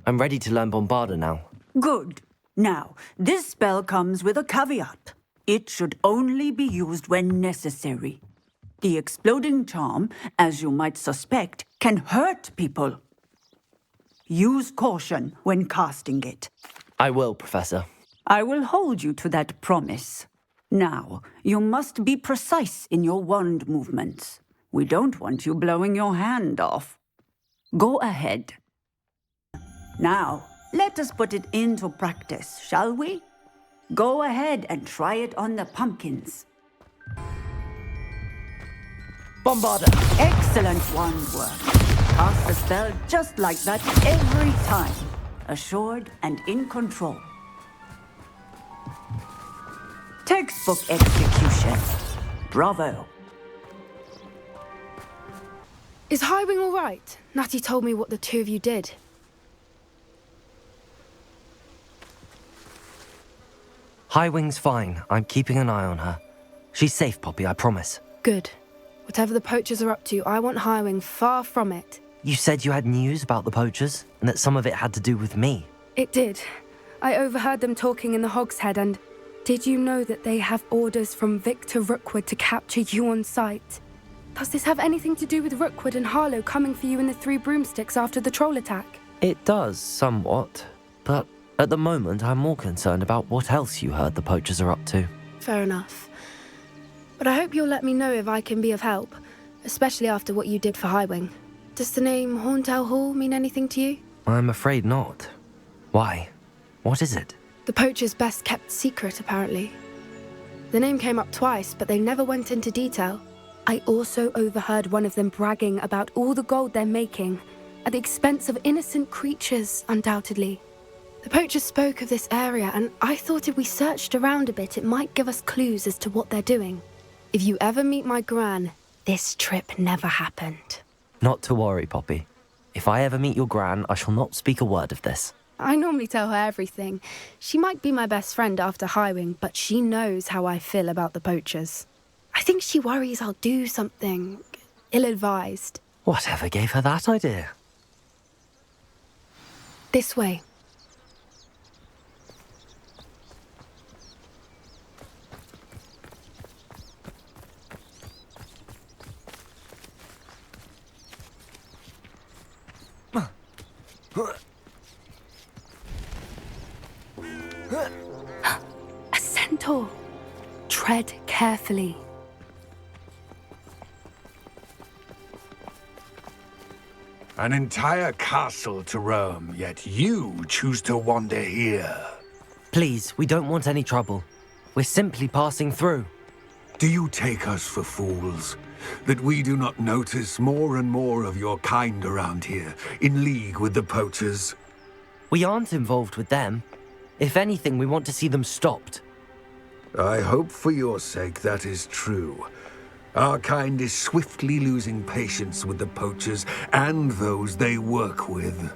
I'm ready to learn Bombarda now. Good. Now, this spell comes with a caveat. It should only be used when necessary. The exploding charm, as you might suspect, can hurt people. Use caution when casting it. I will, Professor. I will hold you to that promise. Now, you must be precise in your wand movements. We don't want you blowing your hand off. Go ahead. Now, let us put it into practice, shall we? Go ahead and try it on the pumpkins. Bombarda! Excellent wand work. Cast the spell just like that every time. Assured and in control. Textbook execution. Bravo. Is Highwing all right? Natty told me what the two of you did. Highwing's fine. I'm keeping an eye on her. She's safe, Poppy, I promise. Good. Whatever the poachers are up to, I want Highwing far from it. You said you had news about the poachers, and that some of it had to do with me. It did. I overheard them talking in the Hogshead, and did you know that they have orders from Victor Rookwood to capture you on sight? Does this have anything to do with Rookwood and Harlow coming for you in the Three Broomsticks after the troll attack? It does, somewhat. But at the moment, I'm more concerned about what else you heard the poachers are up to. Fair enough. But I hope you'll let me know if I can be of help, especially after what you did for Highwing. Does the name Horntail Hall mean anything to you? I'm afraid not. Why? What is it? The poachers' best-kept secret, apparently. The name came up twice, but they never went into detail. I also overheard one of them bragging about all the gold they're making, at the expense of innocent creatures, undoubtedly. The poachers spoke of this area, and I thought if we searched around a bit, it might give us clues as to what they're doing. If you ever meet my Gran, this trip never happened. Not to worry, Poppy. If I ever meet your Gran, I shall not speak a word of this. I normally tell her everything. She might be my best friend after Highwing, but she knows how I feel about the poachers. I think she worries I'll do something ill-advised. Whatever gave her that idea? This way. A centaur. Tread carefully. An entire castle to roam, yet you choose to wander here. Please, we don't want any trouble. We're simply passing through. Do you take us for fools? That we do not notice more and more of your kind around here, in league with the poachers? We aren't involved with them. If anything, we want to see them stopped. I hope for your sake that is true. Our kind is swiftly losing patience with the poachers and those they work with.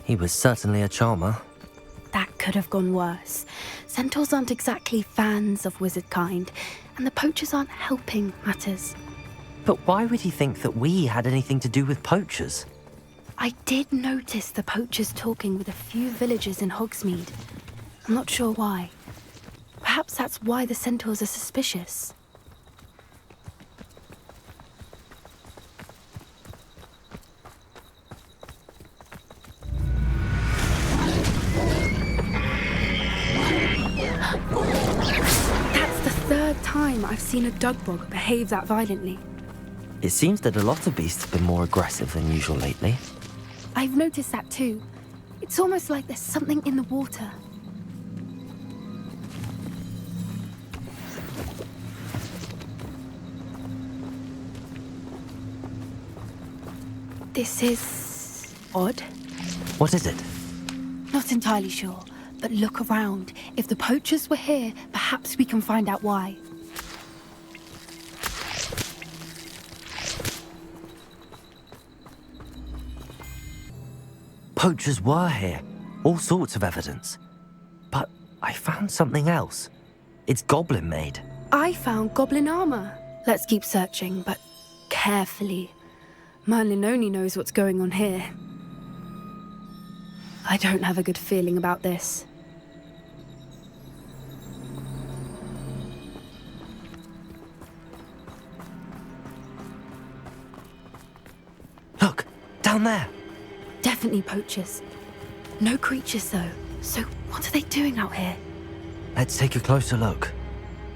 He was certainly a charmer. That could have gone worse. Centaurs aren't exactly fans of wizard kind, and the poachers aren't helping matters. But why would he think that we had anything to do with poachers? I did notice the poachers talking with a few villagers in Hogsmeade. I'm not sure why. Perhaps that's why the centaurs are suspicious. That's the third time I've seen a dugbog behave that violently. It seems that a lot of beasts have been more aggressive than usual lately. I've noticed that too. It's almost like there's something in the water. This is odd. What is it? Not entirely sure, but look around. If the poachers were here, perhaps we can find out why. Poachers were here. All sorts of evidence. But I found something else. It's goblin made. I found goblin armor. Let's keep searching, but carefully. Merlin only knows what's going on here. I don't have a good feeling about this. Look, down there. Definitely poachers. No creatures, though. So what are they doing out here? Let's take a closer look.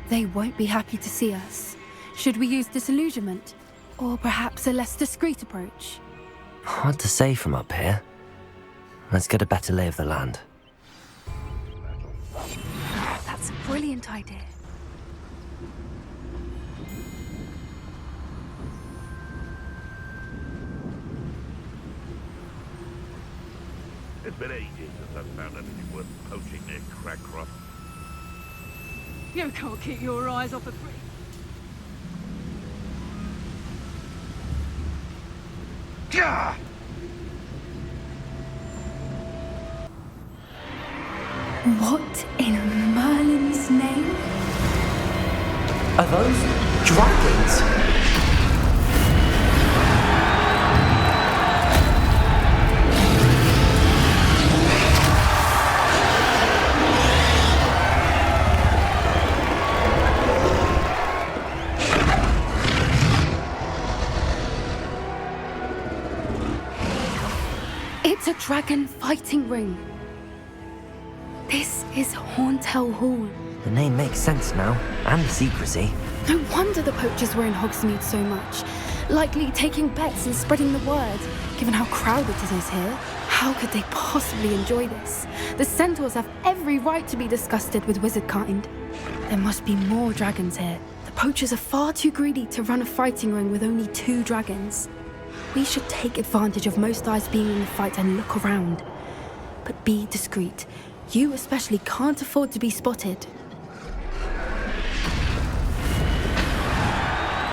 They won't be happy to see us. Should we use disillusionment? Or perhaps a less discreet approach? Hard to say from up here. Let's get a better lay of the land. That's a brilliant idea. It's been ages since I've found anything worth poaching near Crackcroft. You can't keep your eyes off a pretty... Gah! What in Merlin's name? Are those dragons? It's a dragon fighting ring. This is Horntail Hall. The name makes sense now, and the secrecy. No wonder the poachers were in Hogsmeade so much. Likely taking bets and spreading the word, given how crowded it is here. How could they possibly enjoy this? The centaurs have every right to be disgusted with wizard kind. There must be more dragons here. The poachers are far too greedy to run a fighting ring with only 2 dragons. We should take advantage of most eyes being in the fight and look around. But be discreet. You especially can't afford to be spotted.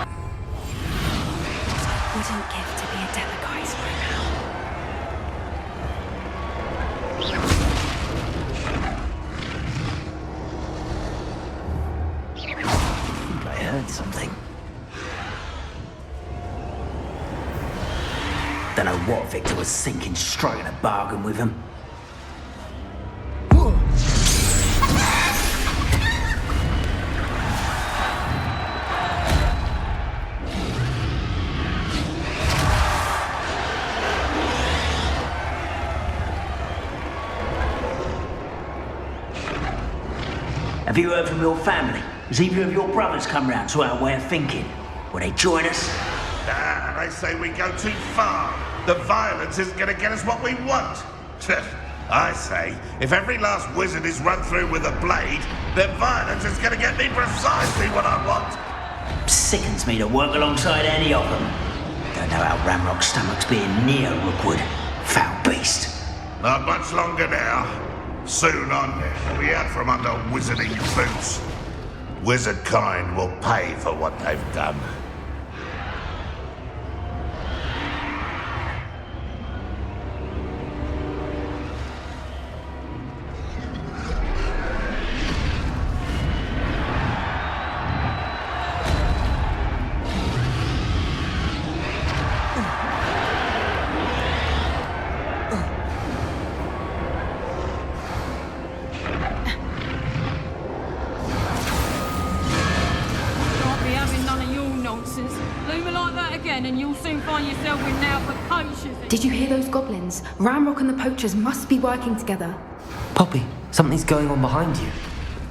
I wouldn't give to be a Demiguise right I heard something. Don't know what Victor was thinking, striking a bargain with him. Have you heard from your family? Has either of your brothers come round to our way of thinking? Will they join us? Nah, they say we go too far. The violence isn't going to get us what we want. I say, if every last wizard is run through with a blade, then violence is going to get me precisely what I want. Sickens me to work alongside any of them. Don't know how Ramrock's stomach's being near Rookwood. Foul beast. Not much longer now. Soon on, we'll be out from under wizarding boots. Wizard kind will pay for what they've done. And you'll soon find yourself with now for poachers. Did you hear those goblins? Ramrock and the poachers must be working together. Poppy, something's going on behind you.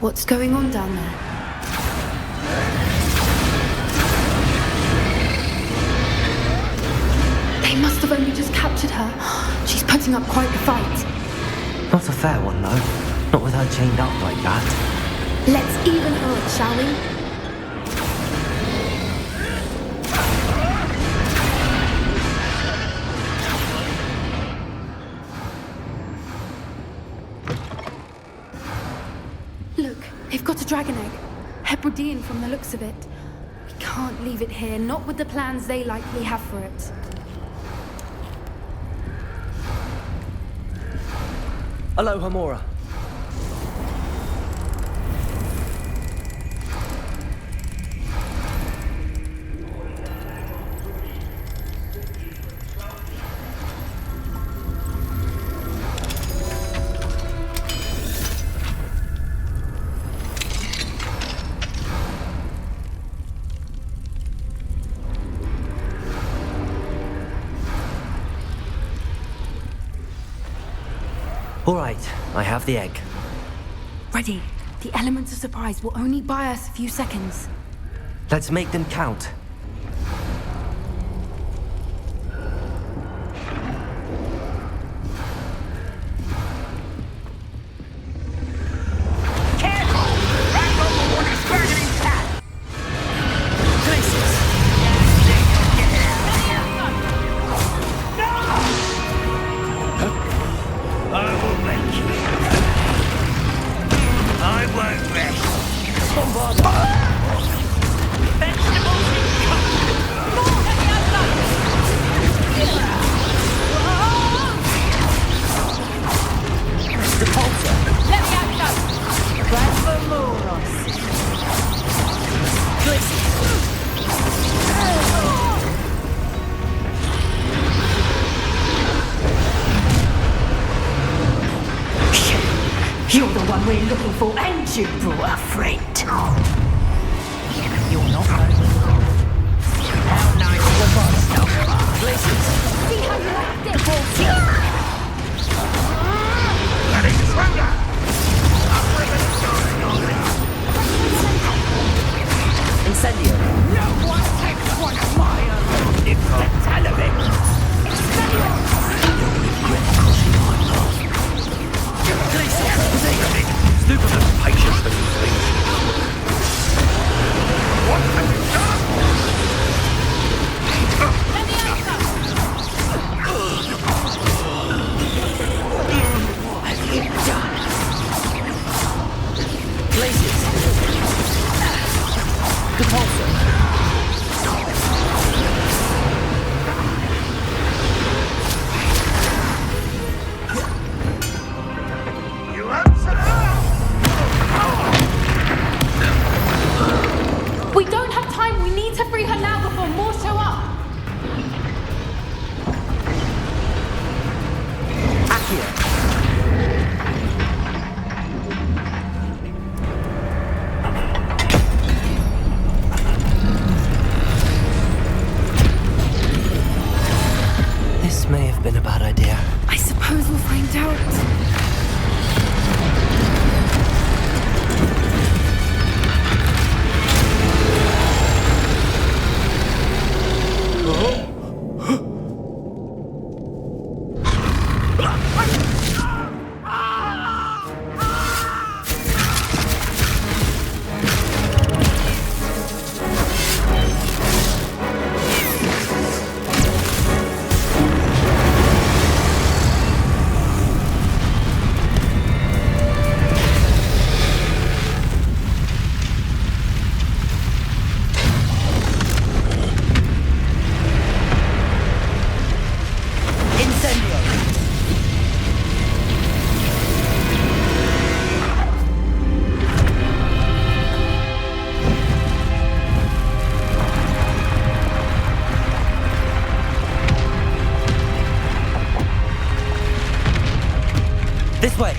What's going on down there? They must have only just captured her. She's putting up quite the fight. Not a fair one, though. Not with her chained up like that. Let's even her, shall we? Look, they've got a dragon egg. Hebridean from the looks of it. We can't leave it here, not with the plans they likely have for it. Aloha, Mora. All right, I have the egg. Ready. The elements of surprise will only buy us a few seconds. Let's make them count. You're the one we're looking for, and you brought a friend. You're not lonely. How nice the monster. Places. See how you like this? Let it surrender! I'm really sorry. Incendio. No one takes one of my own if the television. Stupid patience for these things. What have you done? Let me answer! What have you done? Places. Depulsor. You answer now! We don't have time. We need to free her now before more show up. Accio. This may have been a bad idea. I suppose we'll find out. This way.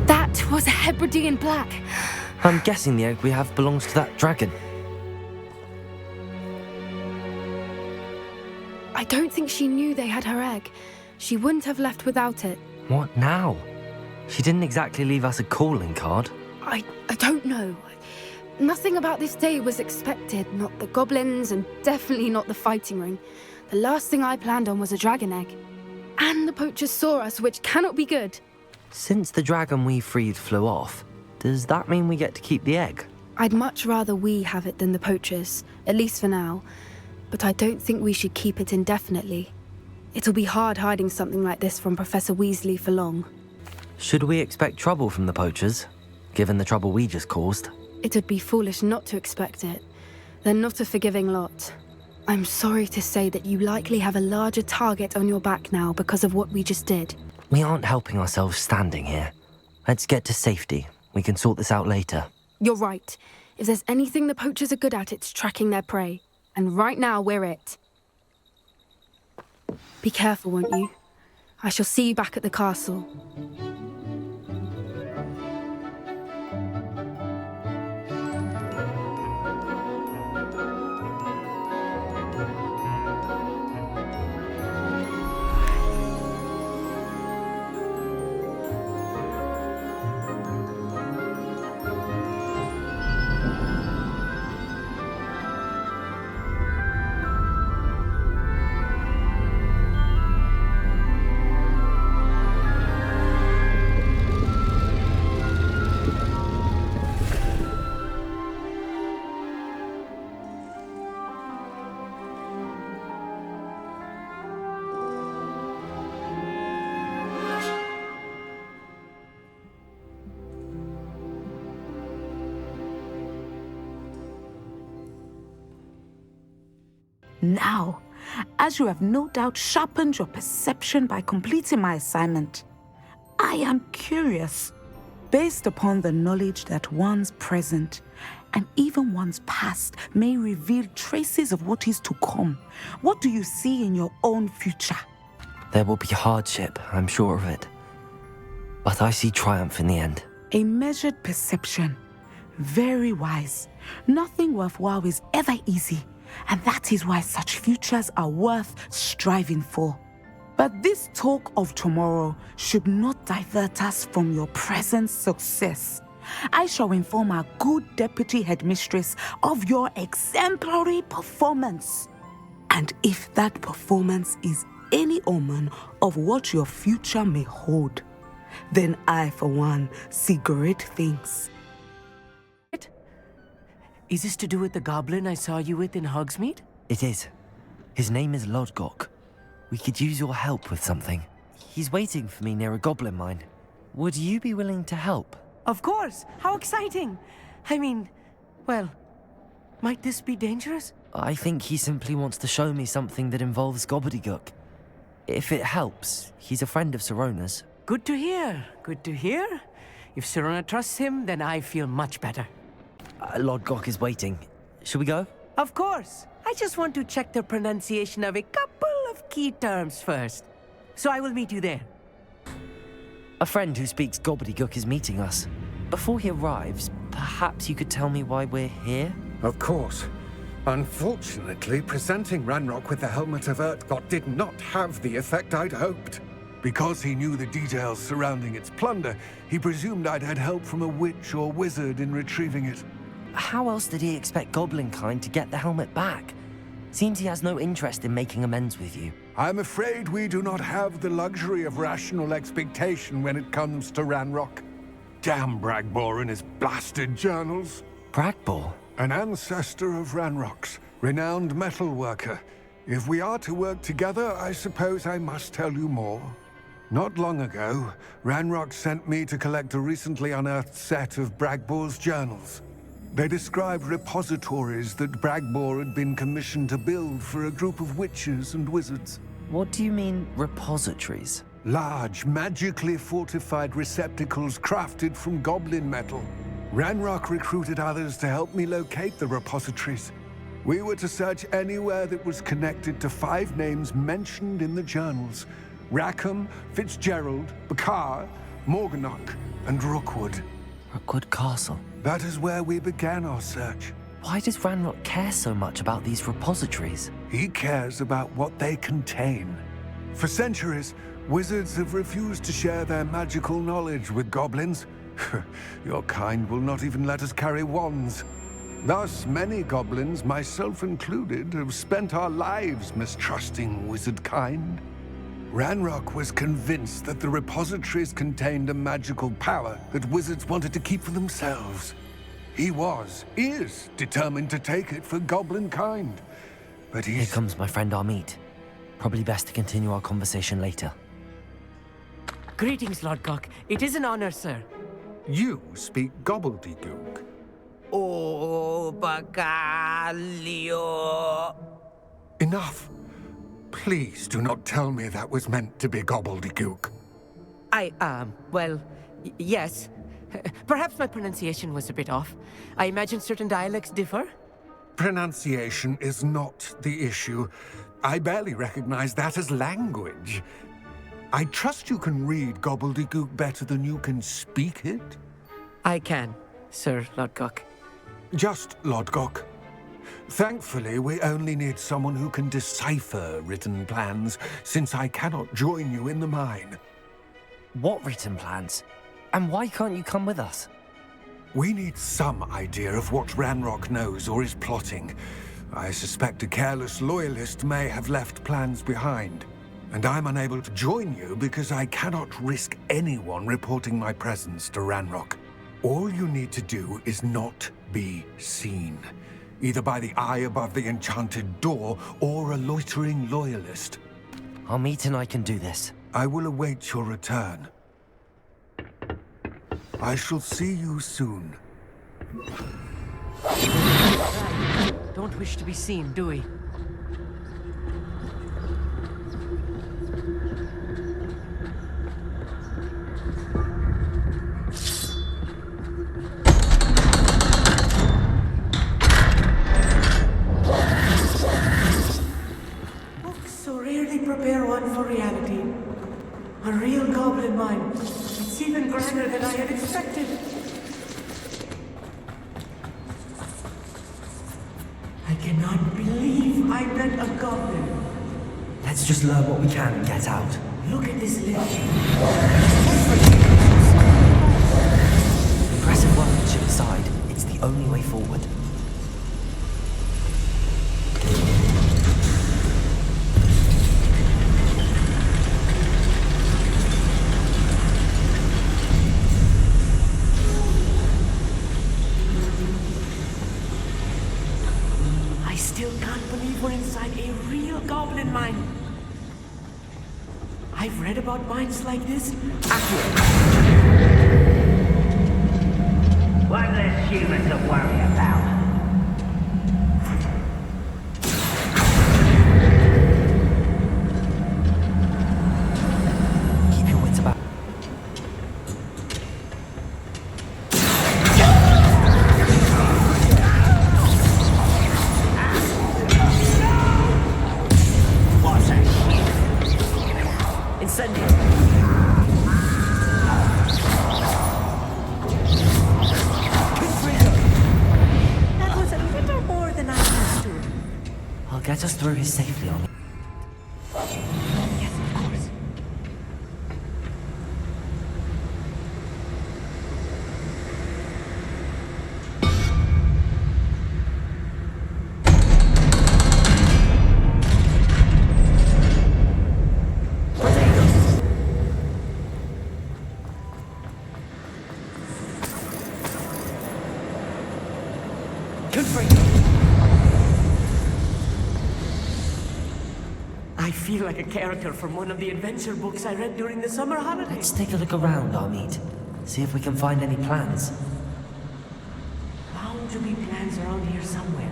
That was a Hebridean black. I'm guessing the egg we have belongs to that dragon. I don't think she knew they had her egg. She wouldn't have left without it. What now? She didn't exactly leave us a calling card. I don't know. Nothing about this day was expected. Not the goblins, and definitely not the fighting ring. The last thing I planned on was a dragon egg. And the poachers saw us, which cannot be good. Since the dragon we freed flew off, does that mean we get to keep the egg? I'd much rather we have it than the poachers, at least for now. But I don't think we should keep it indefinitely. It'll be hard hiding something like this from Professor Weasley for long. Should we expect trouble from the poachers, given the trouble we just caused? It would be foolish not to expect it. They're not a forgiving lot. I'm sorry to say that you likely have a larger target on your back now because of what we just did. We aren't helping ourselves standing here. Let's get to safety. We can sort this out later. You're right. If there's anything the poachers are good at, it's tracking their prey. And right now, we're it. Be careful, won't you? I shall see you back at the castle. Now, as you have no doubt sharpened your perception by completing my assignment, I am curious, based upon the knowledge that one's present and even one's past may reveal traces of what is to come. What do you see in your own future? There will be hardship, I'm sure of it. But I see triumph in the end. A measured perception. Very wise. Nothing worthwhile is ever easy, and that is why such futures are worth striving for. But this talk of tomorrow should not divert us from your present success. I shall inform our good deputy headmistress of your exemplary performance. And if that performance is any omen of what your future may hold, then I, for one, see great things. Is this to do with the goblin I saw you with in Hogsmeade? It is. His name is Lodgok. We could use your help with something. He's waiting for me near a goblin mine. Would you be willing to help? Of course! How exciting! I mean, well, might this be dangerous? I think he simply wants to show me something that involves gobbledygook. If it helps, he's a friend of Sirona's. Good to hear, good to hear. If Sirona trusts him, then I feel much better. Lodgok is waiting. Shall we go? Of course! I just want to check the pronunciation of a couple of key terms first. So I will meet you there. A friend who speaks gobbledygook is meeting us. Before he arrives, perhaps you could tell me why we're here? Of course. Unfortunately, presenting Ranrock with the Helmet of Urtkot did not have the effect I'd hoped. Because he knew the details surrounding its plunder, he presumed I'd had help from a witch or wizard in retrieving it. How else did he expect Goblinkind to get the helmet back? Seems he has no interest in making amends with you. I'm afraid we do not have the luxury of rational expectation when it comes to Ranrock. Damn Bragbor and his blasted journals. Bragbor? An ancestor of Ranrock's, renowned metal worker. If we are to work together, I suppose I must tell you more. Not long ago, Ranrock sent me to collect a recently unearthed set of Bragbor's journals. They described repositories that Bragbor had been commissioned to build for a group of witches and wizards. What do you mean, repositories? Large, magically fortified receptacles crafted from goblin metal. Ranrock recruited others to help me locate the repositories. We were to search anywhere that was connected to 5 names mentioned in the journals: Rackham, Fitzgerald, Bakar, Morganach, and Rookwood. Rookwood Castle. That is where we began our search. Why does Ranrock care so much about these repositories? He cares about what they contain. For centuries, wizards have refused to share their magical knowledge with goblins. Your kind will not even let us carry wands. Thus, many goblins, myself included, have spent our lives mistrusting wizard kind. Ranrock was convinced that the repositories contained a magical power that wizards wanted to keep for themselves. He is determined to take it for goblin kind. But Here comes my friend Amit. Probably best to continue our conversation later. Greetings, Lodgok. It is an honor, sir. You speak gobbledygook. Oh, Bagalio. Enough. Please do not tell me that was meant to be gobbledygook. Well, yes. Perhaps my pronunciation was a bit off. I imagine certain dialects differ? Pronunciation is not the issue. I barely recognize that as language. I trust you can read gobbledygook better than you can speak it? I can, Sir Lodgok. Just Lodgok. Thankfully, we only need someone who can decipher written plans, since I cannot join you in the mine. What written plans? And why can't you come with us? We need some idea of what Ranrock knows or is plotting. I suspect a careless loyalist may have left plans behind. And I'm unable to join you because I cannot risk anyone reporting my presence to Ranrock. All you need to do is not be seen. Either by the eye above the enchanted door, or a loitering loyalist. Amit and I can do this. I will await your return. I shall see you soon. Don't wish to be seen, do we? grander than I had expected. I cannot believe I met a goblin. Let's just learn what we can and get out. Look at this lift. Impressive workmanship aside, it's the only way forward. I still can't believe we're inside a real goblin mine. I've read about mines like this. One less human to worry about. Keep your wits about. What's that shit? Incendio. That was a little more than I used to. I'll get us through here safely on. Yes, of course. I feel like a character from one of the adventure books I read during the summer holidays. Let's take a look around, Armid. See if we can find any plans. Bound to be plans around here somewhere.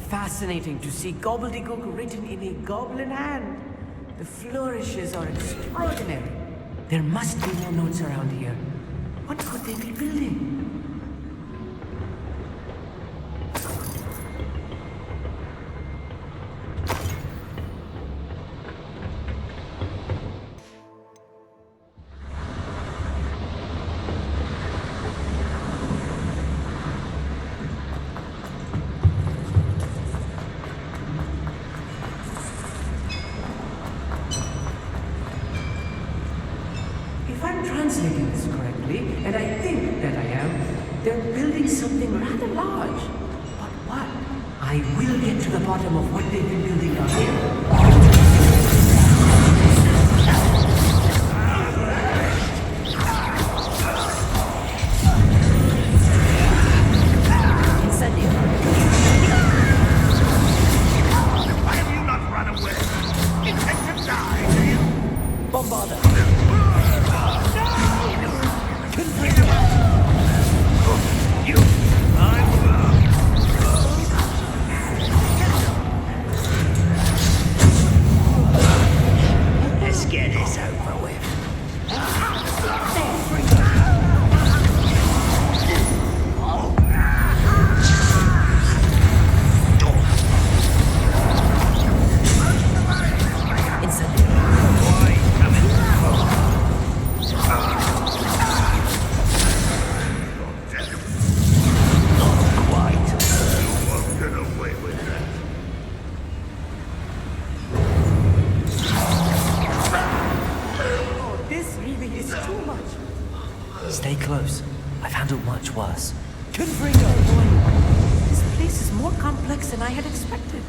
Fascinating to see gobbledygook written in a goblin hand. The flourishes are extraordinary. There must be more notes around here. What could they be building? If I'm translating this correctly, and I think that I am, they're building something rather large. But what? I will get to the bottom of what they've been building down here. Why have you not run away? Intend to die, do you? Bombarda. Let's get this over with. Not quite. You won't get away with that. Oh, this really is too much. Stay close. I've handled much worse. Confringo, boy. This place is more complex than I had expected.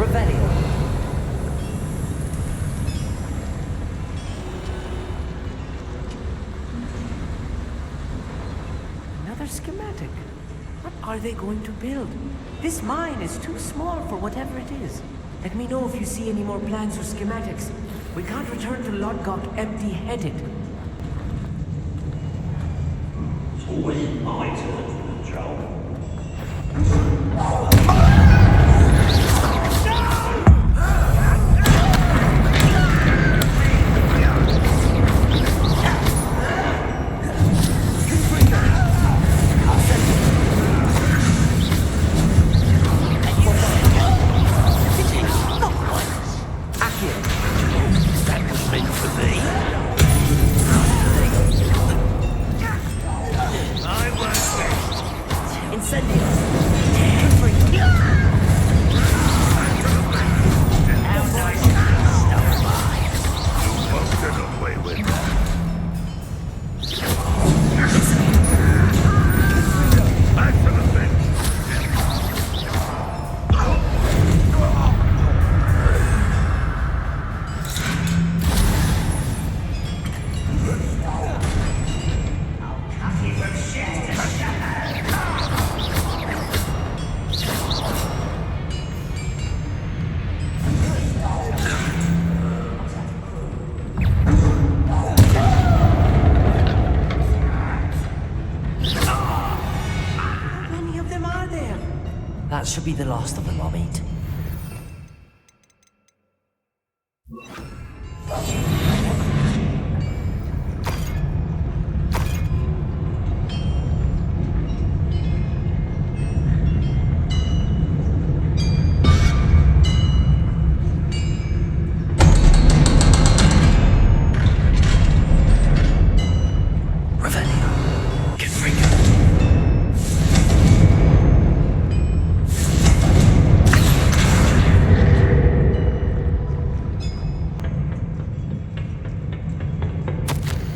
Revelio. Another schematic. What are they going to build? This mine is too small for whatever it is. Let me know if you see any more plans or schematics. We can't return to Lodgok empty-headed. It's always my turn to control. That should be the last of them, Amit.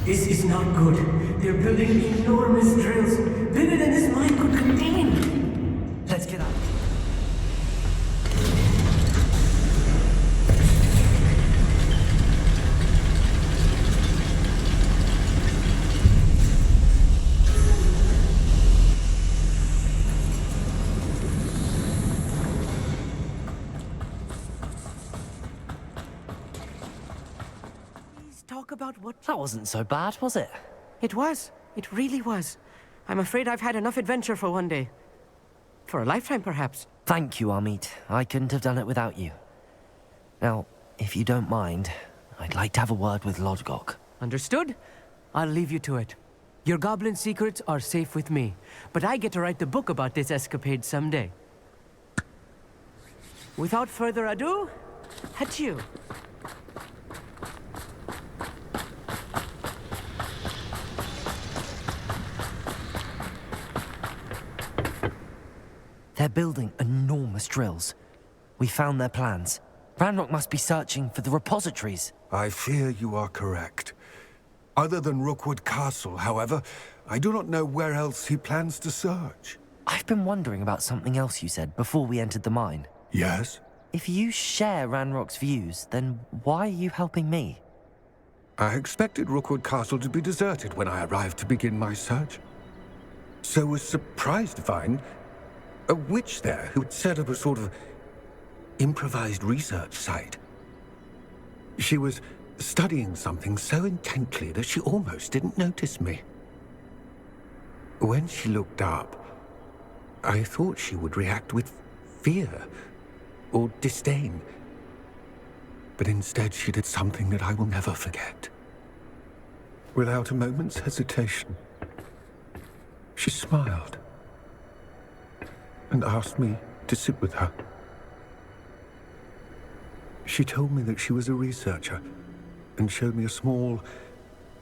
This is not good. They're building enormous drills, bigger than this mine could contain. Let's get out. Talk about what... That wasn't so bad, was it? It was. It really was. I'm afraid I've had enough adventure for one day. For a lifetime, perhaps. Thank you, Amit. I couldn't have done it without you. Now, if you don't mind, I'd like to have a word with Lodgok. Understood? I'll leave you to it. Your goblin secrets are safe with me, but I get to write the book about this escapade someday. Without further ado, adieu. They're building enormous drills. We found their plans. Ranrock must be searching for the repositories. I fear you are correct. Other than Rookwood Castle, however, I do not know where else he plans to search. I've been wondering about something else you said before we entered the mine. Yes? If you share Ranrock's views, then why are you helping me? I expected Rookwood Castle to be deserted when I arrived to begin my search. So was surprised to find a witch there who had set up a sort of improvised research site. She was studying something so intently that she almost didn't notice me. When she looked up, I thought she would react with fear or disdain. But instead she did something that I will never forget. Without a moment's hesitation, she smiled and asked me to sit with her. She told me that she was a researcher and showed me a small,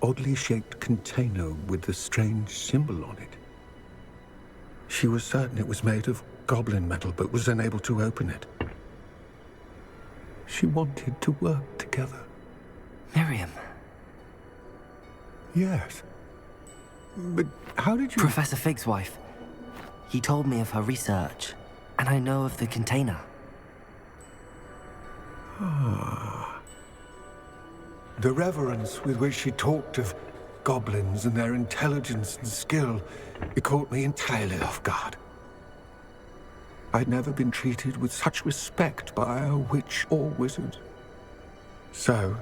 oddly shaped container with a strange symbol on it. She was certain it was made of goblin metal, but was unable to open it. She wanted to work together. Miriam. Yes. But how did you... Professor Fig's wife. He told me of her research, and I know of the container. Ah. The reverence with which she talked of goblins and their intelligence and skill, it caught me entirely off guard. I'd never been treated with such respect by a witch or wizard. So,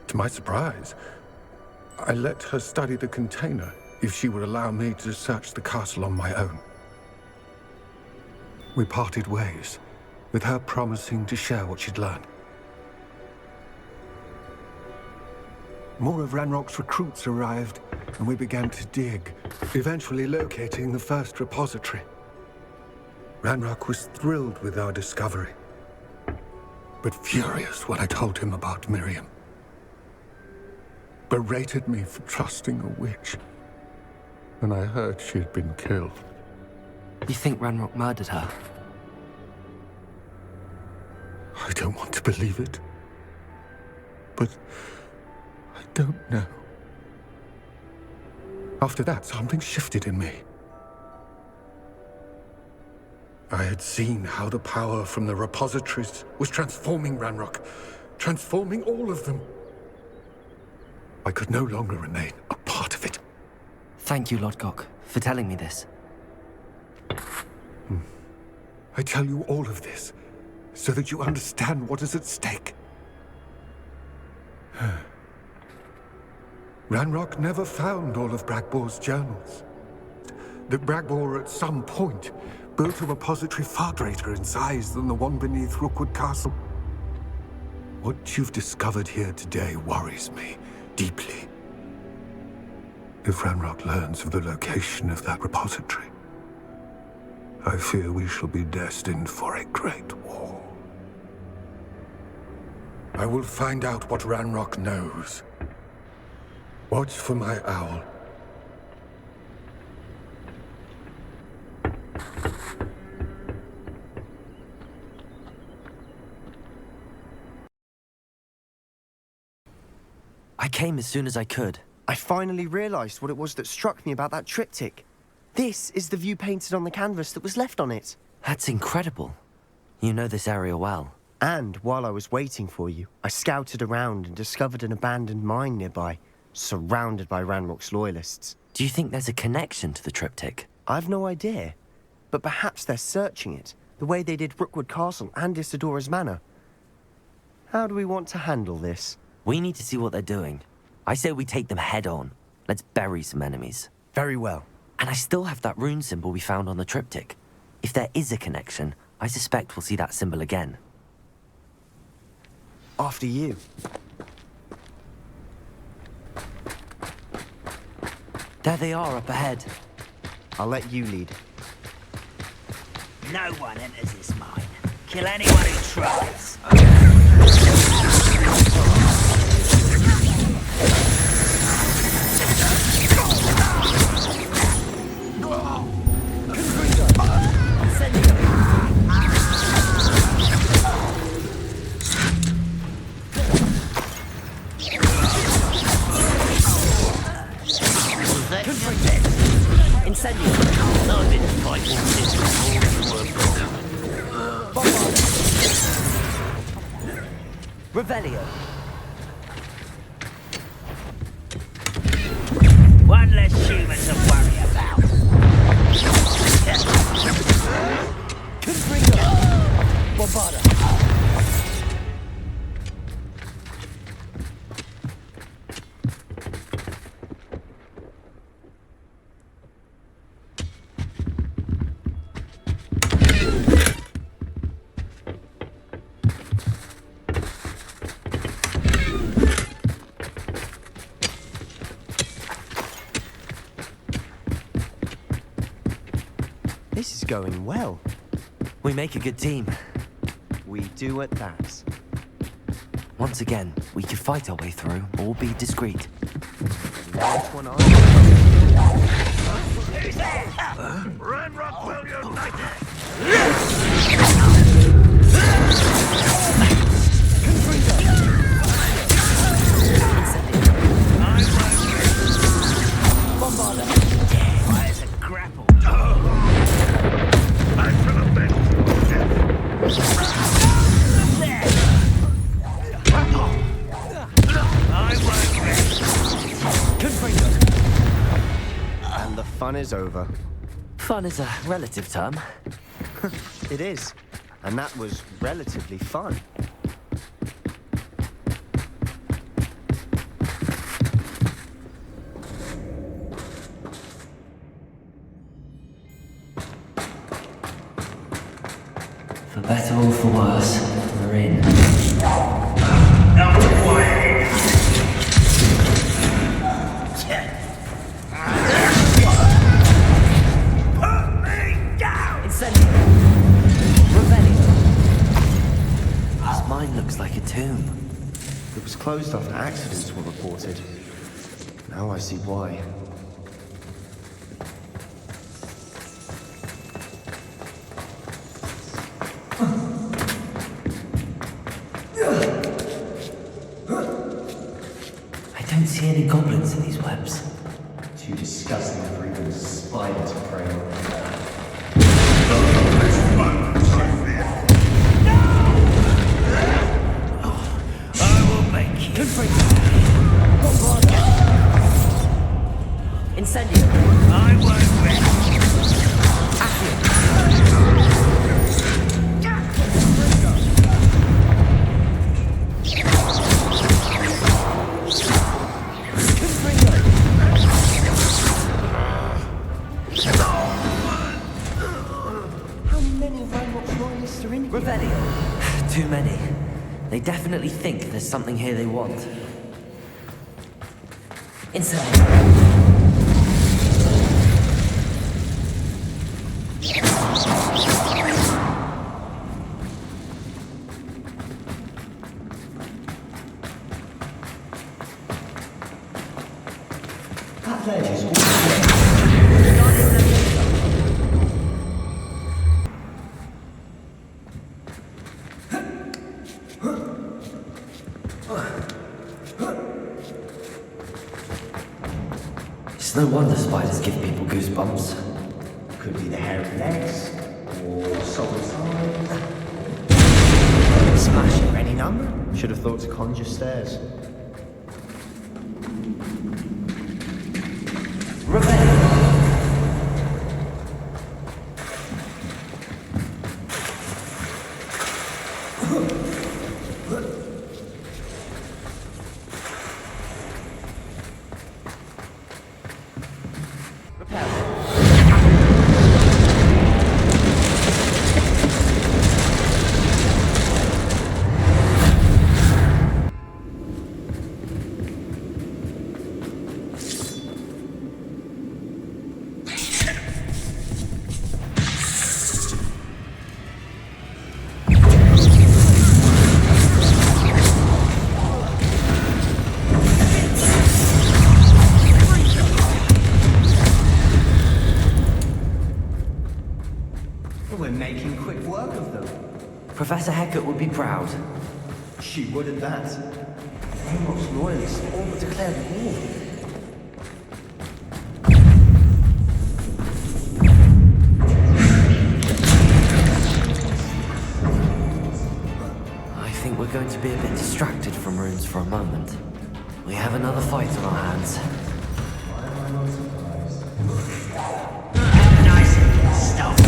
To my surprise, I let her study the container if she would allow me to search the castle on my own. We parted ways, with her promising to share what she'd learned. More of Ranrock's recruits arrived, and we began to dig, eventually locating the first repository. Ranrock was thrilled with our discovery, but furious when I told him about Miriam. Berated me for trusting a witch, and I heard she had been killed. You think Ranrock murdered her? I don't want to believe it, but I don't know. After that, something shifted in me. I had seen how the power from the repositories was transforming Ranrock, transforming all of them. I could no longer remain a part of it. Thank you, Lodgok, for telling me this. I tell you all of this so that you understand what is at stake. Ranrock never found all of Bragbor's journals. That Bragbor at some point built a repository far greater in size than the one beneath Rookwood Castle. What you've discovered here today worries me deeply. If Ranrock learns of the location of that repository, I fear we shall be destined for a great war. I will find out what Ranrock knows. Watch for my owl. I came as soon as I could. I finally realized what it was that struck me about that triptych. This is the view painted on the canvas that was left on it. That's incredible. You know this area well. And while I was waiting for you, I scouted around and discovered an abandoned mine nearby, surrounded by Ranrock's loyalists. Do you think there's a connection to the triptych? I've no idea, but perhaps they're searching it, the way they did Rookwood Castle and Isidora's Manor. How do we want to handle this? We need to see what they're doing. I say we take them head on. Let's bury some enemies. Very well. And I still have that rune symbol we found on the triptych. If there is a connection, I suspect we'll see that symbol again. After you. There they are up ahead. I'll let you lead. No one enters this mine. Kill anyone who tries. Revelio. One less human to worry about. Confringo. Bombarda. This is going well. We make a good team. We do at that. Once again, we could fight our way through or be discreet. Last one on. Who's there? Ranrock will unite! Fires a grapple. I'm from a bit. And the fun is over. Fun is a relative term. It is. And that was relatively fun. better or for worse, we're in. This mine looks like a tomb. It was closed after accidents were reported. Now I see why. I don't see any goblins in these webs. Too disgusting for even a spider to prey on. I will make you. Incendio. I won't rest. How many Ranrock's loyalists are in here? Revelio. Too many. They definitely think there's something here they want. Incendio. That ledge is all It's no wonder spiders give people goosebumps. could be the hairy legs, or someone's eye. Smash it. Any number? Should have thought to conjure stairs. We're making quick work of them. Professor Hecat would be proud. She wouldn't that. Ranrock's loyalists all but declared war. I think we're going to be a bit distracted from runes for a moment. We have another fight on our hands. Why am I not surprised? Nice stuff.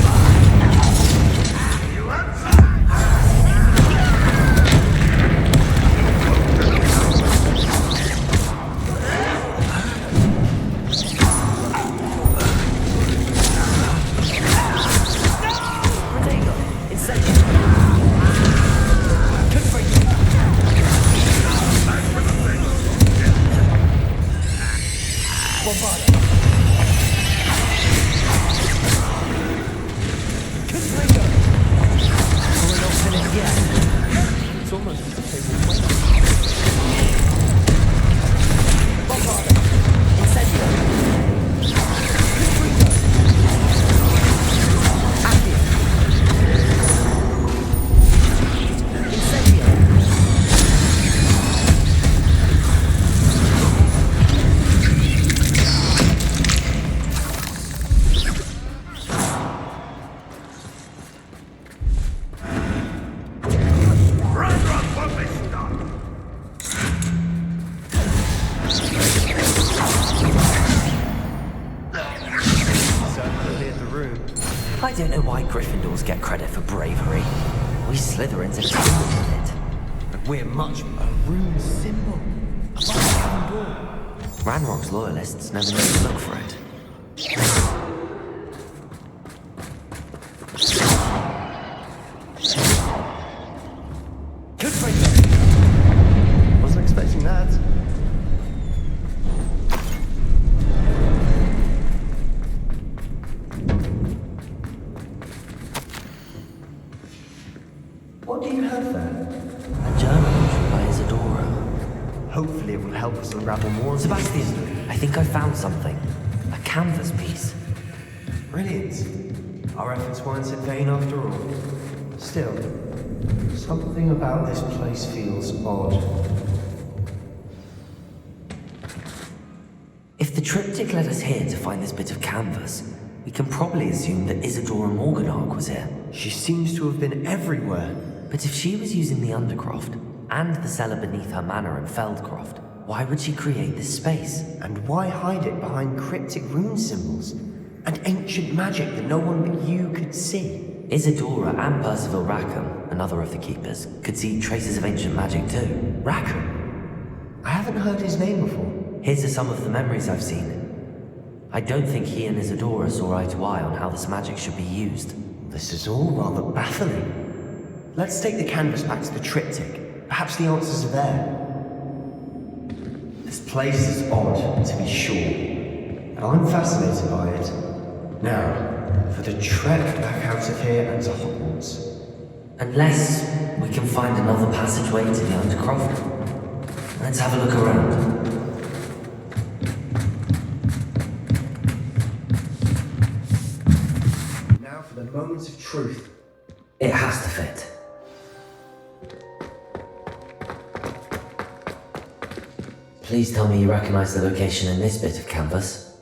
I don't know why Gryffindors get credit for bravery. We Slytherins are talented in it. We're much a rune symbol. A heaven door. Ranrock's loyalists never need to look for it. rocks and gravel moors. Sebastian, I think I found something. A canvas piece. Brilliant. Our efforts weren't in vain after all. Still, something about this place feels odd. If the triptych led us here to find this bit of canvas, we can probably assume that Isadora Morganark was here. She seems to have been everywhere. But if she was using the Undercroft, and the cellar beneath her manor in Feldcroft, why would she create this space? And why hide it behind cryptic rune symbols? And ancient magic that no one but you could see? Isadora and Percival Rackham, another of the Keepers, could see traces of ancient magic too. Rackham? I haven't heard his name before. Here's are some of the memories I've seen. I don't think he and Isadora saw eye to eye on how this magic should be used. This is all rather baffling. Let's take the canvas back to the triptych. Perhaps the answers are there. This place is odd, to be sure, but I'm fascinated by it. Now, for the trek back out of here and to Hogwarts. Unless we can find another passageway to the Undercroft. Let's have a look around. Now for the moment of truth. It has to fit. Please tell me you recognize the location in this bit of canvas.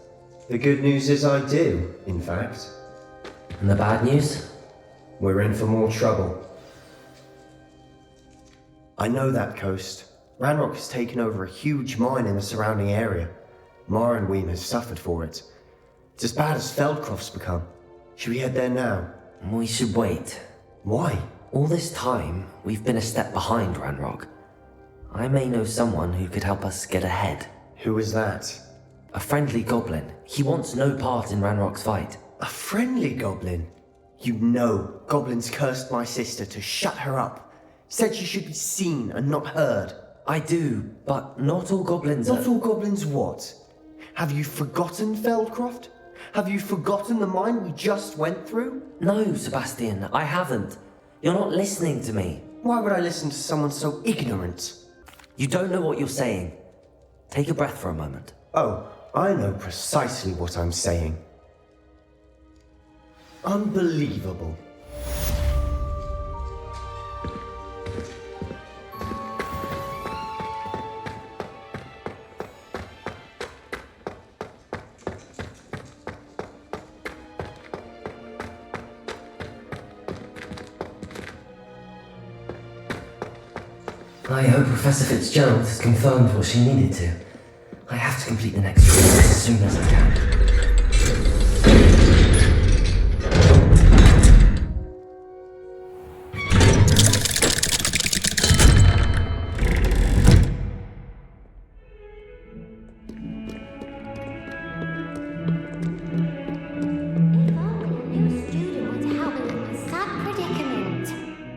The good news is I do, in fact. And the bad news? We're in for more trouble. I know that coast. Ranrock has taken over a huge mine in the surrounding area. Mornweem has suffered for it. It's as bad as Feldcroft's become. Should we head there now? We should wait. Why? All this time, we've been a step behind Ranrock. I may know someone who could help us get ahead. Who is that? A friendly goblin. He wants no part in Ranrock's fight. A friendly goblin? You know, goblins cursed my sister to shut her up. Said she should be seen and not heard. I do, but not all goblins Not all goblins what? Have you forgotten Feldcroft? Have you forgotten the mine we just went through? No, Sebastian, I haven't. You're not listening to me. Why would I listen to someone so ignorant? You don't know what you're saying. Take a breath for a moment. Oh, I know precisely what I'm saying. Unbelievable. I hope Professor Fitzgerald has confirmed what she needed to. I have to complete the next room as soon as I can.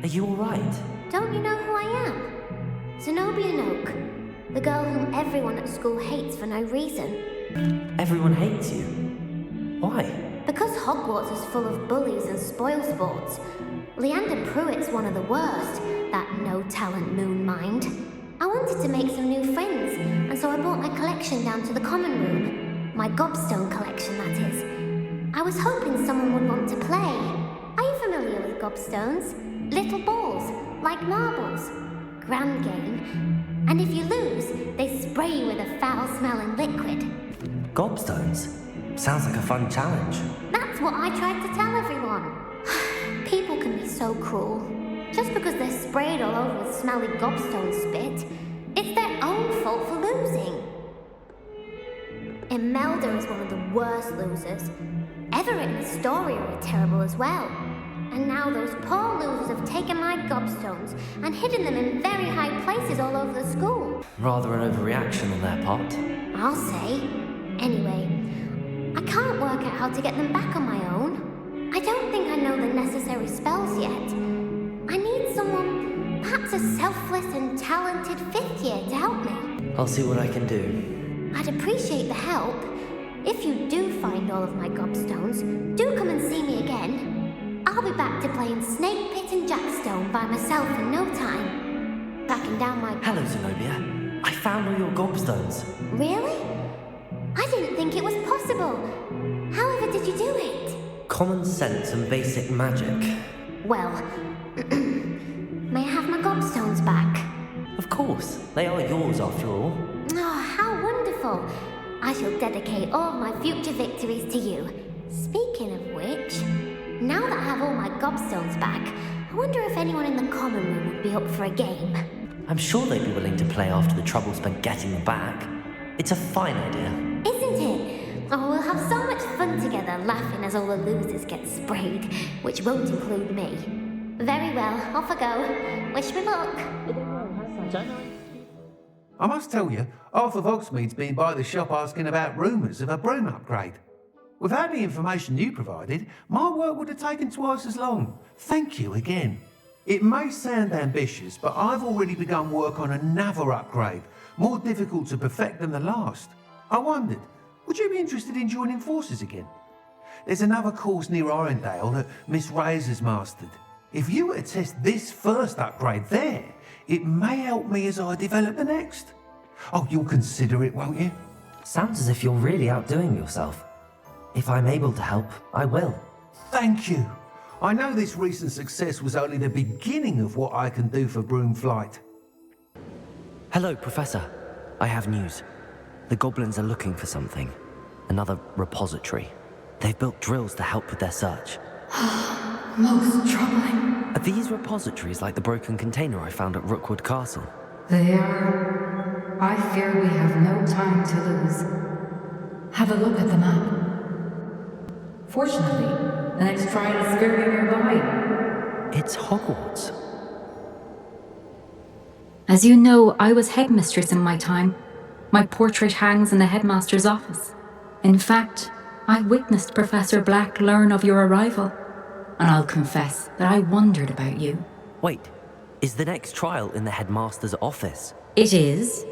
Are you alright? Don't you know who I am? Zenobia Noak, the girl whom everyone at school hates for no reason. Everyone hates you. Why? Because Hogwarts is full of bullies and spoilsports. Leander Pruitt's one of the worst, that no-talent moon mind. I wanted to make some new friends, and so I brought my collection down to the common room. My gobstone collection, that is. I was hoping someone would want to play. Are you familiar with gobstones? Little balls, like marbles. Grand game. And if you lose, they spray you with a foul-smelling liquid. Gobstones? Sounds like a fun challenge. That's what I tried to tell everyone. People can be so cruel. Just because they're sprayed all over with smelly gobstone spit, it's their own fault for losing. Imelda is one of the worst losers. Everett and Astoria are terrible as well. And now those poor losers have taken my gobstones and hidden them in very high places all over the school. Rather an overreaction on their part. I'll say. Anyway, I can't work out how to get them back on my own. I don't think I know the necessary spells yet. I need someone, perhaps a selfless and talented fifth year to help me. I'll see what I can do. I'd appreciate the help. If you do find all of my gobstones, do come and see me again. I'll be back to playing Snake Pit and Jackstone by myself in no time. Tracking down my... Hello, Zenobia. I found all your gobstones. Really? I didn't think it was possible. However did you do it? Common sense and basic magic. Well, may I have my gobstones back? Of course, they are yours after all. Oh, how wonderful. I shall dedicate all my future victories to you. Speaking of which, now that I have all my gobstones back, I wonder if anyone in the common room would be up for a game. I'm sure they'd be willing to play after the trouble spent getting them back. It's a fine idea. Isn't it? Oh, we'll have so much fun together laughing as all the losers get sprayed, which won't include me. Very well, off I go. Wish me luck. I must tell you, half of Hogsmeade's been by the shop asking about rumours of a broom upgrade. Without the information you provided, my work would have taken twice as long. Thank you again. It may sound ambitious, but I've already begun work on another upgrade, more difficult to perfect than the last. I wondered, would you be interested in joining forces again? There's another course near Orendale that Miss Razor's mastered. If you were to test this first upgrade there, it may help me as I develop the next. Oh, you'll consider it, won't you? Sounds as if you're really outdoing yourself. If I'm able to help, I will. Thank you. I know this recent success was only the beginning of what I can do for broom flight. Hello, Professor. I have news. The goblins are looking for something. Another repository. They've built drills to help with their search. Most troubling. Are these repositories like the broken container I found at Rookwood Castle? They are. I fear we have no time to lose. Have a look at the map. Fortunately, the next trial is very nearby. It's Hogwarts. As you know, I was headmistress in my time. My portrait hangs in the headmaster's office. In fact, I witnessed Professor Black learn of your arrival. And I'll confess that I wondered about you. Wait, is the next trial in the headmaster's office? It is.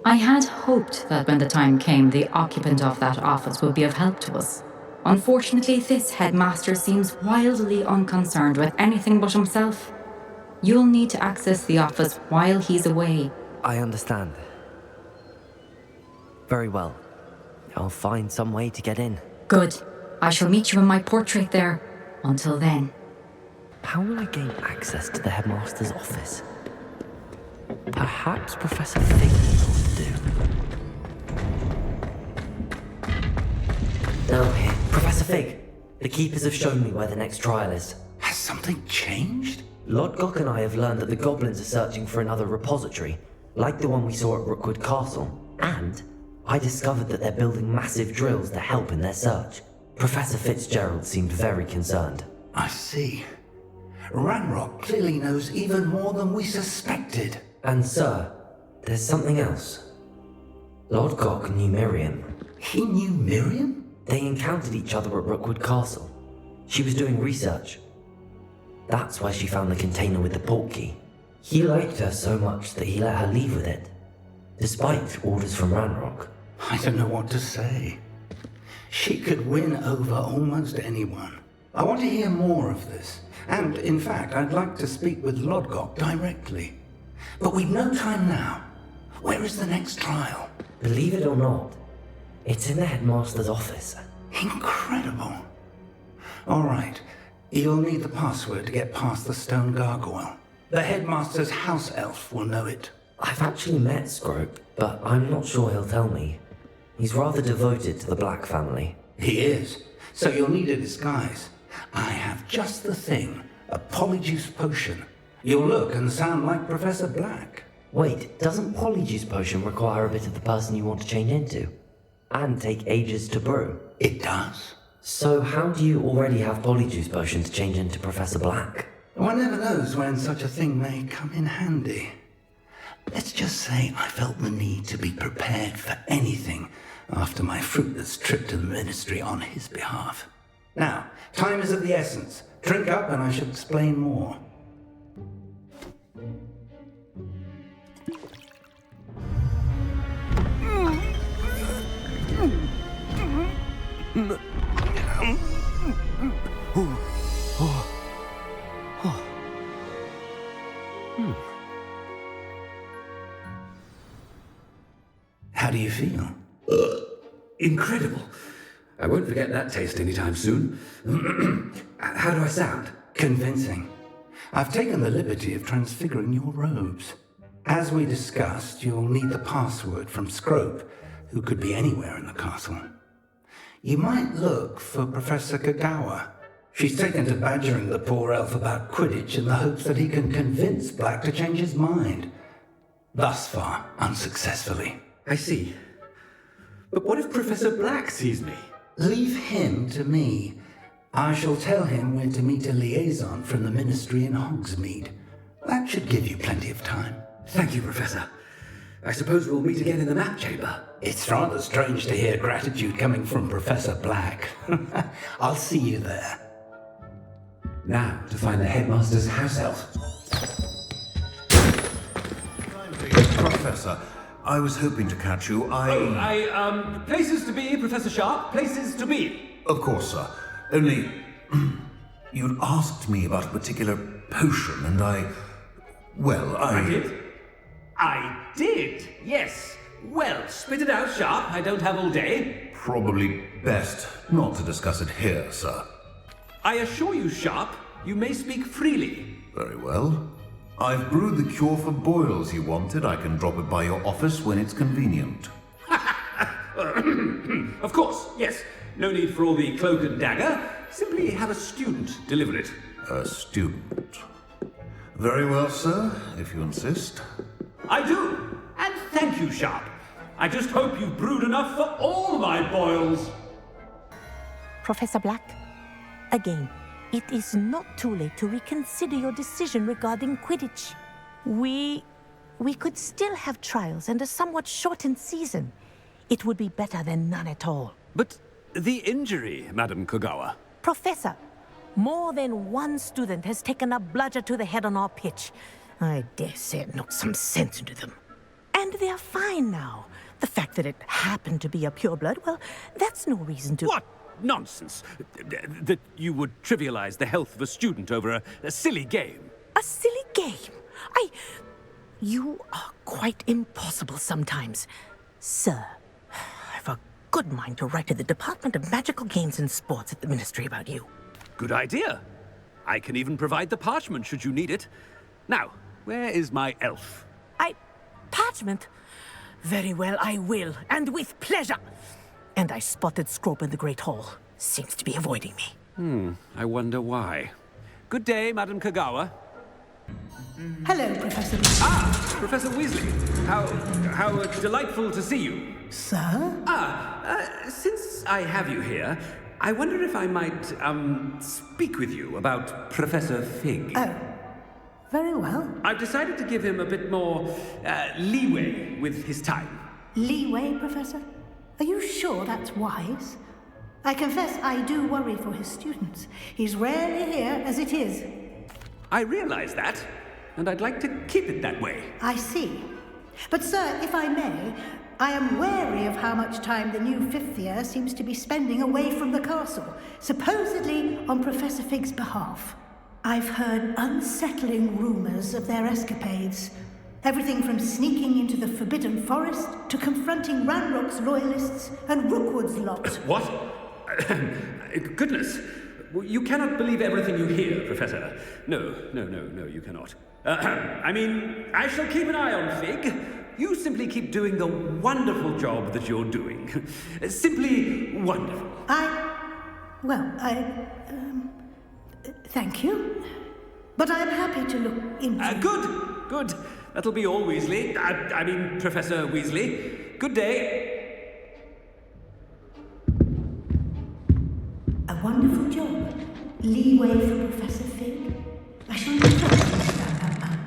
I had hoped that when the time came, the occupant of that office would be of help to us. Unfortunately, this headmaster seems wildly unconcerned with anything but himself. You'll need to access the office while he's away. I understand. Very well. I'll find some way to get in. Good. I shall meet you in my portrait there. Until then. How will I gain access to the headmaster's office? Perhaps Professor Fig knows what to do. Now here, Professor Fig. The keepers have shown me where the next trial is. Has something changed? Lodgok and I have learned that the goblins are searching for another repository, like the one we saw at Rookwood Castle. And I discovered that they're building massive drills to help in their search. Professor Fitzgerald seemed very concerned. I see. Ranrock clearly knows even more than we suspected. And sir, there's something else. Lodgok knew Miriam. He knew Miriam? They encountered each other at Rookwood Castle. She was doing research. That's why she found the container with the portkey. He liked her so much that he let her leave with it, despite orders from Ranrock. I don't know what to say. She could win over almost anyone. I want to hear more of this. And, in fact, I'd like to speak with Lodgok directly. But we've no time now. Where is the next trial? Believe it or not, it's in the headmaster's office. Incredible. All right. You'll need the password to get past the stone gargoyle. The headmaster's house elf will know it. I've actually met Scrope, but I'm not sure he'll tell me. He's rather devoted to the Black family. He is. So you'll need a disguise. I have just the thing. A polyjuice potion. You'll look and sound like Professor Black. Wait, doesn't polyjuice potion require a bit of the person you want to change into? And take ages to brew? It does. So how do you already have polyjuice potion to change into Professor Black? One never knows when such a thing may come in handy. Let's just say I felt the need to be prepared for anything after my fruitless trip to the ministry on his behalf. Now, time is of the essence. Drink up and I shall explain more. that taste anytime soon. How do I sound? Convincing. I've taken the liberty of transfiguring your robes. As we discussed, you'll need the password from Scrope, who could be anywhere in the castle. You might look for Professor Kagawa. She's taken to badgering the poor elf about Quidditch in the hopes that he can convince Black to change his mind. Thus far, unsuccessfully. I see. But what if Professor Black sees me? Leave him to me. I shall tell him where to meet a liaison from the Ministry in Hogsmeade. That should give you plenty of time. Thank you, Professor. I suppose we'll meet again in the map chamber. It's rather strange to hear gratitude coming from Professor Black. I'll see you there. Now to find the headmaster's house elf. Professor, I was hoping to catch you. Places to be, Professor Sharp. Places to be. Of course, sir. Only, you'd asked me about a particular potion, and I did? I did, yes. Well, spit it out, Sharp. I don't have all day. Probably best not to discuss it here, sir. I assure you, Sharp, you may speak freely. Very well. I've brewed the cure for boils you wanted. I can drop it by your office when it's convenient. Of course, yes. No need for all the cloak and dagger. Simply have a student deliver it. A student. Very well, sir, if you insist. I do. And thank you, Sharp. I just hope you've brewed enough for all my boils. Professor Black, again, it is not too late to reconsider your decision regarding Quidditch. We could still have trials and a somewhat shortened season. It would be better than none at all. But the injury, Madam Kagawa. Professor, more than one student has taken a bludger to the head on our pitch. I dare say it knocked some sense into them. And they're fine now. The fact that it happened to be a pureblood, well, that's no reason to... What nonsense! That you would trivialize the health of a student over a silly game. A silly game? You are quite impossible sometimes. Sir, I've a good mind to write to the Department of Magical Games and Sports at the Ministry about you. Good idea. I can even provide the parchment should you need it. Now, where is my elf? Parchment? Very well, I will, and with pleasure. And I spotted Scrope in the Great Hall. Seems to be avoiding me. I wonder why. Good day, Madam Kagawa. Hello, Professor. Professor Weasley. How delightful to see you. Sir? Since I have you here, I wonder if I might, speak with you about Professor Fig. Oh, very well. I've decided to give him a bit more, leeway with his time. Leeway, Professor? Are you sure that's wise? I confess I do worry for his students. He's rarely here as it is. I realize that, and I'd like to keep it that way. I see. But, sir, if I may, I am wary of how much time the new fifth year seems to be spending away from the castle, supposedly on Professor Fig's behalf. I've heard unsettling rumors of their escapades. Everything from sneaking into the Forbidden Forest to confronting Ranrock's loyalists and Rookwood's lot. What? Goodness. You cannot believe everything you hear, Professor. No, you cannot. I shall keep an eye on Fig. You simply keep doing the wonderful job that you're doing. Simply wonderful. Thank you. But I'm happy to look into... Good. That'll be all, Weasley. Professor Weasley. Good day. A wonderful job. Leeway for Professor Fig. I shall never understand that man.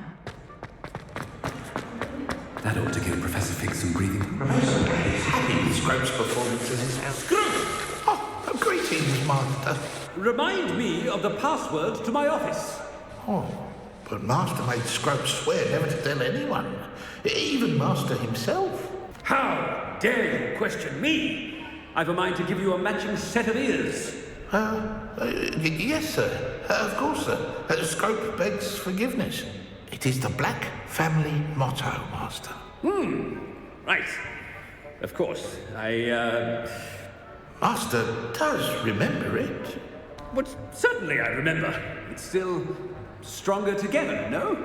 That ought to give Professor Fig some breathing room. Professor is happy with Scrope's performance in his house. Oh, greetings, Master. Remind me of the password to my office. Oh, but Master made Scrope swear never to tell anyone, even Master himself. How dare you question me? I've a mind to give you a matching set of ears. Yes, sir. Of course, sir. Scrope begs forgiveness. It is the Black family motto, Master. Right. Of course. Master does remember it. But certainly I remember. It's still stronger together, no?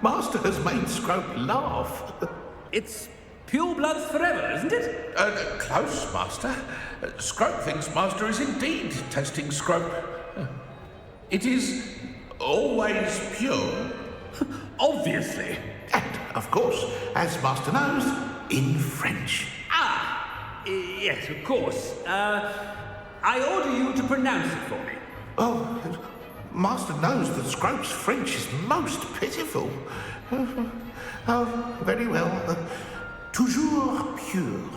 Master has made Scrope laugh. It's pure bloods forever, isn't it? Close, Master. Scrope thinks Master is indeed testing Scrope. It is always pure. Obviously. And, of course, as Master knows, in French. Yes, of course. I order you to pronounce it for me. Oh, Master knows that Scrope's French is most pitiful. Oh, very well. Toujours pure.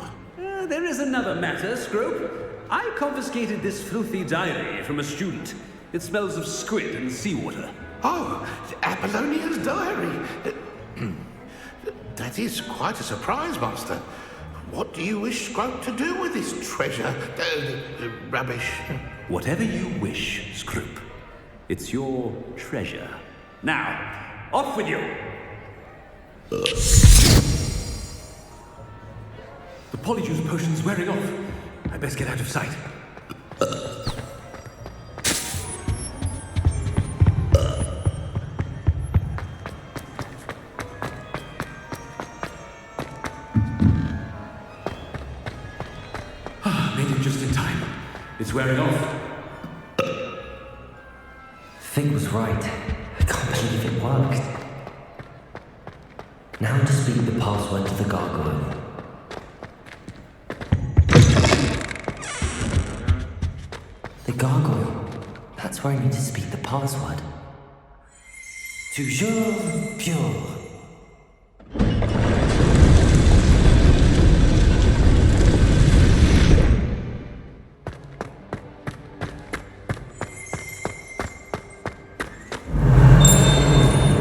There is another matter, Scrope. I confiscated this filthy diary from a student. It smells of squid and seawater. Oh, Apollonia's diary. That is quite a surprise, Master. What do you wish Scrope to do with this treasure? Rubbish. Whatever you wish, Scrope. It's your treasure. Now, off with you! The polyjuice potion's wearing off. I best get out of sight. Made it just in time. It's wearing off. Fig was right. I can't believe it worked. Now to speak the password to the gargoyle. The gargoyle. That's where I need to speak the password. Toujours pure.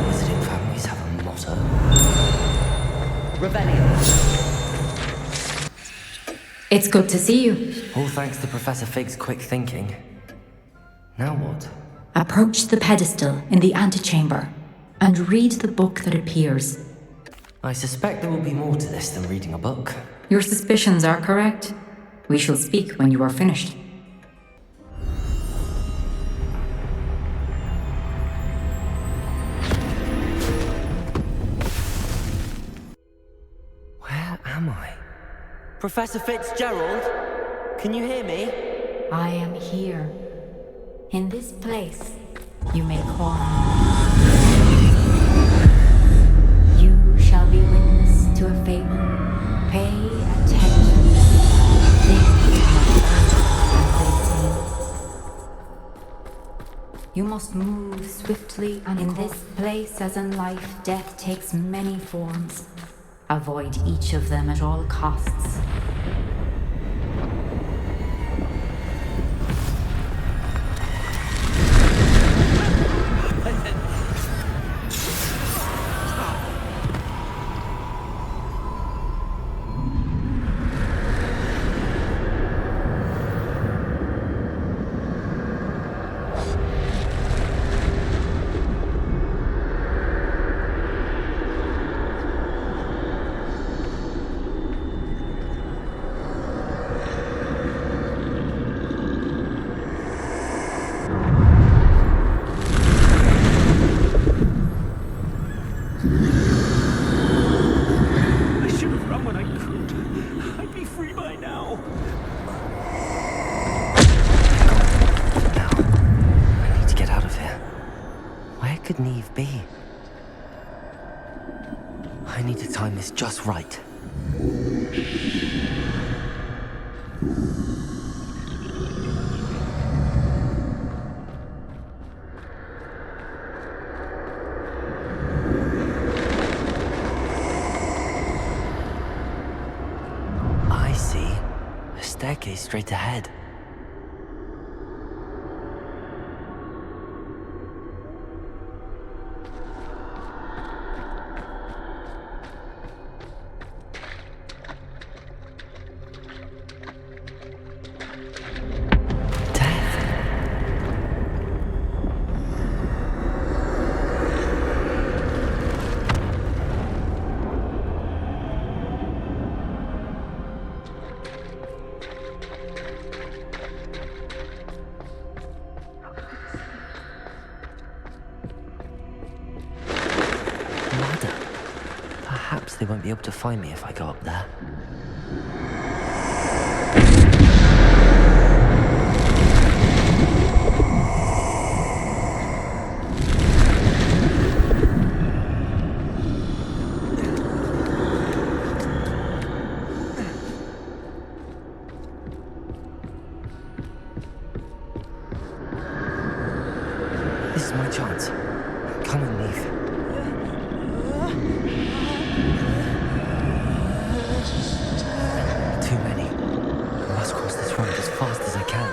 Wizarding families have a motto. It's good to see you. All thanks to Professor Fig's quick thinking. Now what? Approach the pedestal in the antechamber and read the book that appears. I suspect there will be more to this than reading a book. Your suspicions are correct. We shall speak when you are finished. Where am I? Professor Fitzgerald? Can you hear me? I am here. In this place, you may call me. You shall be witness to a fable. Pay attention. Think as they say. You must move swiftly and in this place, as in life, death takes many forms. Avoid each of them at all costs. could Neve be? I need to time this just right. I see. A staircase straight ahead. be able to find me if I go up there. This is my chance. Come on, Neve. Too many. I must cross this road as fast as I can.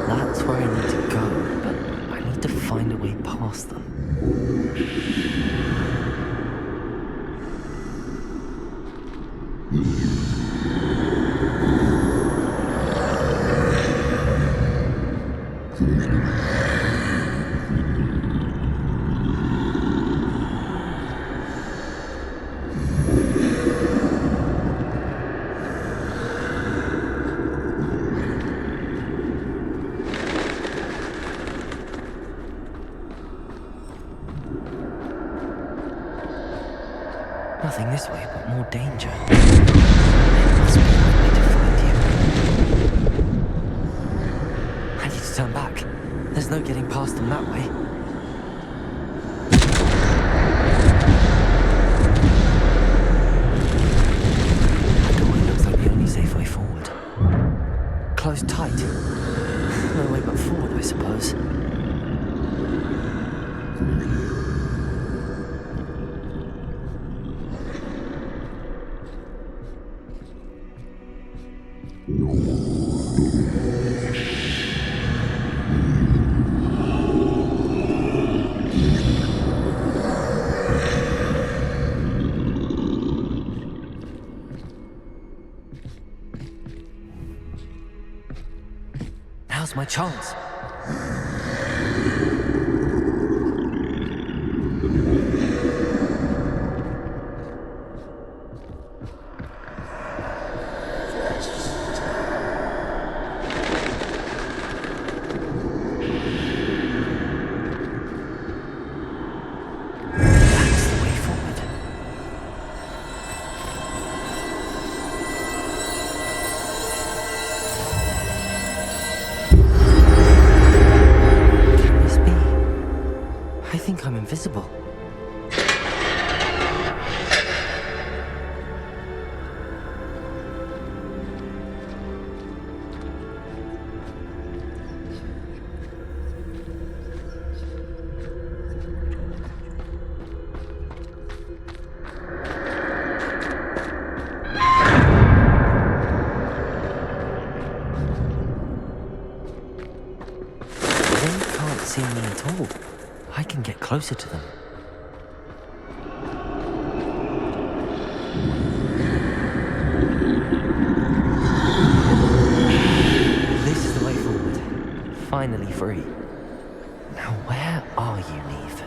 That's where I need to go, but I need to find a way past them. Nothing this way, but more danger. There must be a way to find you. I need to turn back. There's no getting past them that way. That doorway looks like the only safe way forward. Closed tight. No way but forward, I suppose. Now's my chance. That's the way forward. Can this be? I think I'm invisible. They can't see me at all. I can get closer to them. This is the way forward. Finally free. Now where are you, Neve?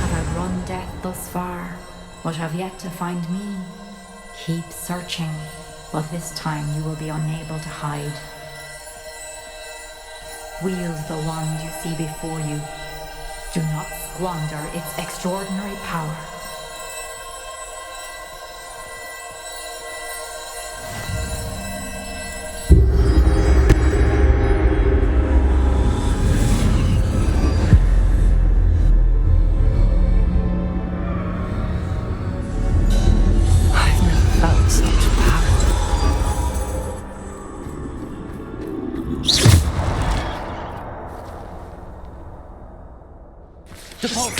Have I run death thus far, but have yet to find me? Keep searching, but this time you will be unable to hide. Wield the wand you see before you. Do not squander its extraordinary power. I've never felt such power. Default.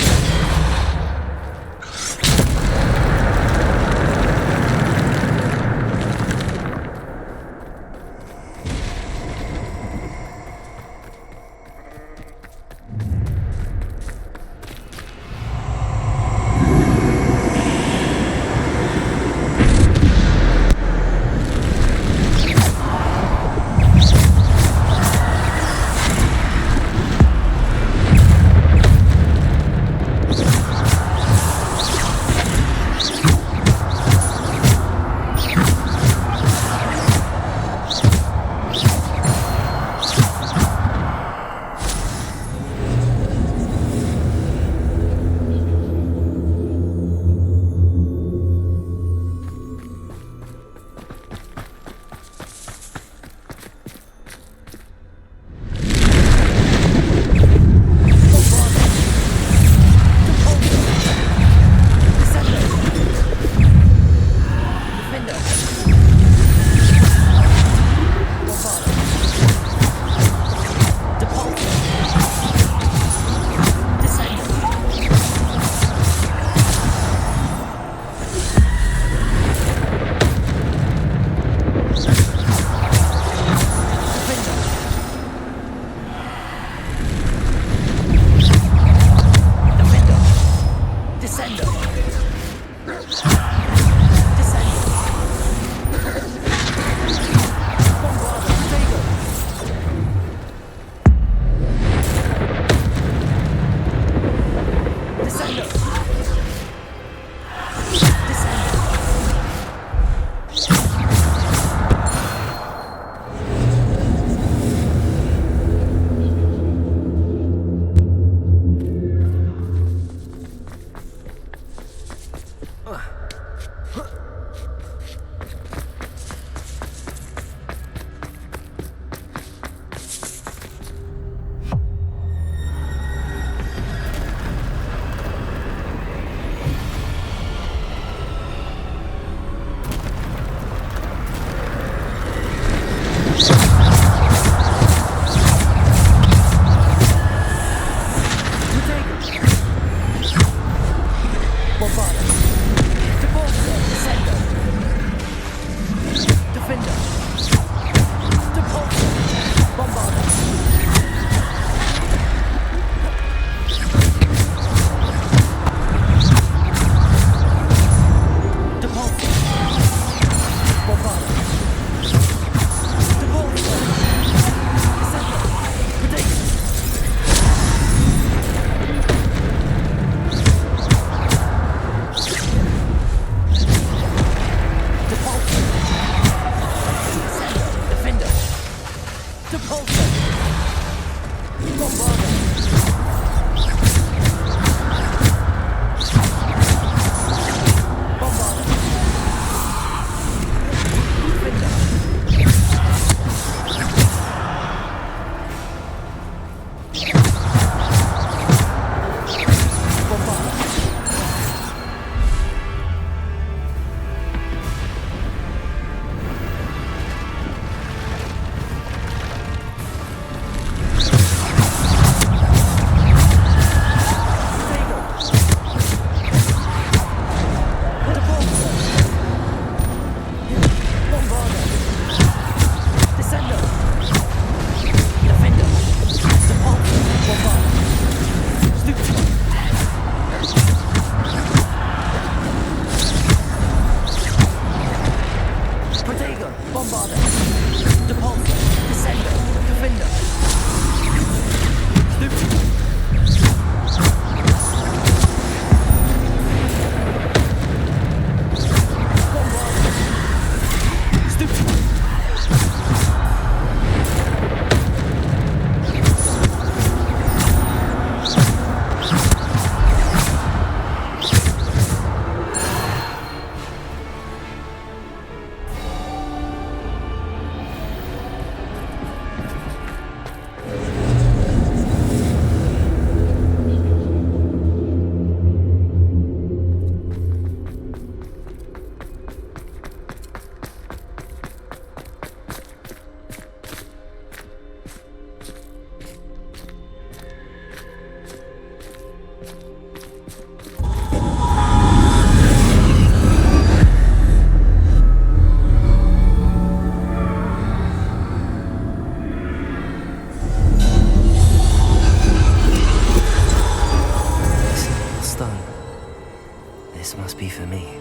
This must be for me.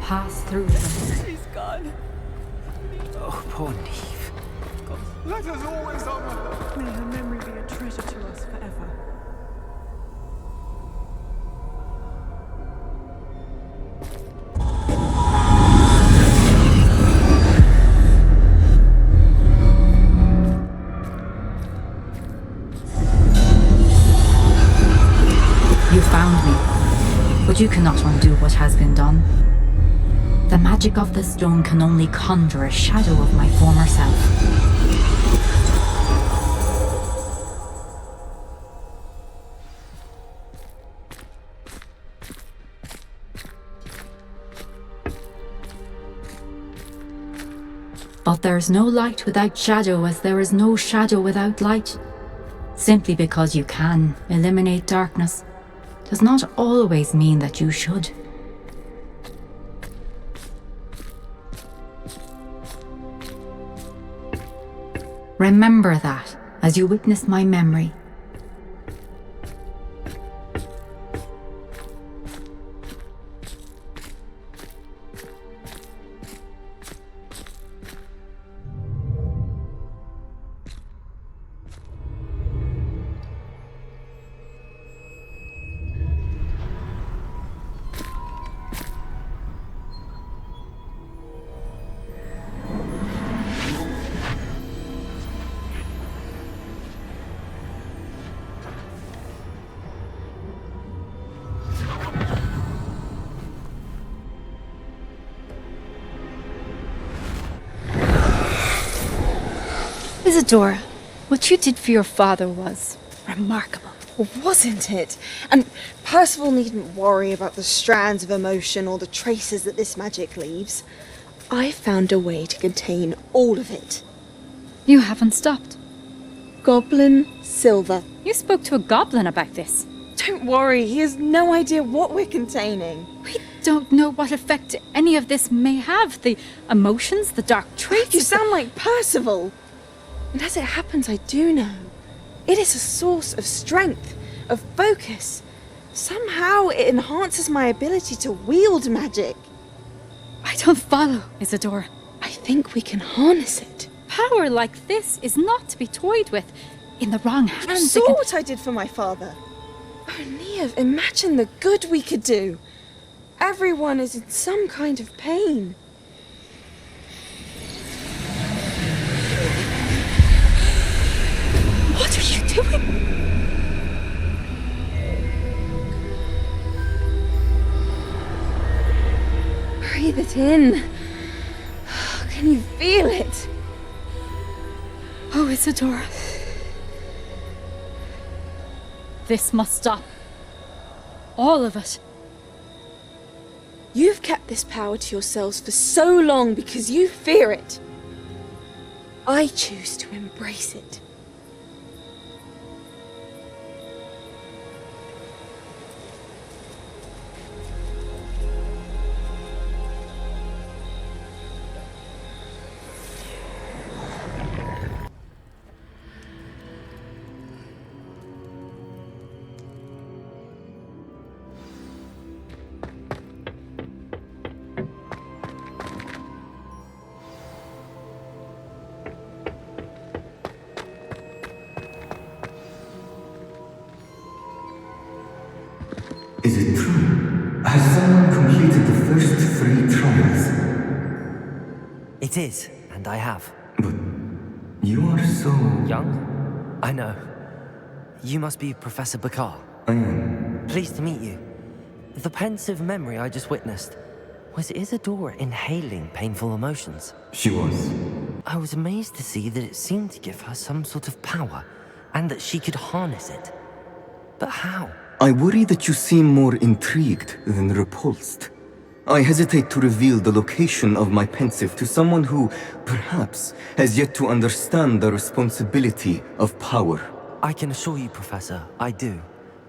Pass through them. She's gone. Oh, poor Neve. Let us always honor her. May her memory be a treasure to us forever. You found me, but you cannot undo what has been done. The magic of the stone can only conjure a shadow of my former self. But there's no light without shadow, as there is no shadow without light. Simply because you can eliminate darkness does not always mean that you should. Remember that as you witness my memory. Isadora, what you did for your father was remarkable, wasn't it? And Percival needn't worry about the strands of emotion or the traces that this magic leaves. I found a way to contain all of it. You haven't stopped. Goblin Silver. You spoke to a goblin about this. Don't worry, he has no idea what we're containing. We don't know what effect any of this may have. The emotions, the dark traits. You sound like Percival. And as it happens, I do know. It is a source of strength. of focus. Somehow it enhances my ability to wield magic. I don't follow, Isadora. I think we can harness it. Power like this is not to be toyed with. In the wrong hands, You saw what I did for my father. Oh, Neve, imagine the good we could do. Everyone is in some kind of pain. What are you doing? Breathe it in. Can you feel it? Oh, Isadora. This must stop. All of it. You've kept this power to yourselves for so long because you fear it. I choose to embrace it. Is it true? Has someone completed the first 3 trials? It is, and I have. But you are so... young? I know. You must be Professor Bakar. I am. Pleased to meet you. The pensive memory I just witnessed. Was Isadora inhaling painful emotions? She was. I was amazed to see that it seemed to give her some sort of power, and that she could harness it. But how? I worry that you seem more intrigued than repulsed. I hesitate to reveal the location of my pensive to someone who, perhaps, has yet to understand the responsibility of power. I can assure you, Professor, I do.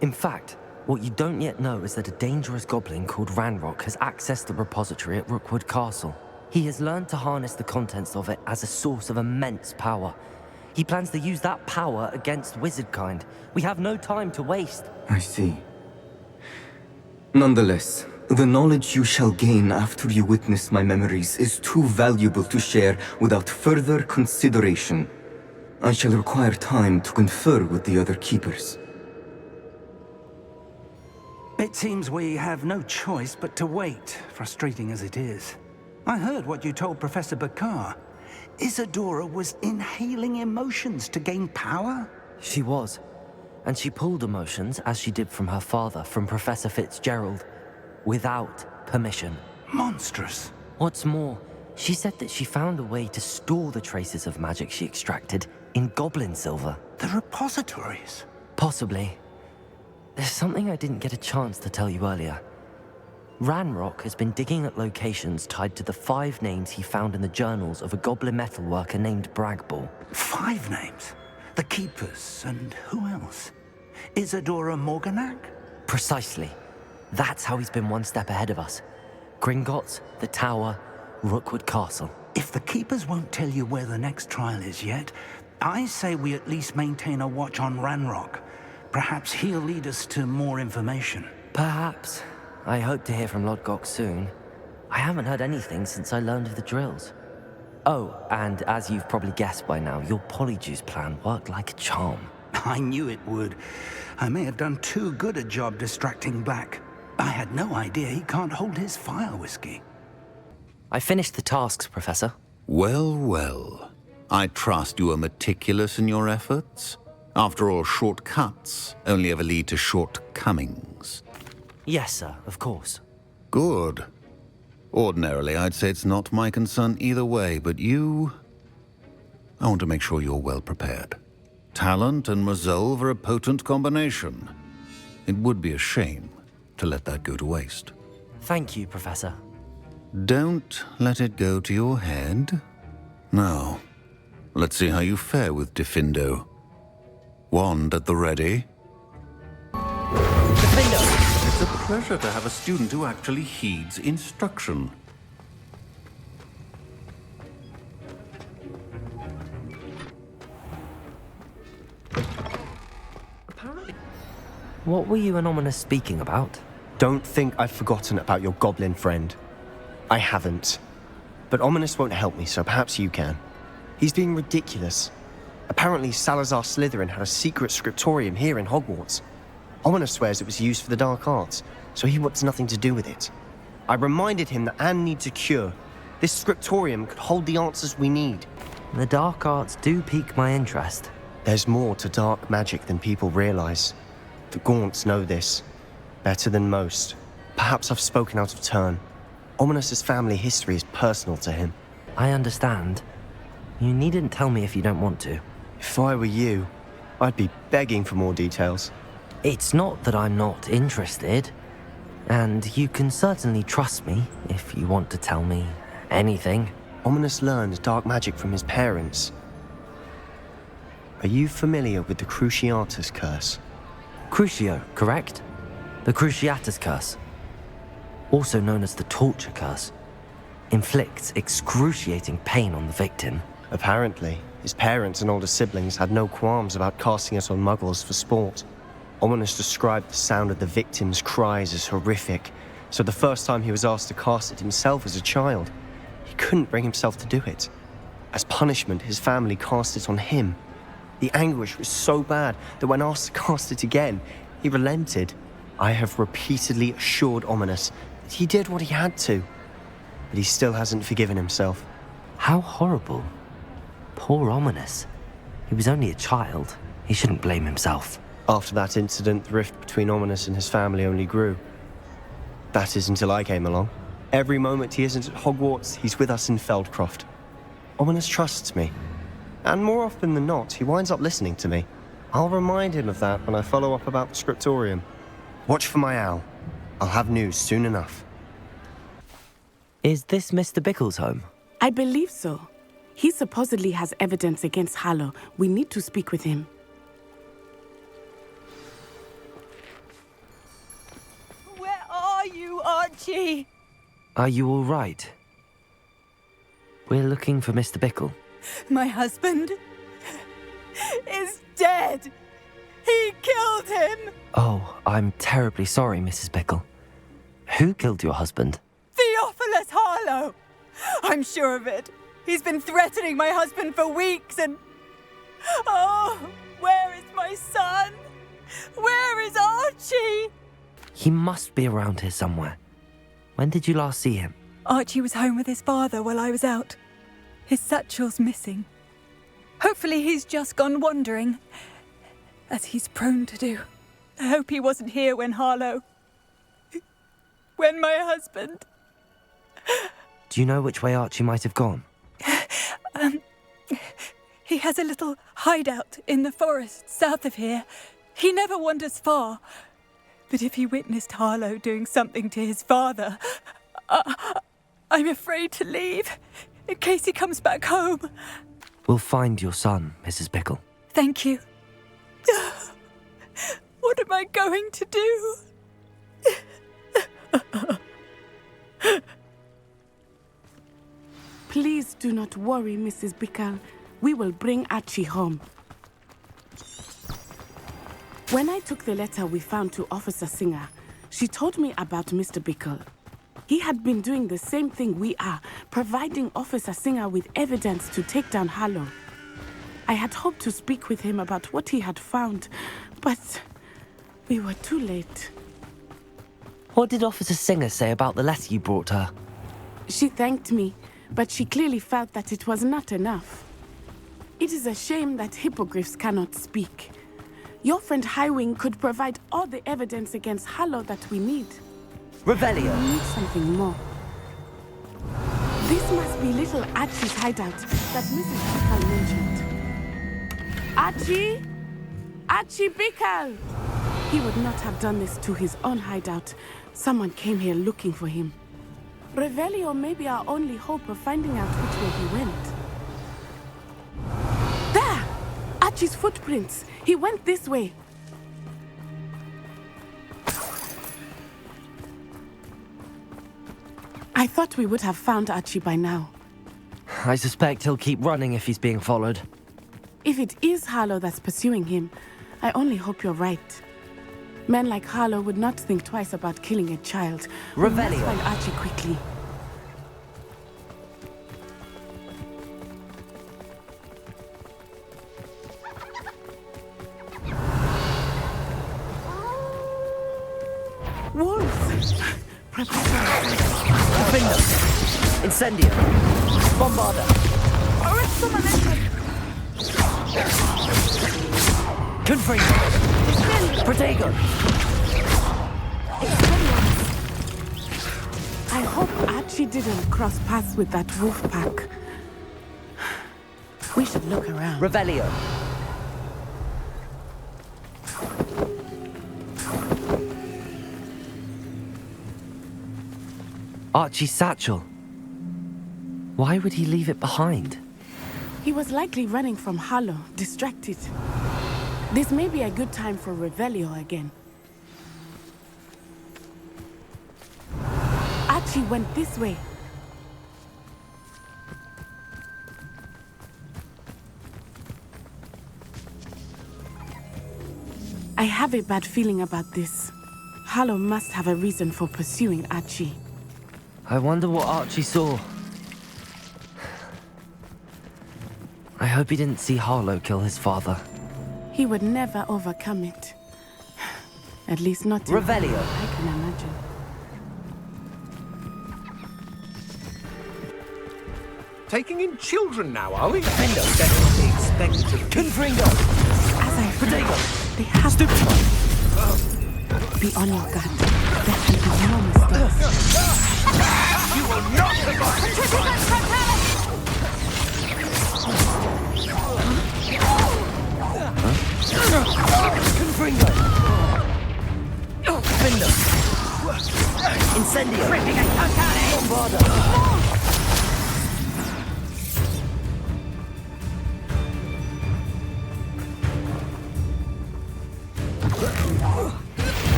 In fact, what you don't yet know is that a dangerous goblin called Ranrock has accessed the repository at Rookwood Castle. He has learned to harness the contents of it as a source of immense power. He plans to use that power against wizardkind. We have no time to waste. I see. Nonetheless, the knowledge you shall gain after you witness my memories is too valuable to share without further consideration. I shall require time to confer with the other keepers. It seems we have no choice but to wait, frustrating as it is. I heard what you told Professor Bakar. Isadora was inhaling emotions to gain power? She was. And she pulled emotions, as she did from her father, from Professor Fitzgerald, without permission. Monstrous. What's more, she said that she found a way to store the traces of magic she extracted in goblin silver. The repositories? Possibly. There's something I didn't get a chance to tell you earlier. Ranrock has been digging at locations tied to the 5 names he found in the journals of a goblin metalworker named Bragball. 5 names? The Keepers, and who else? Isadora Morganac? Precisely. That's how he's been one step ahead of us. Gringotts, the Tower, Rookwood Castle. If the Keepers won't tell you where the next trial is yet, I say we at least maintain a watch on Ranrock. Perhaps he'll lead us to more information. Perhaps. I hope to hear from Lodgok soon. I haven't heard anything since I learned of the drills. Oh, and as you've probably guessed by now, your Polyjuice plan worked like a charm. I knew it would. I may have done too good a job distracting Black. I had no idea he can't hold his fire whiskey. I finished the tasks, Professor. Well, well. I trust you are meticulous in your efforts. After all, shortcuts only ever lead to shortcomings. Yes, sir, of course. Good. Ordinarily, I'd say it's not my concern either way, but you... I want to make sure you're well prepared. Talent and resolve are a potent combination. It would be a shame to let that go to waste. Thank you, Professor. Don't let it go to your head. Now, let's see how you fare with Diffindo. Wand at the ready. Diffindo! It's a pleasure to have a student who actually heeds instruction. What were you and Ominous speaking about? Don't think I've forgotten about your goblin friend. I haven't. But Ominous won't help me, so perhaps you can. He's being ridiculous. Apparently, Salazar Slytherin had a secret scriptorium here in Hogwarts. Ominous swears it was used for the dark arts, so he wants nothing to do with it. I reminded him that Anne needs a cure. This scriptorium could hold the answers we need. The dark arts do pique my interest. There's more to dark magic than people realize. The Gaunts know this. Better than most. Perhaps I've spoken out of turn. Ominous's family history is personal to him. I understand. You needn't tell me if you don't want to. If I were you, I'd be begging for more details. It's not that I'm not interested. And you can certainly trust me if you want to tell me anything. Ominous learned dark magic from his parents. Are you familiar with the Cruciatus Curse? Crucio, correct? The Cruciatus Curse, also known as the Torture Curse, inflicts excruciating pain on the victim. Apparently, his parents and older siblings had no qualms about casting it on muggles for sport. Ominous described the sound of the victim's cries as horrific, so the first time he was asked to cast it himself as a child, he couldn't bring himself to do it. As punishment, his family cast it on him. The anguish was so bad that when asked to cast it again, he relented. I have repeatedly assured Ominous that he did what he had to, but he still hasn't forgiven himself. How horrible. Poor Ominous. He was only a child. He shouldn't blame himself. After that incident, the rift between Ominous and his family only grew. That is until I came along. Every moment he isn't at Hogwarts, he's with us in Feldcroft. Ominous trusts me. And more often than not, he winds up listening to me. I'll remind him of that when I follow up about the scriptorium. Watch for my owl. I'll have news soon enough. Is this Mr. Bickle's home? I believe so. He supposedly has evidence against Harlow. We need to speak with him. Where are you, Archie? Are you all right? We're looking for Mr. Bickle. My husband is dead. He killed him. Oh, I'm terribly sorry, Mrs. Bickle. Who killed your husband? Theophilus Harlow. I'm sure of it. He's been threatening my husband for weeks and... Oh, where is my son? Where is Archie? He must be around here somewhere. When did you last see him? Archie was home with his father while I was out. His satchel's missing. Hopefully he's just gone wandering, as he's prone to do. I hope he wasn't here when Harlow... when my husband... Do you know which way Archie might have gone? He has a little hideout in the forest south of here. He never wanders far. But if he witnessed Harlow doing something to his father, I'm afraid to leave, in case he comes back home. We'll find your son, Mrs. Bickle. Thank you. What am I going to do? Please do not worry, Mrs. Bickle. We will bring Archie home. When I took the letter we found to Officer Singer, she told me about Mr. Bickle. He had been doing the same thing we are, providing Officer Singer with evidence to take down Harlow. I had hoped to speak with him about what he had found, but we were too late. What did Officer Singer say about the letter you brought her? She thanked me, but she clearly felt that it was not enough. It is a shame that hippogriffs cannot speak. Your friend Highwing could provide all the evidence against Harlow that we need. Revelio! We need something more. This must be little Archie's hideout that Mrs. Bickle mentioned. Archie? Archie Bickle! He would not have done this to his own hideout. Someone came here looking for him. Revelio may be our only hope of finding out which way he went. There! Archie's footprints. He went this way. I thought we would have found Archie by now. I suspect he'll keep running if he's being followed. If it is Harlow that's pursuing him, I only hope you're right. Men like Harlow would not think twice about killing a child. We must Revelio. find Archie quickly. Wolves! Defender. Incendio. Bombarda. Confringo. Protego. I hope Archie didn't cross paths with that wolf pack. We should look around. Revelio. Archie's satchel. Why would he leave it behind? He was likely running from Harlow, distracted. This may be a good time for Revelio again. Archie went this way. I have a bad feeling about this. Harlow must have a reason for pursuing Archie. I wonder what Archie saw. I hope he didn't see Harlow kill his father. He would never overcome it. At least not in Revelio. I can imagine. Taking in children now, are we? Defender. Definitely expected to... Confringo. As I Protego. They have to be on your guard. There can be no mistakes. You will not survive! Confringo. Defender. Incendio. Bombarda.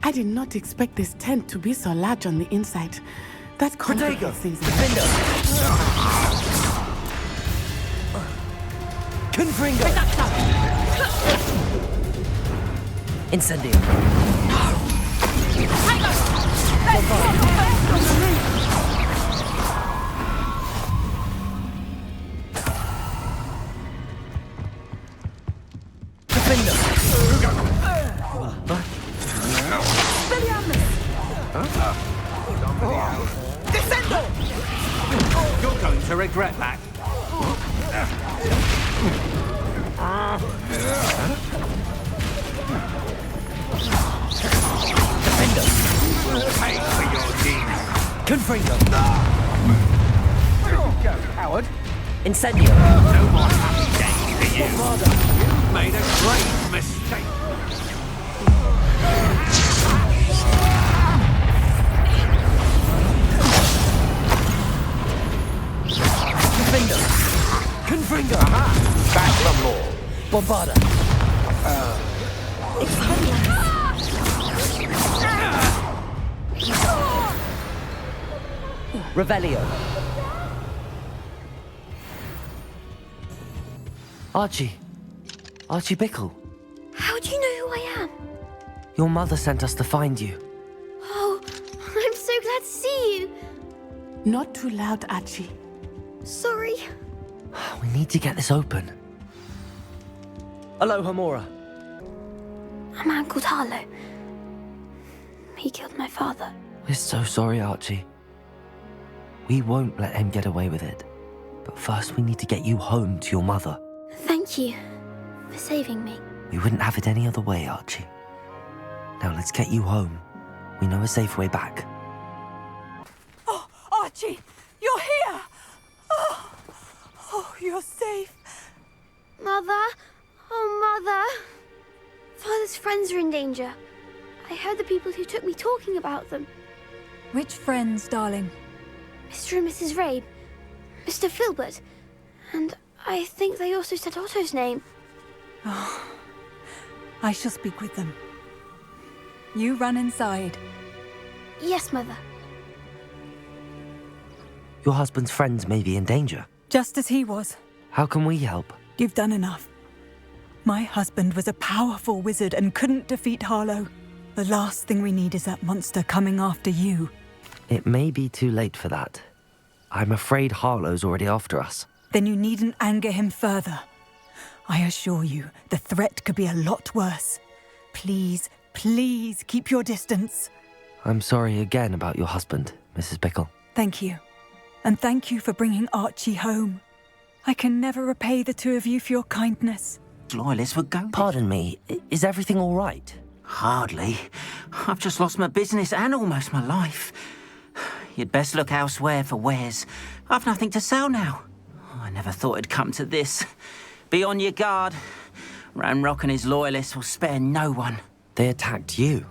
I did not expect this tent to be so large on the inside. That complicates things. Defender. Confringo. Incendio. Defender. Descendo! You're going to regret that. Defender. Pay for your deeds. Confringo. Where did you go, coward? Incendio. No more happy days for you. You made a great mistake. Defender. Confringo. Back for more. Bombarda. Revelio. Archie. Archie Bickle. How do you know who I am? Your mother sent us to find you. Oh, I'm so glad to see you. Not too loud, Archie. Sorry. We need to get this open. Hello, Hamora. A man called Harlow. He killed my father. We're so sorry, Archie. We won't let him get away with it. But first we need to get you home to your mother. Thank you for saving me. We wouldn't have it any other way, Archie. Now let's get you home. We know a safe way back. Oh, Archie! You're here! Oh, you're safe. Mother? Oh, Mother. Father's friends are in danger. I heard the people who took me talking about them. Which friends, darling? Mr. and Mrs. Rabe. Mr. Filbert. And I think they also said Otto's name. Oh, I shall speak with them. You run inside. Yes, Mother. Your husband's friends may be in danger. just as he was. How can we help? You've done enough. My husband was a powerful wizard and couldn't defeat Harlow. The last thing we need is that monster coming after you. It may be too late for that. I'm afraid Harlow's already after us. Then you needn't anger him further. I assure you, the threat could be a lot worse. Please, please keep your distance. I'm sorry again about your husband, Mrs. Bickle. Thank you. And thank you for bringing Archie home. I can never repay the two of you for your kindness. Loyalists were going. Pardon me, is everything all right? Hardly. I've just lost my business and almost my life. You'd best look elsewhere for wares. I've nothing to sell now. I never thought it'd come to this. Be on your guard. Ranrock and his loyalists will spare no one. They attacked you?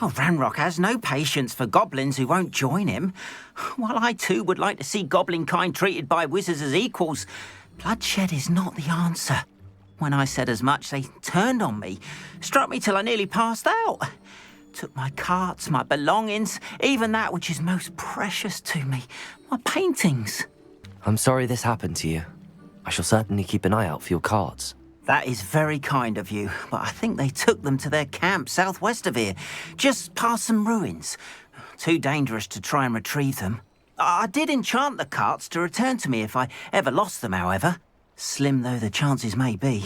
Oh, Ranrock has no patience for goblins who won't join him. While I too would like to see goblin kind treated by wizards as equals, bloodshed is not the answer. When I said as much, they turned on me, struck me till I nearly passed out. Took my carts, my belongings, even that which is most precious to me, my paintings. I'm sorry this happened to you. I shall certainly keep an eye out for your carts. That is very kind of you, but I think they took them to their camp southwest of here, just past some ruins. Too dangerous to try and retrieve them. I did enchant the carts to return to me if I ever lost them, however. Slim though the chances may be,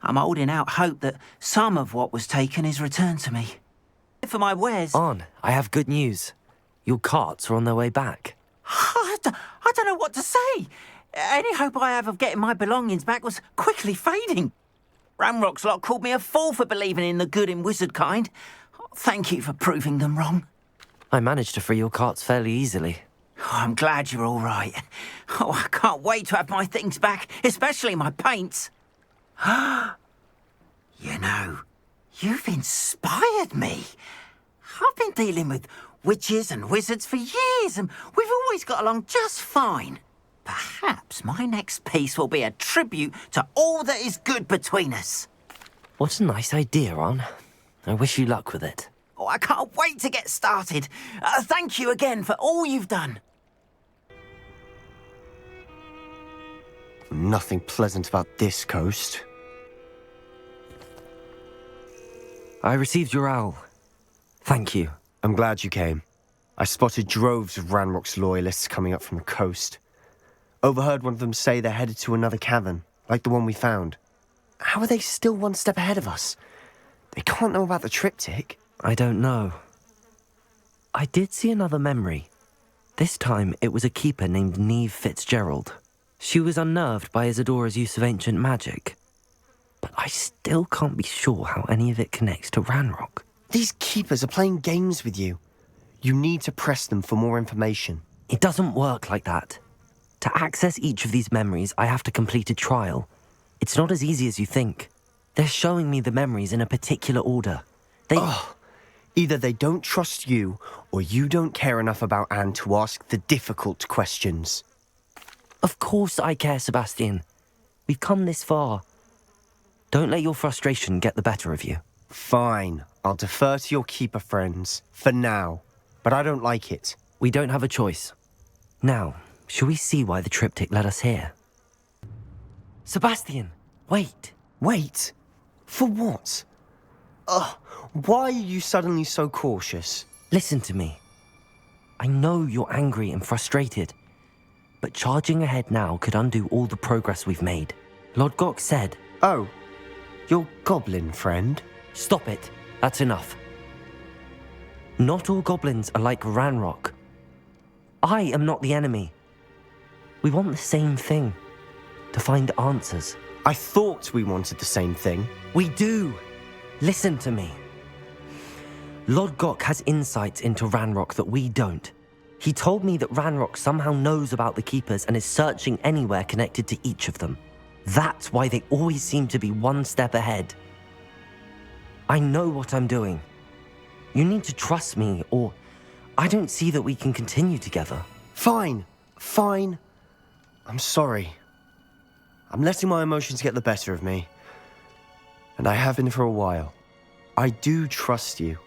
I'm holding out hope that some of what was taken is returned to me. For my wares... Arn, I have good news. Your carts are on their way back. I don't know what to say. Any hope I have of getting my belongings back was quickly fading. Ranrock's lot called me a fool for believing in the good in wizard kind. Thank you for proving them wrong. I managed to free your carts fairly easily. Oh, I'm glad you're all right. Oh, I can't wait to have my things back, especially my paints. You know, you've inspired me. I've been dealing with witches and wizards for years, and we've always got along just fine. Perhaps my next piece will be a tribute to all that is good between us. What a nice idea, Arn. I wish you luck with it. Oh, I can't wait to get started. Thank you again for all you've done. Nothing pleasant about this coast. I received your owl. Thank you. I'm glad you came. I spotted droves of Ranrock's loyalists coming up from the coast. Overheard one of them say they're headed to another cavern, like the one we found. How are they still one step ahead of us? They can't know about the triptych. I don't know. I did see another memory. This time it was a keeper named Neve Fitzgerald. She was unnerved by Isadora's use of ancient magic. But I still can't be sure how any of it connects to Ranrock. These keepers are playing games with you. You need to press them for more information. It doesn't work like that. To access each of these memories, I have to complete a trial. It's not as easy as you think. They're showing me the memories in a particular order. Either they don't trust you, or you don't care enough about Anne to ask the difficult questions. Of course I care, Sebastian. We've come this far. Don't let your frustration get the better of you. Fine. I'll defer to your keeper friends, for now. But I don't like it. We don't have a choice. Now, shall we see why the triptych led us here? Sebastian, wait. Wait? For what? Why are you suddenly so cautious? Listen to me. I know you're angry and frustrated, but charging ahead now could undo all the progress we've made. Lodgok said... Oh, your goblin friend? Stop it. That's enough. Not all goblins are like Ranrock. I am not the enemy. We want the same thing. To find answers. I thought we wanted the same thing. We do. Listen to me. Lodgok has insights into Ranrock that we don't. He told me that Ranrock somehow knows about the Keepers and is searching anywhere connected to each of them. That's why they always seem to be one step ahead. I know what I'm doing. You need to trust me, or I don't see that we can continue together. Fine. I'm sorry. I'm letting my emotions get the better of me. And I have been for a while. I do trust you.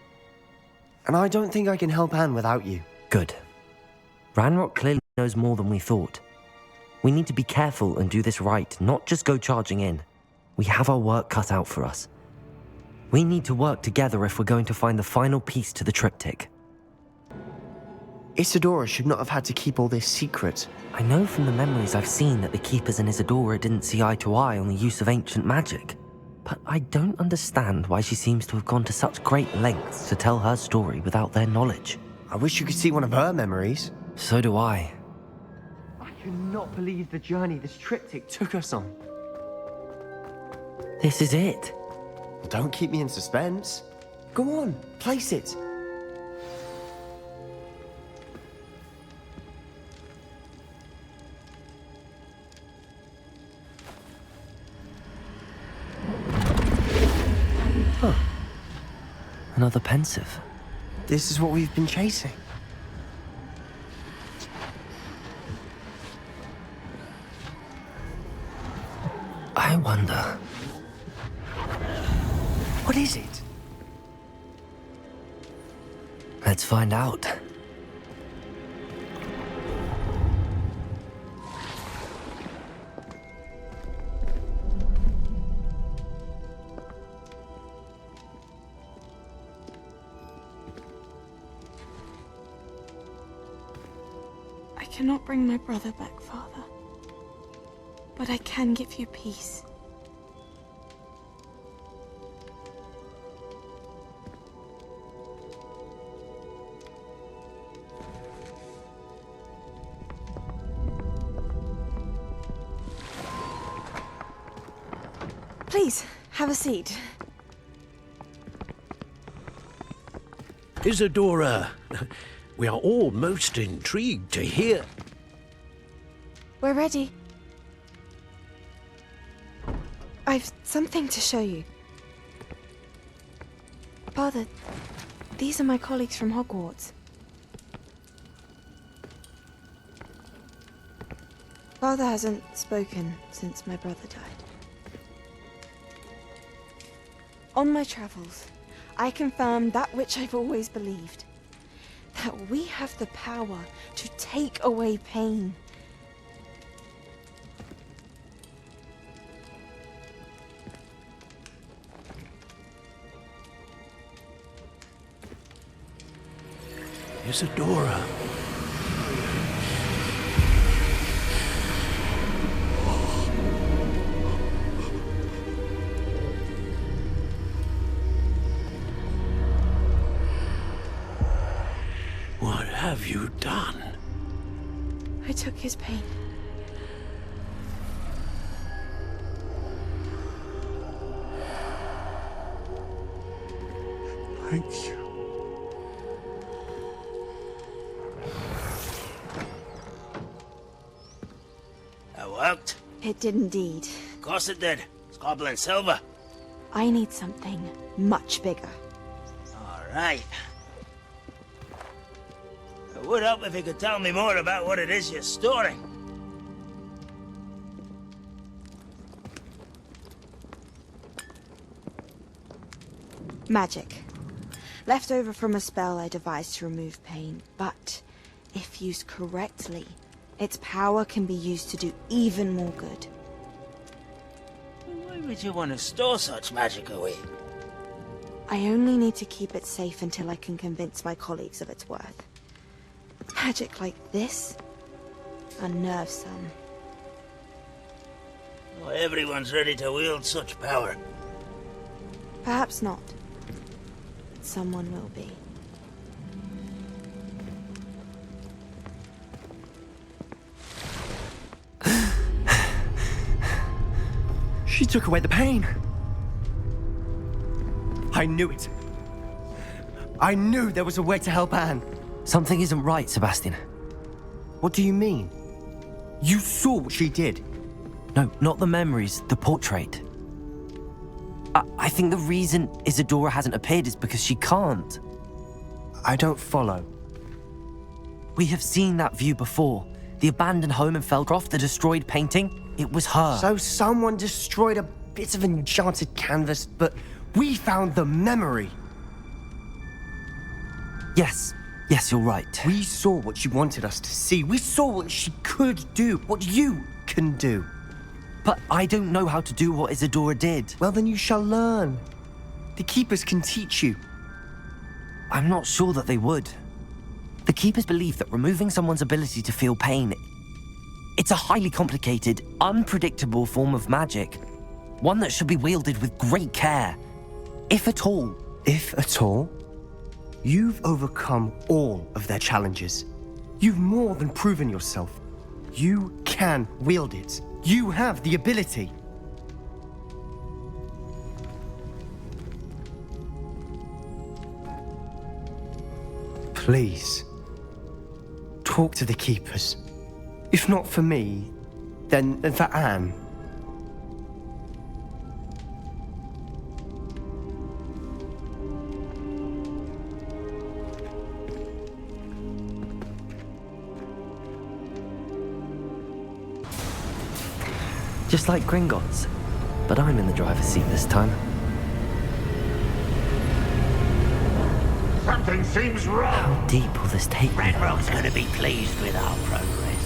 And I don't think I can help Anne without you. Good. Ranrock clearly knows more than we thought. We need to be careful and do this right, not just go charging in. We have our work cut out for us. We need to work together if we're going to find the final piece to the triptych. Isadora should not have had to keep all this secret. I know from the memories I've seen that the Keepers and Isadora didn't see eye to eye on the use of ancient magic. But I don't understand why she seems to have gone to such great lengths to tell her story without their knowledge. I wish you could see one of her memories. So do I. I cannot believe the journey this triptych took us on. This is it. Don't keep me in suspense. Go on, place it. Huh. Another pensive. This is what we've been chasing. I wonder... What is it? Let's find out. I cannot bring my brother back, Father. But I can give you peace. Please, have a seat. Isadora, we are all most intrigued to hear. We're ready. I've something to show you. Father, these are my colleagues from Hogwarts. Father hasn't spoken since my brother died. On my travels, I confirmed that which I've always believed. That we have the power to take away pain. Isadora. What have you done? I took his pain. Thank you. That worked? It did indeed. Of course it did. It's goblin silver. I need something much bigger. All right. It would help if you could tell me more about what it is you're storing. Magic. Left over from a spell I devised to remove pain, but if used correctly, its power can be used to do even more good. Why would you want to store such magic away? I only need to keep it safe until I can convince my colleagues of its worth. Magic like this unnerves some. Not everyone's ready to wield such power. Perhaps not. But someone will be. She took away the pain. I knew it. I knew there was a way to help Anne. Something isn't right, Sebastian. What do you mean? You saw what she did. No, not the memories, the portrait. I think the reason Isadora hasn't appeared is because she can't. I don't follow. We have seen that view before. The abandoned home in Feldcroft, the destroyed painting, it was her. So someone destroyed a bit of enchanted canvas, but we found the memory. Yes, you're right. We saw what she wanted us to see. We saw what she could do, what you can do. But I don't know how to do what Isadora did. Well, then you shall learn. The Keepers can teach you. I'm not sure that they would. The Keepers believe that removing someone's ability to feel pain, it's a highly complicated, unpredictable form of magic. One that should be wielded with great care. If at all. If at all? You've overcome all of their challenges. You've more than proven yourself. You can wield it. You have the ability. Please, talk to the Keepers. If not for me, then for Anne. Just like Gringotts, but I'm in the driver's seat this time. Something seems wrong. How deep will this take me? Ranrock's gonna be pleased with our progress.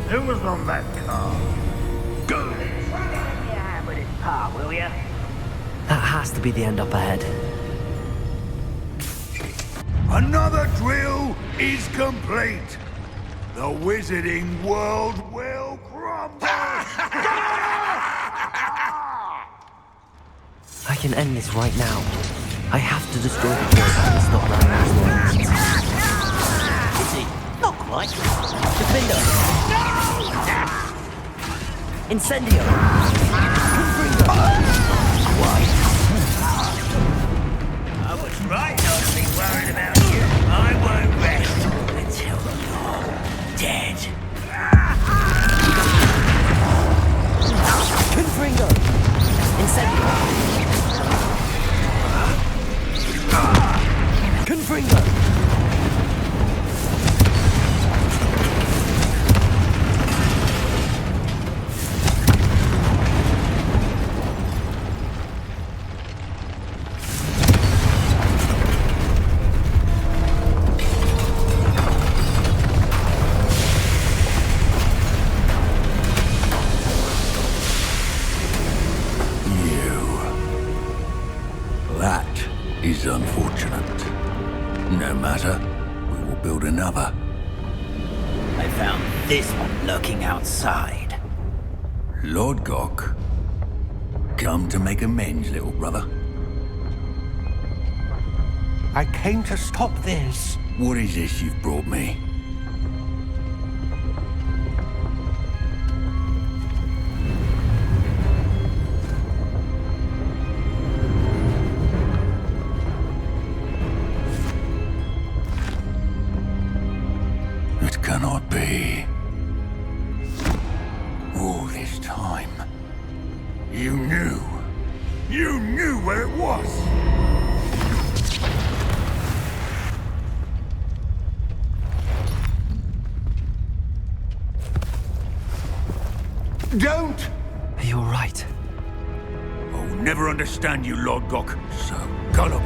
Who was on that car? Go! Yeah, with his pa, will ya? That has to be the end up ahead. Another drill is complete. The wizarding world will crumble. I can end this right now. I have to destroy the drill and stop running these monsters. Is he? Not quite. Defender! Incendio! I was right not to be worried about you. I won't rest until you're dead. Confringo! Incendio! Confringo! Is unfortunate. No matter, we will build another. I found this one lurking outside. Lord Gok, come to make amends, little brother. I came to stop this. What is this you've brought me? It cannot be. All this time, you knew. You knew where it was. Don't! You're right. I'll never understand you, Lord Gok. So gullible.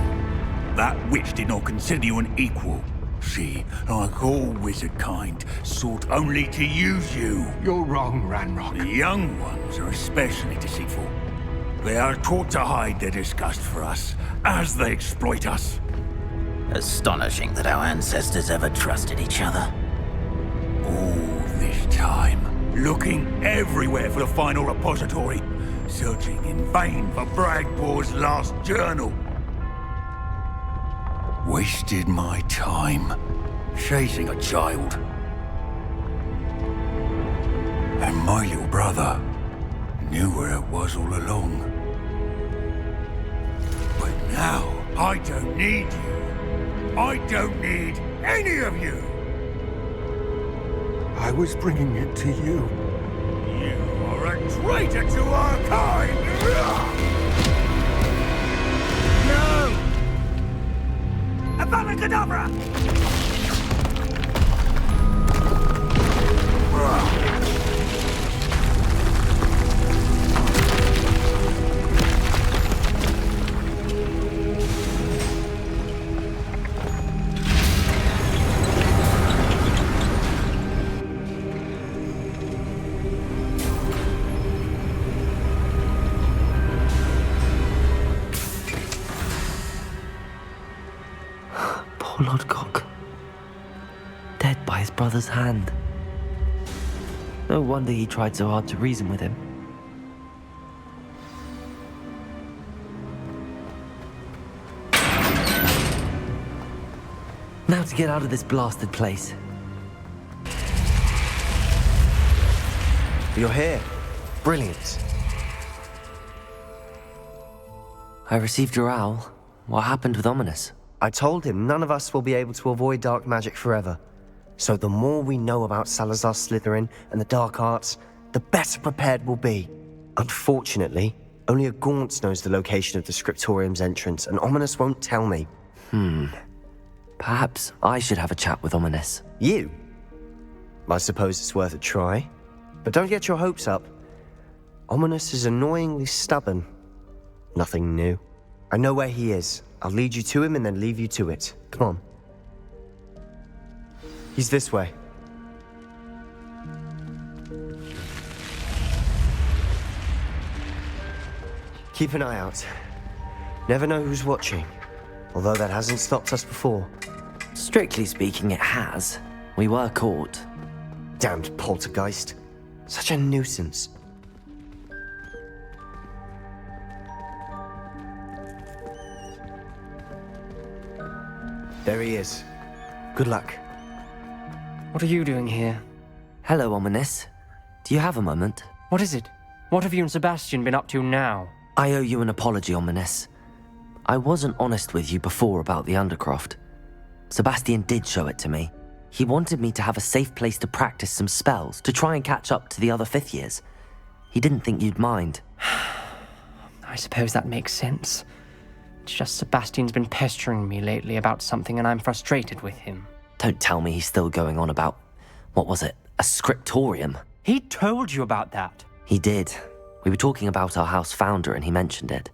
That witch did not consider you an equal. She, like all wizard kind, sought only to use you. You're wrong, Ranrock. The young ones are especially deceitful. They are taught to hide their disgust for us, as they exploit us. Astonishing that our ancestors ever trusted each other. All this time, looking everywhere for the final repository, searching in vain for Bragbor's last journal. Wasted my time chasing a child. And my little brother knew where it was all along. But now, I don't need you. I don't need any of you. I was bringing it to you. You are a traitor to our kind! No! Avada Kedavra! brother's hand. No wonder he tried so hard to reason with him. Now to get out of this blasted place. You're here. Brilliant. I received your owl. What happened with Ominous? I told him none of us will be able to avoid dark magic forever. So the more we know about Salazar Slytherin and the dark arts, the better prepared we'll be. Unfortunately, only a Gaunt knows the location of the Scriptorium's entrance, and Ominous won't tell me. Perhaps I should have a chat with Ominous. You? I suppose it's worth a try. But don't get your hopes up. Ominous is annoyingly stubborn. Nothing new. I know where he is. I'll lead you to him and then leave you to it. Come on. He's this way. Keep an eye out. Never know who's watching. Although that hasn't stopped us before. Strictly speaking, it has. We were caught. Damned poltergeist. Such a nuisance. There he is. Good luck. What are you doing here? Hello, Ominous. Do you have a moment? What is it? What have you and Sebastian been up to now? I owe you an apology, Ominous. I wasn't honest with you before about the Undercroft. Sebastian did show it to me. He wanted me to have a safe place to practice some spells, to try and catch up to the other 5th years. He didn't think you'd mind. I suppose that makes sense. It's just Sebastian's been pestering me lately about something and I'm frustrated with him. Don't tell me he's still going on about, what was it, a scriptorium? He told you about that. He did. We were talking about our house founder and he mentioned it.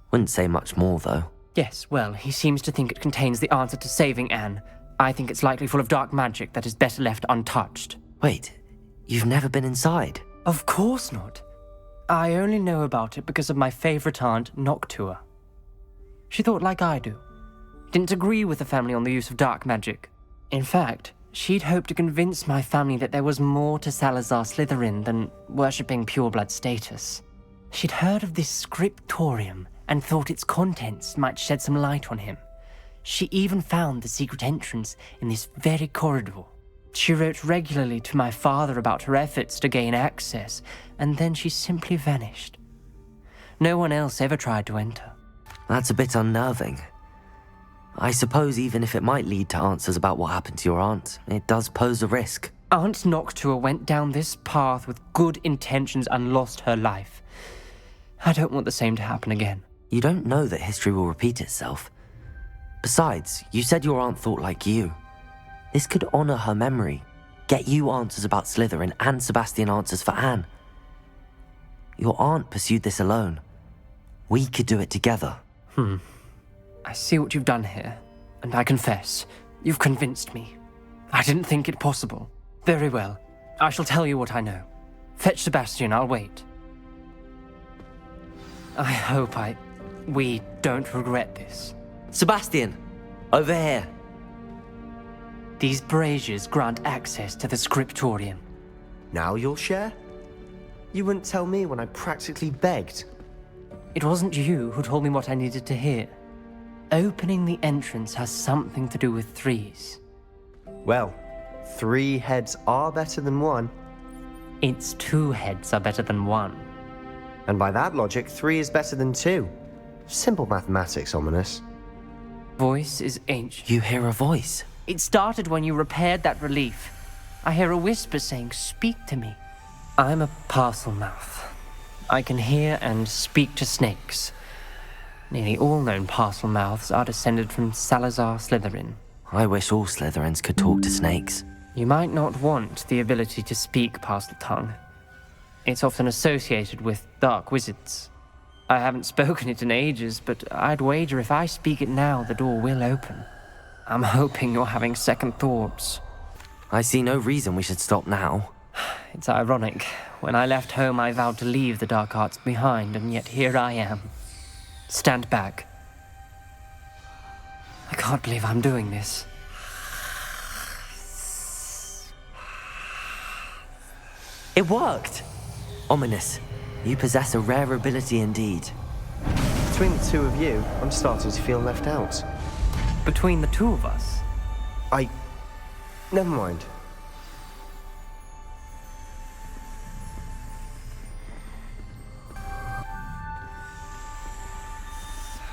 Wouldn't say much more, though. Yes, well, he seems to think it contains the answer to saving Anne. I think it's likely full of dark magic that is better left untouched. Wait, you've never been inside? Of course not. I only know about it because of my favorite aunt, Noctua. She thought like I do. Didn't agree with the family on the use of dark magic. In fact, she'd hoped to convince my family that there was more to Salazar Slytherin than worshipping pureblood status. She'd heard of this scriptorium and thought its contents might shed some light on him. She even found the secret entrance in this very corridor. She wrote regularly to my father about her efforts to gain access, and then she simply vanished. No one else ever tried to enter. That's a bit unnerving. I suppose even if it might lead to answers about what happened to your aunt, it does pose a risk. Aunt Noctua went down this path with good intentions and lost her life. I don't want the same to happen again. You don't know that history will repeat itself. Besides, you said your aunt thought like you. This could honor her memory, get you answers about Slytherin and Sebastian answers for Anne. Your aunt pursued this alone. We could do it together. I see what you've done here, and I confess, you've convinced me. I didn't think it possible. Very well. I shall tell you what I know. Fetch Sebastian, I'll wait. I hope we don't regret this. Sebastian! Over here! These braziers grant access to the scriptorium. Now you'll share? You wouldn't tell me when I practically begged. It wasn't you who told me what I needed to hear. Opening the entrance has something to do with threes. Well, 3 heads are better than 1. It's 2 heads are better than 1. And by that logic, 3 is better than 2. Simple mathematics, Ominous. Voice is ancient. You hear a voice? It started when you repaired that relief. I hear a whisper saying, "Speak to me." I'm a parcel mouth. I can hear and speak to snakes. Nearly all known parcel mouths are descended from Salazar Slytherin. I wish all Slytherins could talk to snakes. You might not want the ability to speak parcel tongue. It's often associated with dark wizards. I haven't spoken it in ages, but I'd wager if I speak it now, the door will open. I'm hoping you're having second thoughts. I see no reason we should stop now. It's ironic. When I left home, I vowed to leave the dark arts behind, and yet here I am. Stand back. I can't believe I'm doing this. It worked! Ominous, you possess a rare ability indeed. Between the two of you, I'm starting to feel left out. Between the two of us? Never mind.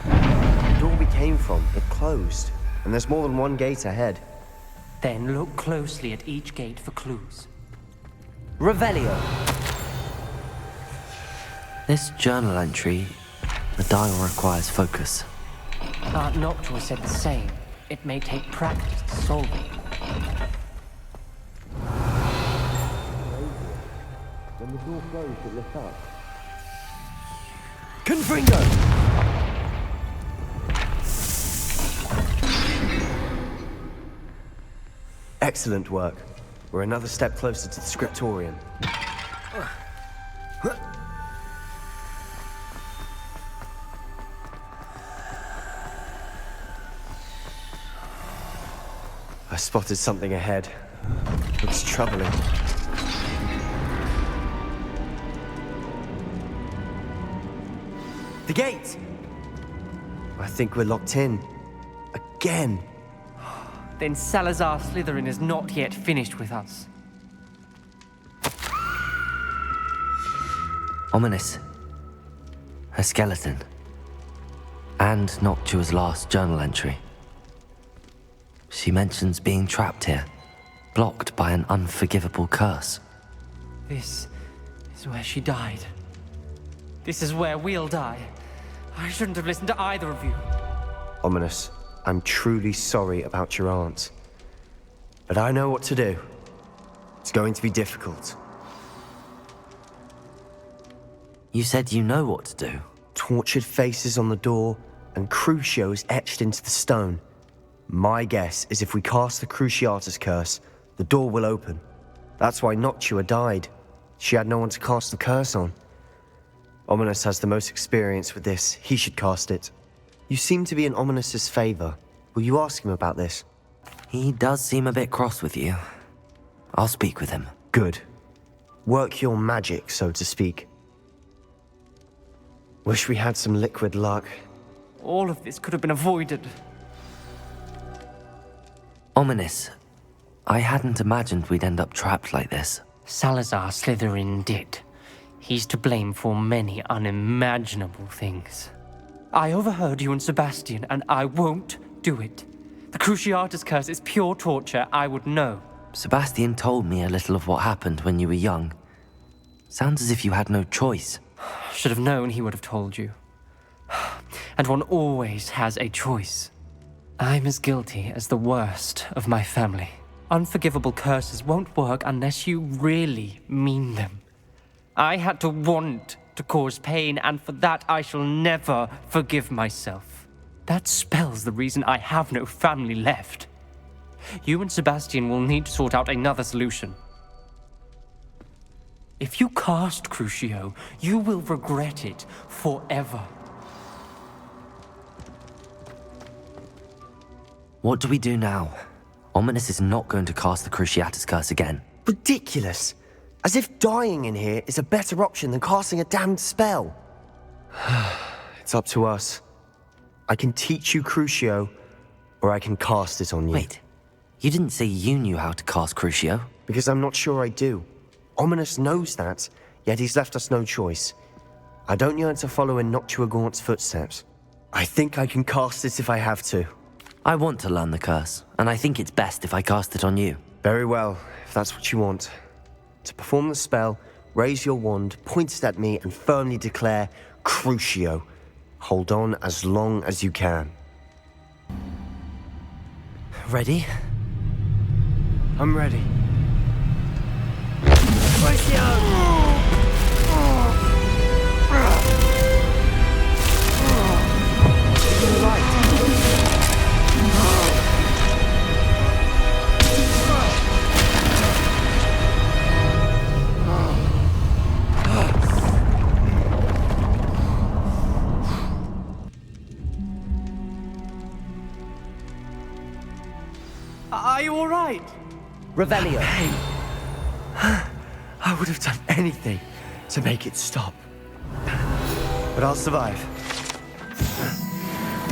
The door we came from, it closed. And there's more than one gate ahead. Then look closely at each gate for clues. Revelio! This journal entry, the dial requires focus. Aunt Noctua said the same. It may take practice to solve it. When the door closed, it lit up. Confringo! Excellent work. We're another step closer to the scriptorium. I spotted something ahead. Looks troubling. The gate! I think we're locked in. Again. Then Salazar Slytherin is not yet finished with us. Ominous. Her skeleton. And Noctua's last journal entry. She mentions being trapped here, blocked by an unforgivable curse. This is where she died. This is where we'll die. I shouldn't have listened to either of you. Ominous, I'm truly sorry about your aunt. But I know what to do. It's going to be difficult. You said you know what to do. Tortured faces on the door, and Crucios etched into the stone. My guess is if we cast the Cruciatus curse, the door will open. That's why Noctua died. She had no one to cast the curse on. Ominous has the most experience with this. He should cast it. You seem to be in Ominous's favor. Will you ask him about this? He does seem a bit cross with you. I'll speak with him. Good. Work your magic, so to speak. Wish we had some liquid luck. All of this could have been avoided. Ominous. I hadn't imagined we'd end up trapped like this. Salazar Slytherin did. He's to blame for many unimaginable things. I overheard you and Sebastian, and I won't do it. The Cruciatus curse is pure torture, I would know. Sebastian told me a little of what happened when you were young. Sounds as if you had no choice. Should have known he would have told you. And one always has a choice. I'm as guilty as the worst of my family. Unforgivable curses won't work unless you really mean them. I had to want to cause pain, and for that I shall never forgive myself. That spells the reason I have no family left. You and Sebastian will need to sort out another solution. If you cast Crucio, you will regret it forever. What do we do now? Ominous is not going to cast the Cruciatus curse again. Ridiculous! As if dying in here is a better option than casting a damned spell. It's up to us. I can teach you Crucio, or I can cast it on you. Wait, you didn't say you knew how to cast Crucio? Because I'm not sure I do. Ominous knows that, yet he's left us no choice. I don't yearn to follow in Noctua Gaunt's footsteps. I think I can cast it if I have to. I want to learn the curse, and I think it's best if I cast it on you. Very well, if that's what you want. To perform the spell, raise your wand, point it at me, and firmly declare, Crucio. Hold on as long as you can. Ready? I'm ready. Crucio! Are you all right? Revelio. I would have done anything to make it stop. But I'll survive.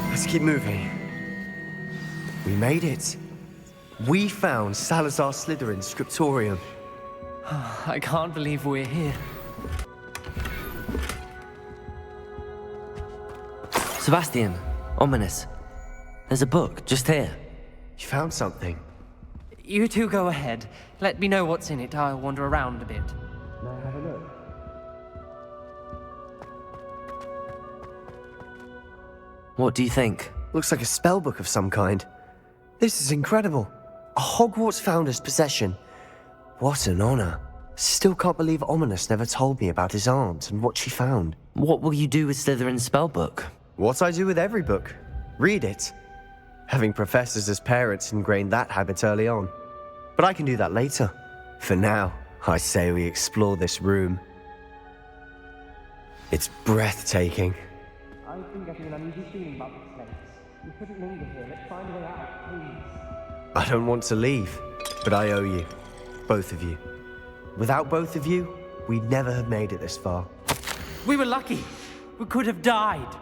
Let's keep moving. We made it. We found Salazar Slytherin's scriptorium. I can't believe we're here. Sebastian, ominous. There's a book just here. You found something? You two go ahead. Let me know what's in it. I'll wander around a bit. May I have a look? What do you think? Looks like a spellbook of some kind. This is incredible. A Hogwarts founder's possession. What an honor. Still can't believe Ominous never told me about his aunt and what she found. What will you do with Slytherin's spellbook? What I do with every book. Read it. Having professors as parents ingrained that habit early on. But I can do that later. For now, I say we explore this room. It's breathtaking. I've been getting an uneasy feeling about this place. We couldn't linger here. Let's find a way out, please. I don't want to leave, but I owe you. Both of you. Without both of you, we'd never have made it this far. We were lucky. We could have died.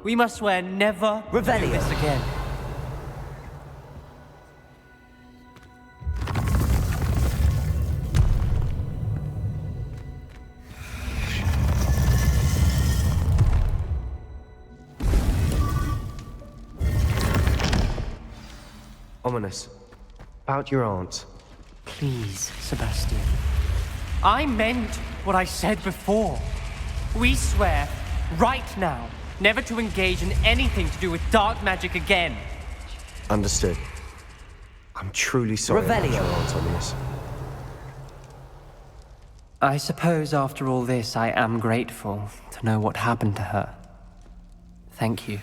We must swear never to do this again. Ominous. About your aunt. Please, Sebastian. I meant what I said before. We swear, right now, never to engage in anything to do with dark magic again. Understood. I'm truly sorry about your aunt, Ominous. I suppose after all this, I am grateful to know what happened to her. Thank you.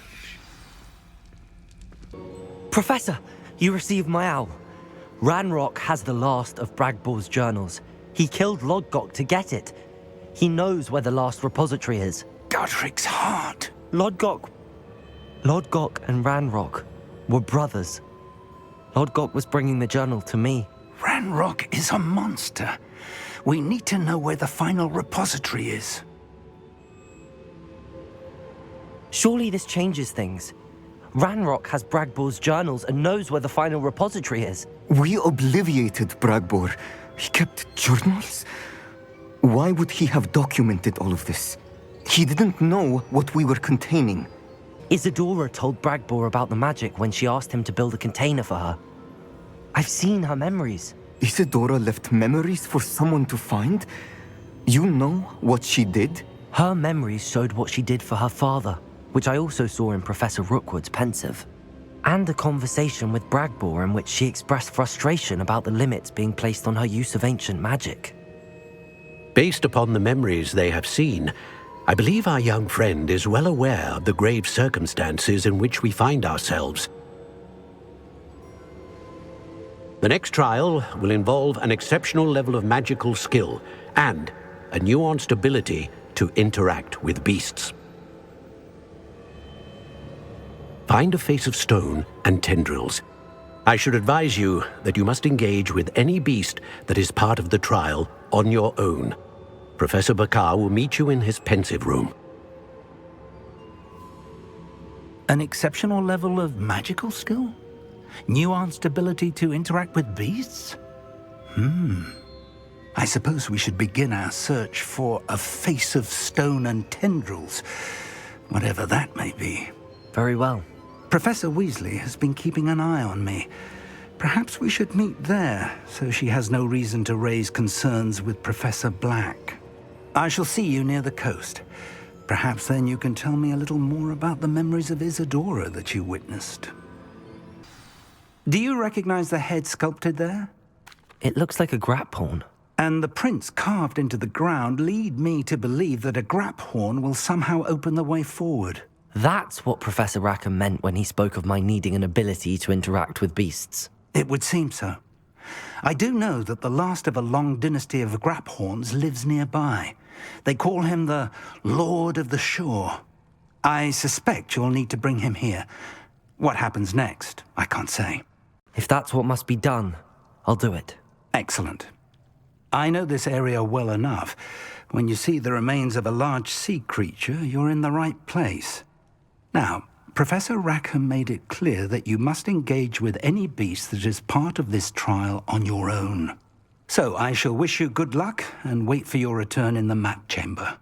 Professor, you received my owl. Ranrock has the last of Bragbor's journals. He killed Lodgok to get it. He knows where the last repository is. Godric's heart. Lodgok and Ranrock were brothers. Lodgok was bringing the journal to me. Ranrock is a monster. We need to know where the final repository is. Surely this changes things. Ranrock has Bragbor's journals and knows where the final repository is. We obliviated Bragbor. He kept journals? Why would he have documented all of this? He didn't know what we were containing. Isadora told Bragbor about the magic when she asked him to build a container for her. I've seen her memories. Isadora left memories for someone to find? You know what she did? Her memories showed what she did for her father, which I also saw in Professor Rookwood's pensive. And a conversation with Bragbor in which she expressed frustration about the limits being placed on her use of ancient magic. Based upon the memories they have seen, I believe our young friend is well aware of the grave circumstances in which we find ourselves. The next trial will involve an exceptional level of magical skill and a nuanced ability to interact with beasts. Find a face of stone and tendrils. I should advise you that you must engage with any beast that is part of the trial on your own. Professor Bakar will meet you in his pensive room. An exceptional level of magical skill? Nuanced ability to interact with beasts? I suppose we should begin our search for a face of stone and tendrils, whatever that may be. Very well. Professor Weasley has been keeping an eye on me. Perhaps we should meet there, so she has no reason to raise concerns with Professor Black. I shall see you near the coast. Perhaps then you can tell me a little more about the memories of Isadora that you witnessed. Do you recognize the head sculpted there? It looks like a graphorn. And the prints carved into the ground lead me to believe that a graphorn will somehow open the way forward. That's what Professor Rackham meant when he spoke of my needing an ability to interact with beasts. It would seem so. I do know that the last of a long dynasty of graphorns lives nearby. They call him the Lord of the Shore. I suspect you'll need to bring him here. What happens next, I can't say. If that's what must be done, I'll do it. Excellent. I know this area well enough. When you see the remains of a large sea creature, you're in the right place. Now, Professor Rackham made it clear that you must engage with any beast that is part of this trial on your own. So I shall wish you good luck and wait for your return in the map chamber.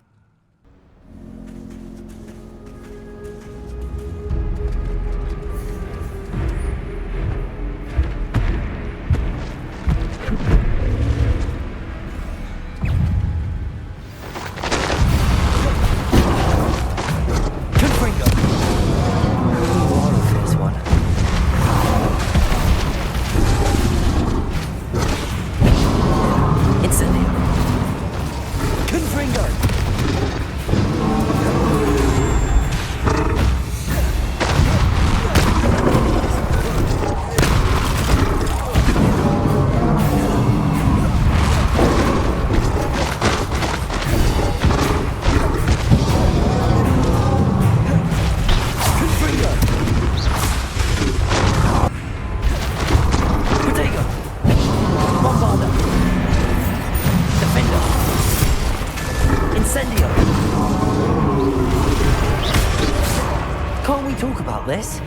Can't we talk about this?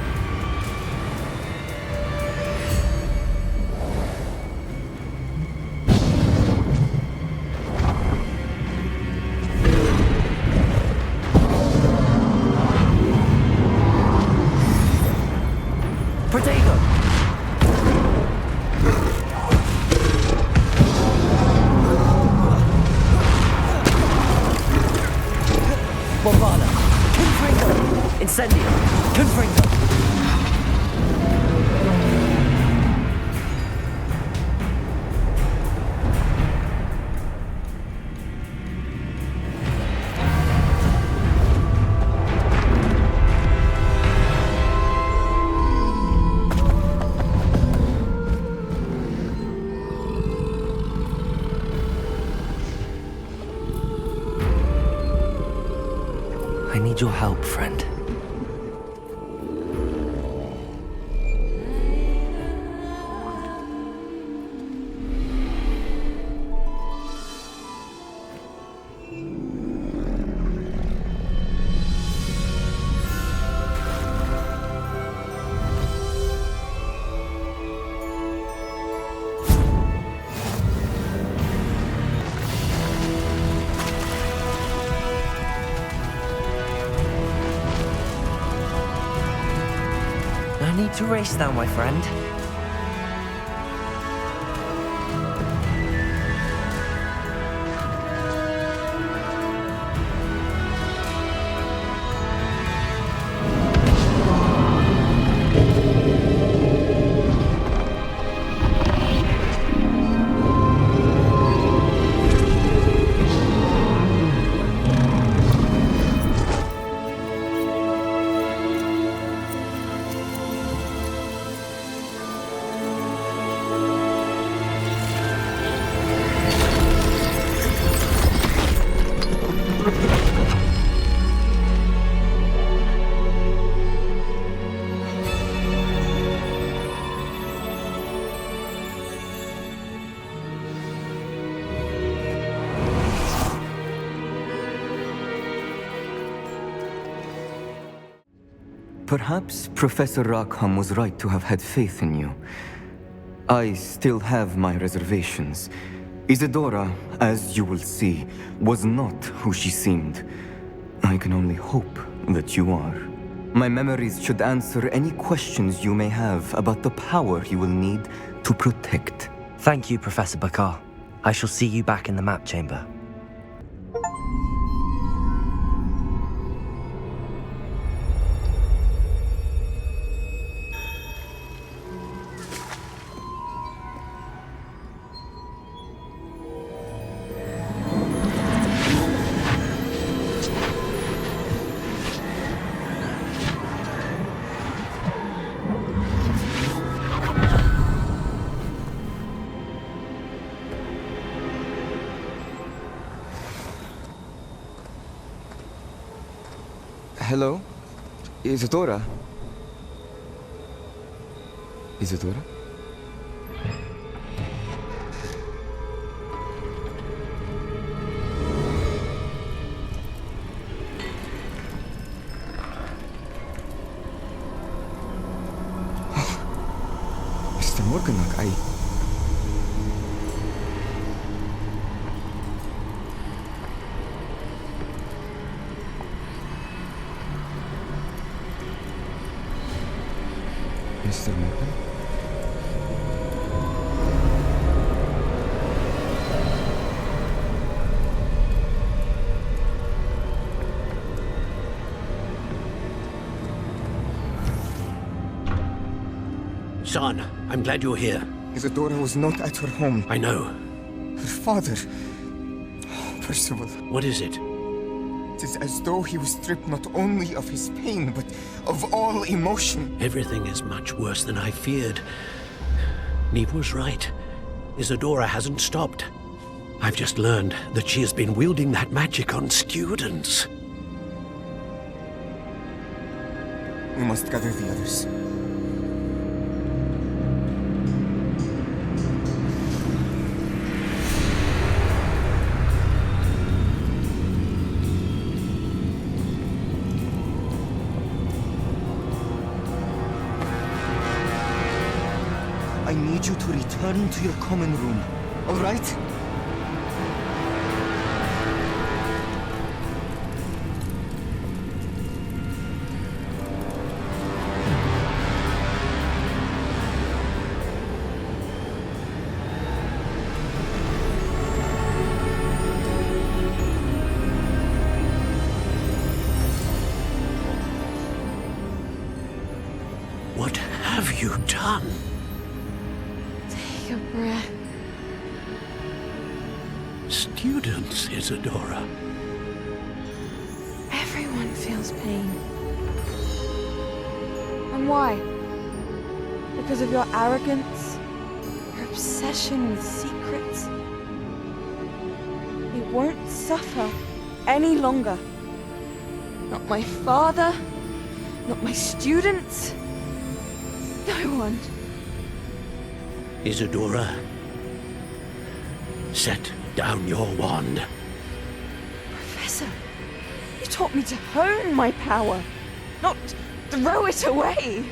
I need your help, friend. No need to race now, my friend. Perhaps Professor Rackham was right to have had faith in you. I still have my reservations. Isadora, as you will see, was not who she seemed. I can only hope that you are. My memories should answer any questions you may have about the power you will need to protect. Thank you, Professor Bakar. I shall see you back in the map chamber. Hello? Isadora? Isadora? Mr. Morganach, Mr. Morgan? Son, I'm glad you're here. Isadora was not at her home. I know. Her father... Oh, Percival. What is it? It is as though he was stripped not only of his pain, but of all emotion. Everything is much worse than I feared. Neve was right. Isadora hasn't stopped. I've just learned that she has been wielding that magic on students. We must gather the others. I need you to return to your common room, all right? What have you done? Take a breath. Students, Isadora. Everyone feels pain. And why? Because of your arrogance? Your obsession with secrets? You won't suffer any longer. Not my father, not my students, no one. Isadora, set down your wand. Professor, you taught me to hone my power, not throw it away.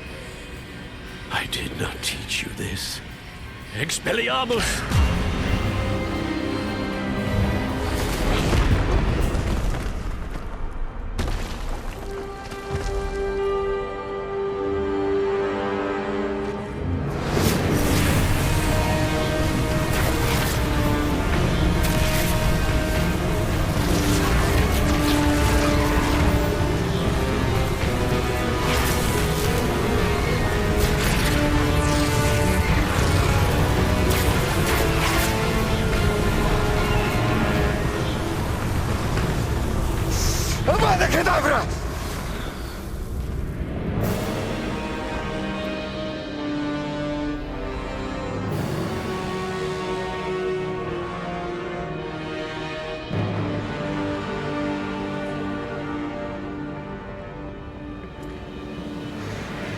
I did not teach you this. Expelliarmus! Avada Kedavra!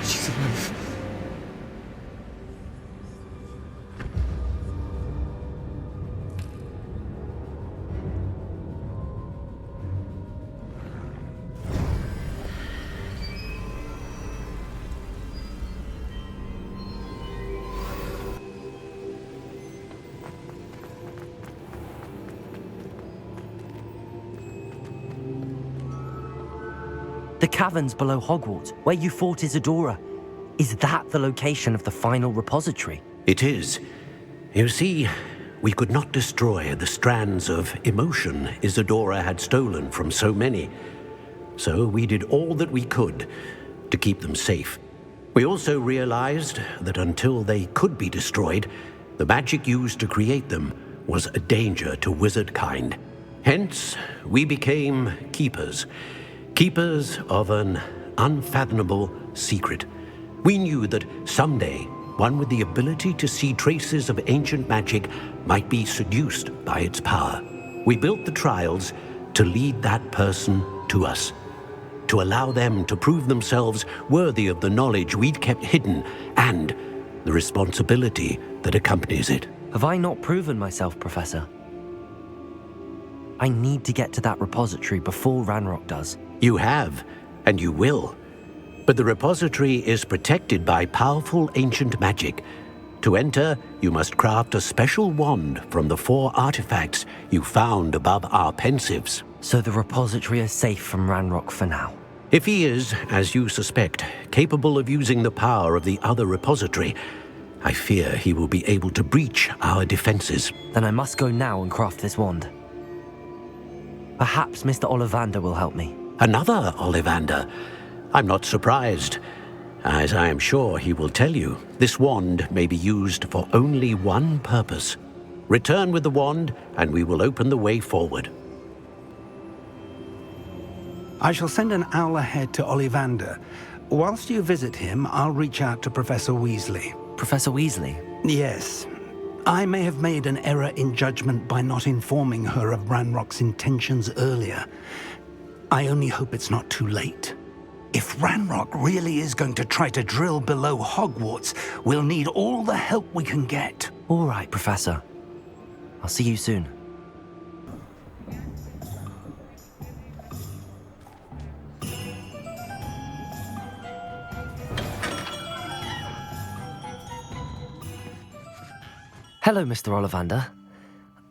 She's alive. The caverns below Hogwarts, where you fought Isadora. Is that the location of the final repository? It is. You see, we could not destroy the strands of emotion Isadora had stolen from so many. So we did all that we could to keep them safe. We also realized that until they could be destroyed, the magic used to create them was a danger to wizard kind. Hence, we became keepers. Keepers of an unfathomable secret. We knew that someday, one with the ability to see traces of ancient magic might be seduced by its power. We built the trials to lead that person to us, to allow them to prove themselves worthy of the knowledge we'd kept hidden and the responsibility that accompanies it. Have I not proven myself, Professor? I need to get to that repository before Ranrock does. You have, and you will. But the repository is protected by powerful ancient magic. To enter, you must craft a special wand from the 4 artifacts you found above our pensives. So the repository is safe from Ranrock for now? If he is, as you suspect, capable of using the power of the other repository, I fear he will be able to breach our defenses. Then I must go now and craft this wand. Perhaps Mr. Ollivander will help me. Another Ollivander? I'm not surprised. As I am sure he will tell you, this wand may be used for only one purpose. Return with the wand, and we will open the way forward. I shall send an owl ahead to Ollivander. Whilst you visit him, I'll reach out to Professor Weasley. Professor Weasley? Yes. I may have made an error in judgment by not informing her of Ranrock's intentions earlier. I only hope it's not too late. If Ranrock really is going to try to drill below Hogwarts, we'll need all the help we can get. All right, Professor. I'll see you soon. Hello, Mr. Ollivander.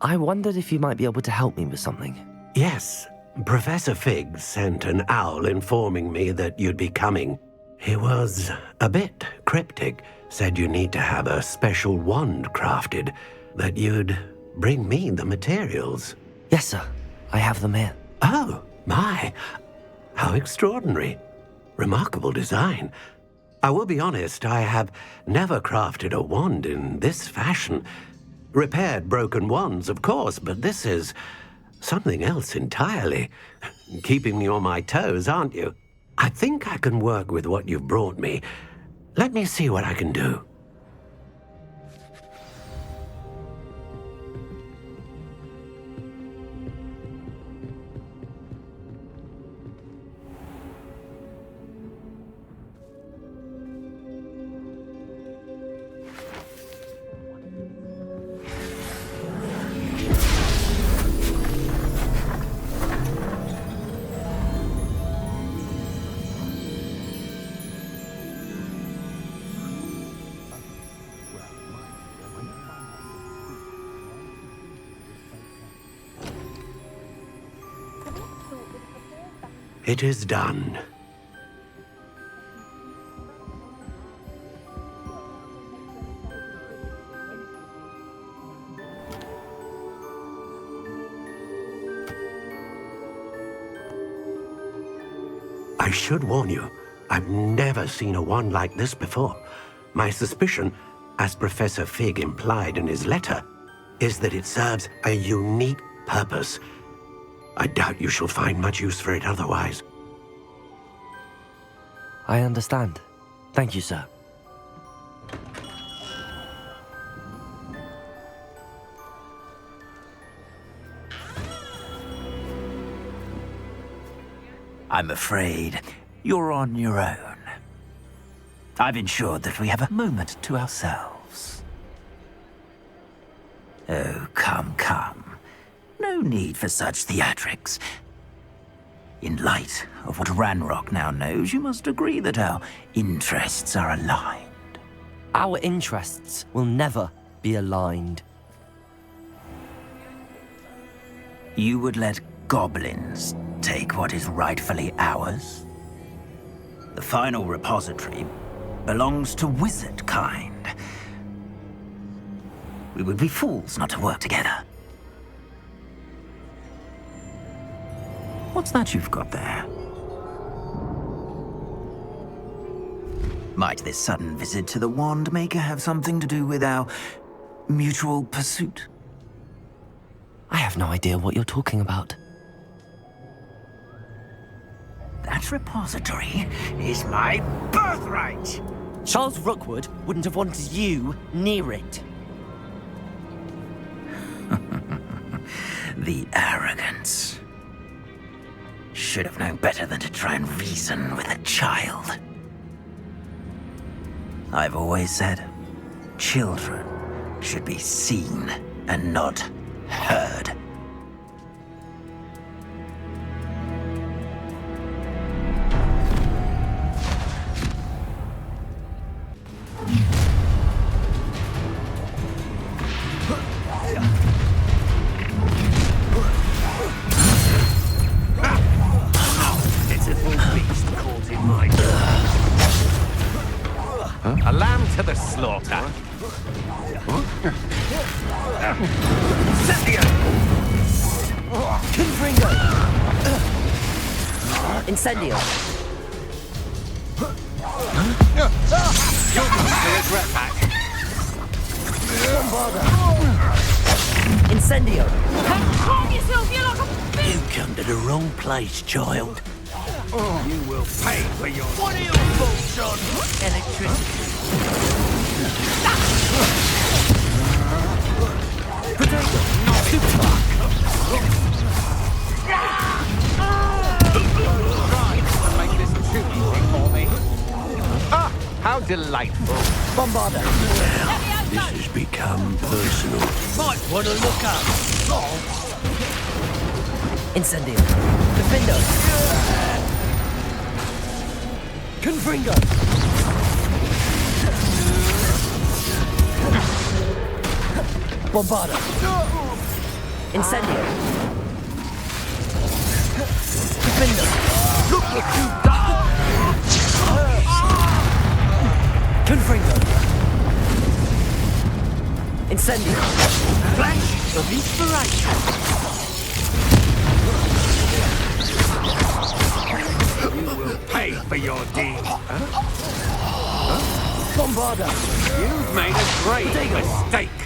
I wondered if you might be able to help me with something. Yes. Professor Fig sent an owl informing me that you'd be coming. He was a bit cryptic, said you need to have a special wand crafted, that you'd bring me the materials. Yes, sir. I have them here. Oh, my. How extraordinary. Remarkable design. I will be honest, I have never crafted a wand in this fashion. Repaired broken wands, of course, but this is something else entirely. Keeping me on my toes, aren't you? I think I can work with what you've brought me. Let me see what I can do. It is done. I should warn you, I've never seen a wand like this before. My suspicion, as Professor Fig implied in his letter, is that it serves a unique purpose. I doubt you shall find much use for it otherwise. I understand. Thank you, sir. I'm afraid you're on your own. I've ensured that we have a moment to ourselves. Oh, come, come. No need for such theatrics. In light of what Ranrock now knows, you must agree that our interests are aligned. Our interests will never be aligned. You would let goblins take what is rightfully ours? The final repository belongs to wizard kind. We would be fools not to work together. What's that you've got there? Might this sudden visit to the Wand Maker have something to do with our mutual pursuit? I have no idea what you're talking about. That repository is my birthright! Charles Rookwood wouldn't have wanted you near it. The arrogance. Should have known better than to try and reason with a child. I've always said, children should be seen and not heard. the slaughter. Confringo! Incendio! You'll probably regret that. Bombarda! Incendio! Calm yourself, you're like a bitch! You come to the wrong place, child. You will pay for your... What are your thoughts on electricity? Potato! Make this too easy for me. Ah, how delightful. Bombarda! This has become personal. Might want to look up. Incendio! Defendo! Confringo! Bombarda! Incendio! Defendo! Look what you've done! Confringo! Incendio! Flash of inspiration. You will pay for your deed. Bombarda! You've made a great mistake.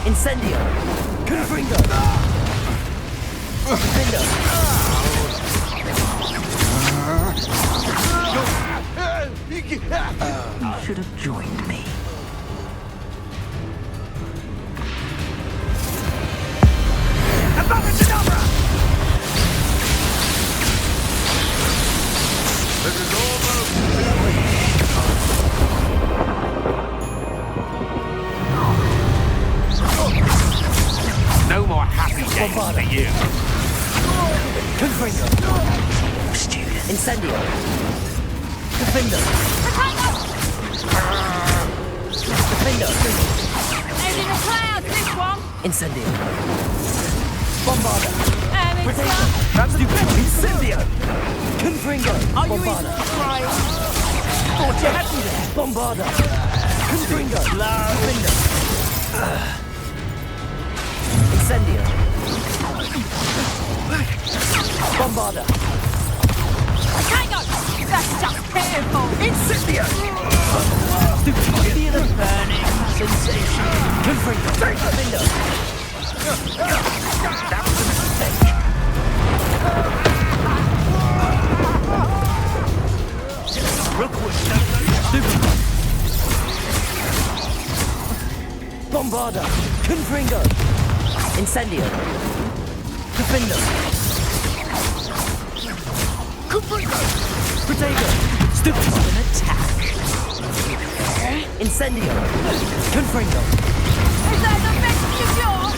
Incendio! Confringo! Defendo! You should have joined me. This is almost... No more happy days for you. Confringo! Incendio! Defendo! Defendo! There's in the clouds, this one. Incendio! Bombarda! It's That's stupid! Incendio! Confringo! Are you Bombarda! even trying? Thought you had me there! Bombarda! Confringo! Defendo! Incendio! Bombarda! Tango! That's just pitiful. Incendio! Feel a burning sensation. Confringo! Defendo! That was a mistake. Rookwood, Bombarda! Confringo! Incendio! Defendo! Confringo! Protego! Stupid! An attack! Incendio! Confringo! Is that the best you got?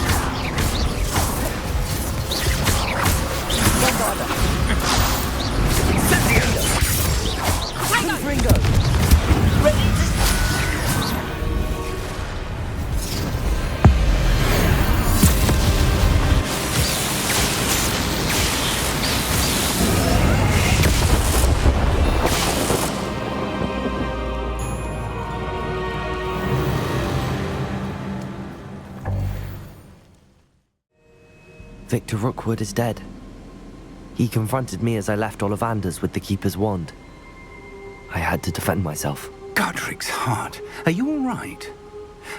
Bombarda! Incendio! Confringo! Ready to... Victor Rookwood is dead. He confronted me as I left Ollivander's with the Keeper's wand. I had to defend myself. Godric's heart, are you all right?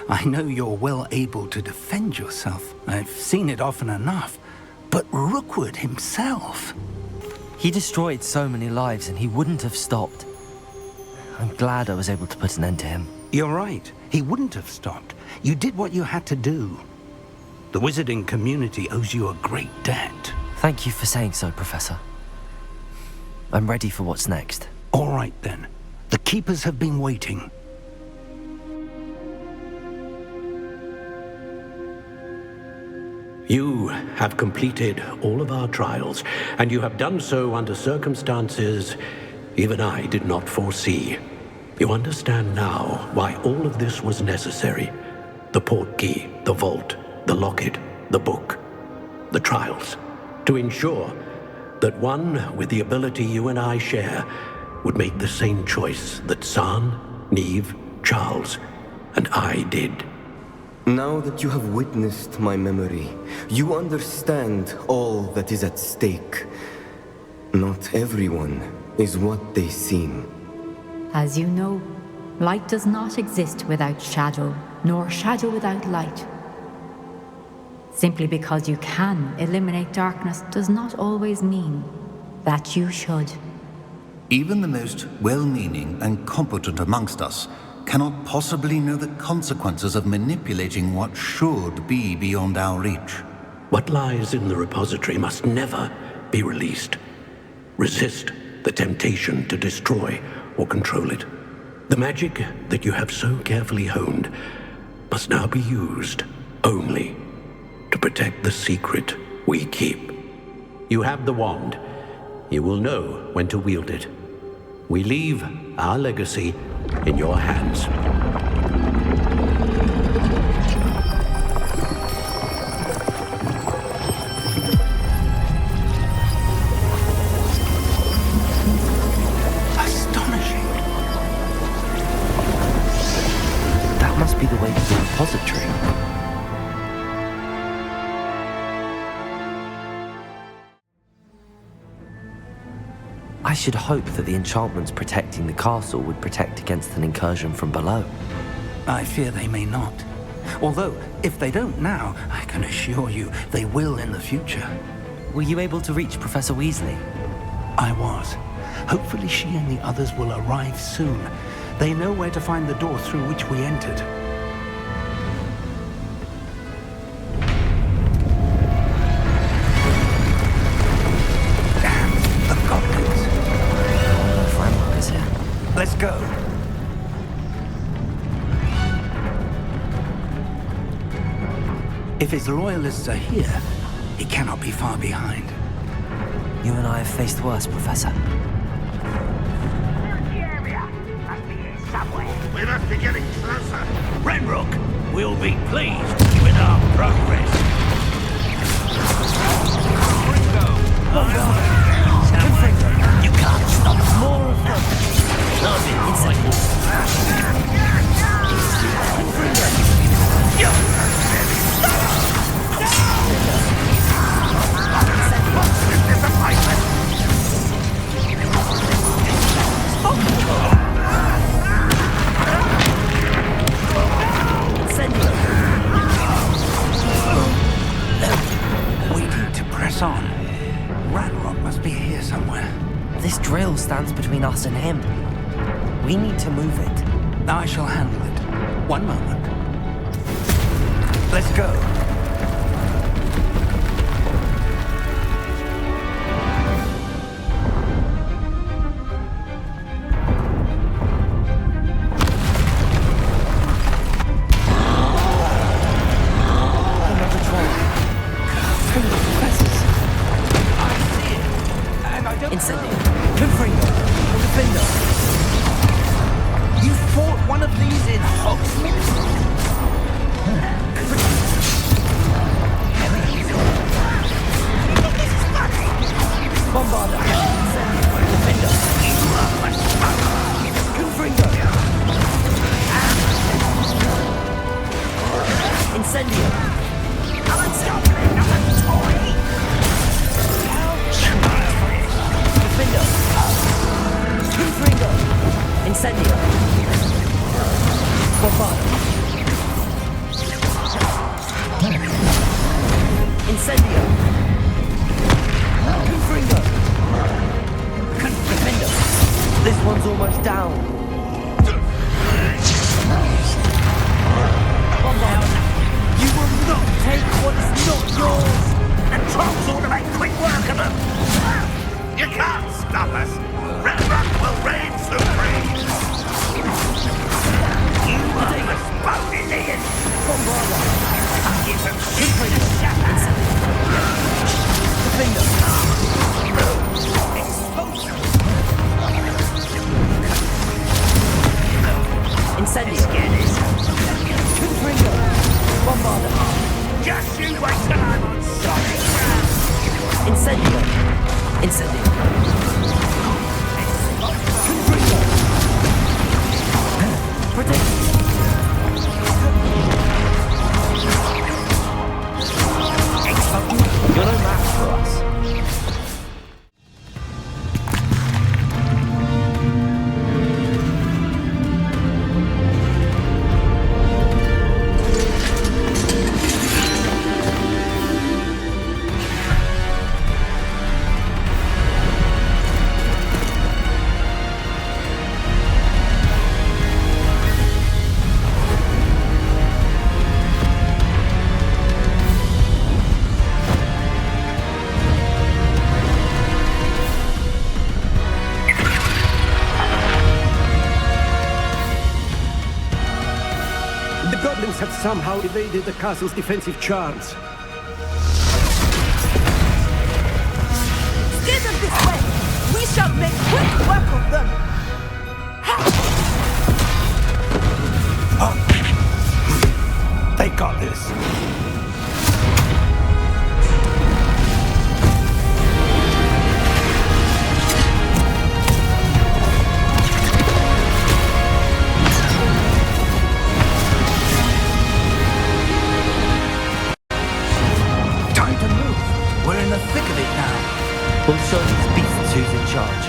I know you're well able to defend yourself. I've seen it often enough. But Rookwood himself... He destroyed so many lives and he wouldn't have stopped. I'm glad I was able to put an end to him. You're right. He wouldn't have stopped. You did what you had to do. The wizarding community owes you a great debt. Thank you for saying so, Professor. I'm ready for what's next. All right, then. The Keepers have been waiting. You have completed all of our trials, and you have done so under circumstances even I did not foresee. You understand now why all of this was necessary. The portkey, the vault, the locket, the book, the trials. To ensure that one with the ability you and I share would make the same choice that San, Neve, Charles, and I did. Now that you have witnessed my memory, you understand all that is at stake. Not everyone is what they seem. As you know, light does not exist without shadow, nor shadow without light. Simply because you can eliminate darkness does not always mean that you should. Even the most well-meaning and competent amongst us cannot possibly know the consequences of manipulating what should be beyond our reach. What lies in the repository must never be released. Resist the temptation to destroy or control it. The magic that you have so carefully honed must now be used only to protect the secret we keep. You have the wand. You will know when to wield it. We leave our legacy in your hands. Astonishing. That must be the way to the repository. I should hope that the enchantments protecting the castle would protect against an incursion from below. I fear they may not. Although, if they don't now, I can assure you they will in the future. Were you able to reach Professor Weasley? I was. Hopefully she and the others will arrive soon. They know where to find the door through which we entered. Let's go. If his loyalists are here, he cannot be far behind. You and I have faced worse, Professor. We must be getting closer. Renrook will be pleased with our progress. You can't stop more of them. We need to press on. Ranrock must be here somewhere. This drill stands between us and him. We need to move it. I shall handle it. One moment. Let's go. Another troll. From the professors. I see it. And I don't... Incendio. Confringo. Defender. You fought one of these in Hogsmeade? Bombarda. Defender. Confringo. Incendio. Defender. Confringo. Incendio. Bombarda. Incendio. Confringo. Defender. This one's almost down. Bombarda. You will not take what is not yours. The trolls ought to make quick work of them. You can't stop us. Renrock will reign supreme. You are responding, Ian. Bombarda. Give them shit for the shadows. Defender. Incendio. Confringo. Bombarda. Just you wait till I'm on solid ground. Incendio. Incendio. You're no match for us. Have somehow evaded the castle's defensive charms. Steer them this way! We shall make quick work of them! They got this. We'll show these beasts who's in charge.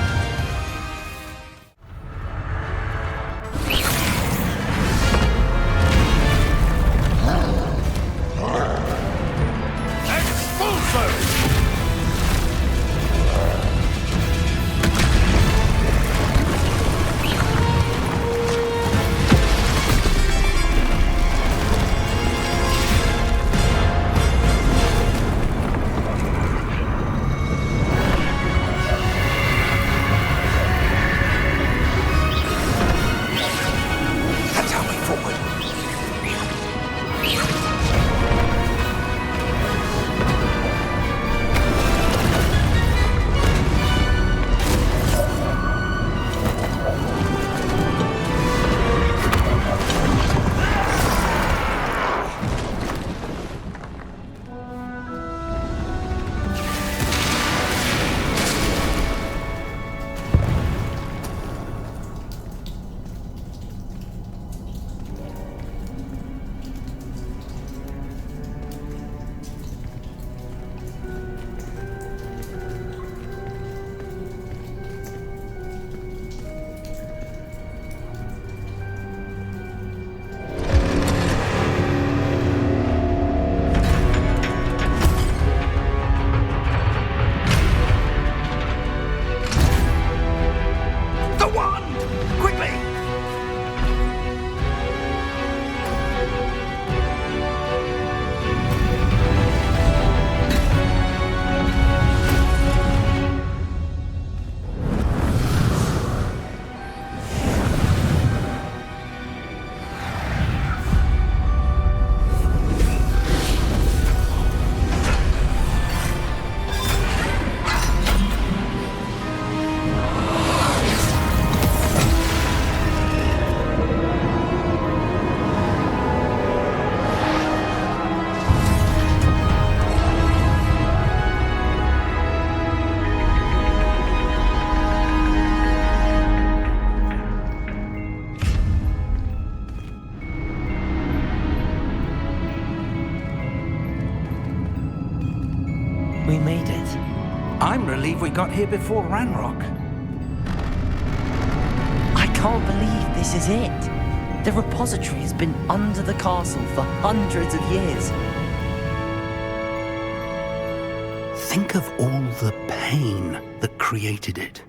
We made it. I'm relieved we got here before Ranrock. I can't believe this is it. The repository has been under the castle for hundreds of years. Think of all the pain that created it.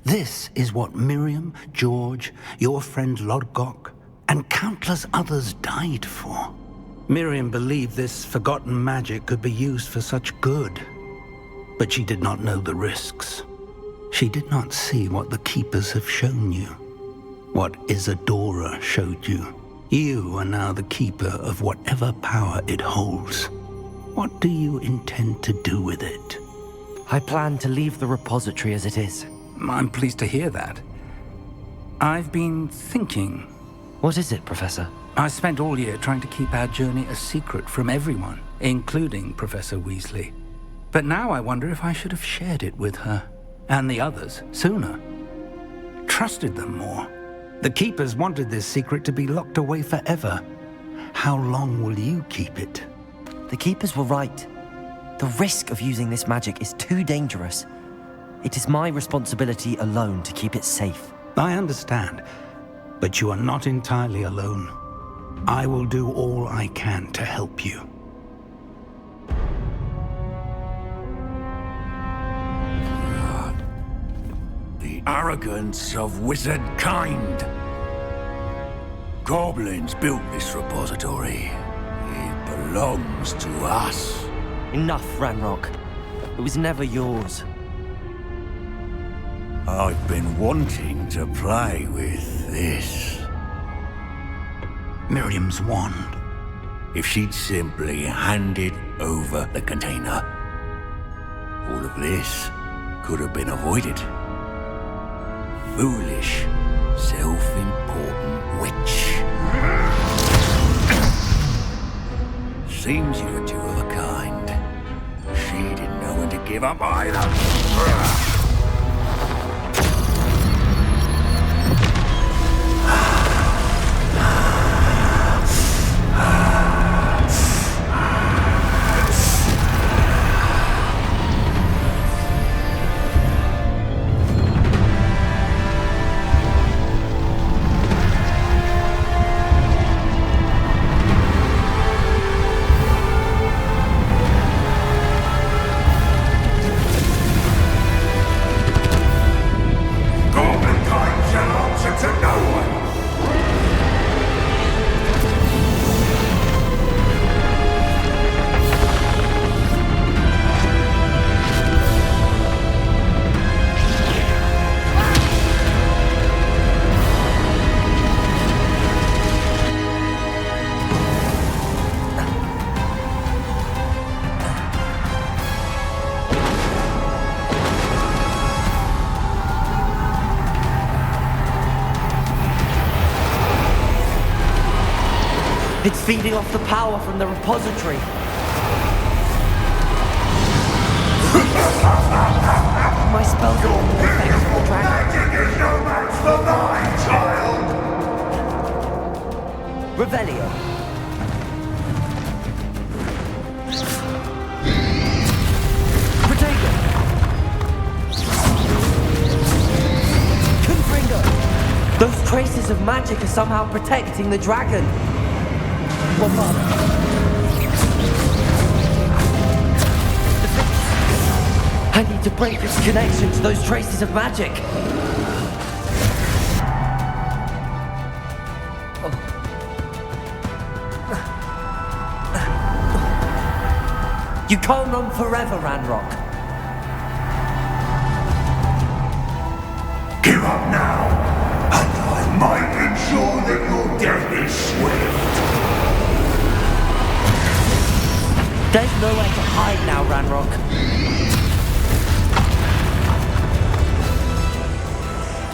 This is what Miriam, George, your friend Lodgok, and countless others died for. Miriam believed this forgotten magic could be used for such good, but she did not know the risks. She did not see what the Keepers have shown you, what Isadora showed you. You are now the Keeper of whatever power it holds. What do you intend to do with it? I plan to leave the repository as it is. I'm pleased to hear that. I've been thinking. What is it, Professor? I spent all year trying to keep our journey a secret from everyone, including Professor Weasley. But now I wonder if I should have shared it with her, and the others, sooner. Trusted them more. The Keepers wanted this secret to be locked away forever. How long will you keep it? The Keepers were right. The risk of using this magic is too dangerous. It is my responsibility alone to keep it safe. I understand, but you are not entirely alone. I will do all I can to help you. The arrogance of wizard kind. Goblins built this repository. It belongs to us. Enough, Ranrock. It was never yours. I've been wanting to play with this. Miriam's wand. If she'd simply handed over the container, all of this could have been avoided. Foolish, self-important witch. Seems you're two of a kind. She didn't know when to give up either. It's feeding off the power from the repository. My spells are all more effective than the dragon. Magic is no match for mine, child! Revelio. Protego. Confringo. Those traces of magic are somehow protecting the dragon. I need to break its connection to those traces of magic. You can't run forever, Ranrock. Give up now, and I might ensure that your death is swift. There's nowhere to hide now, Ranrock.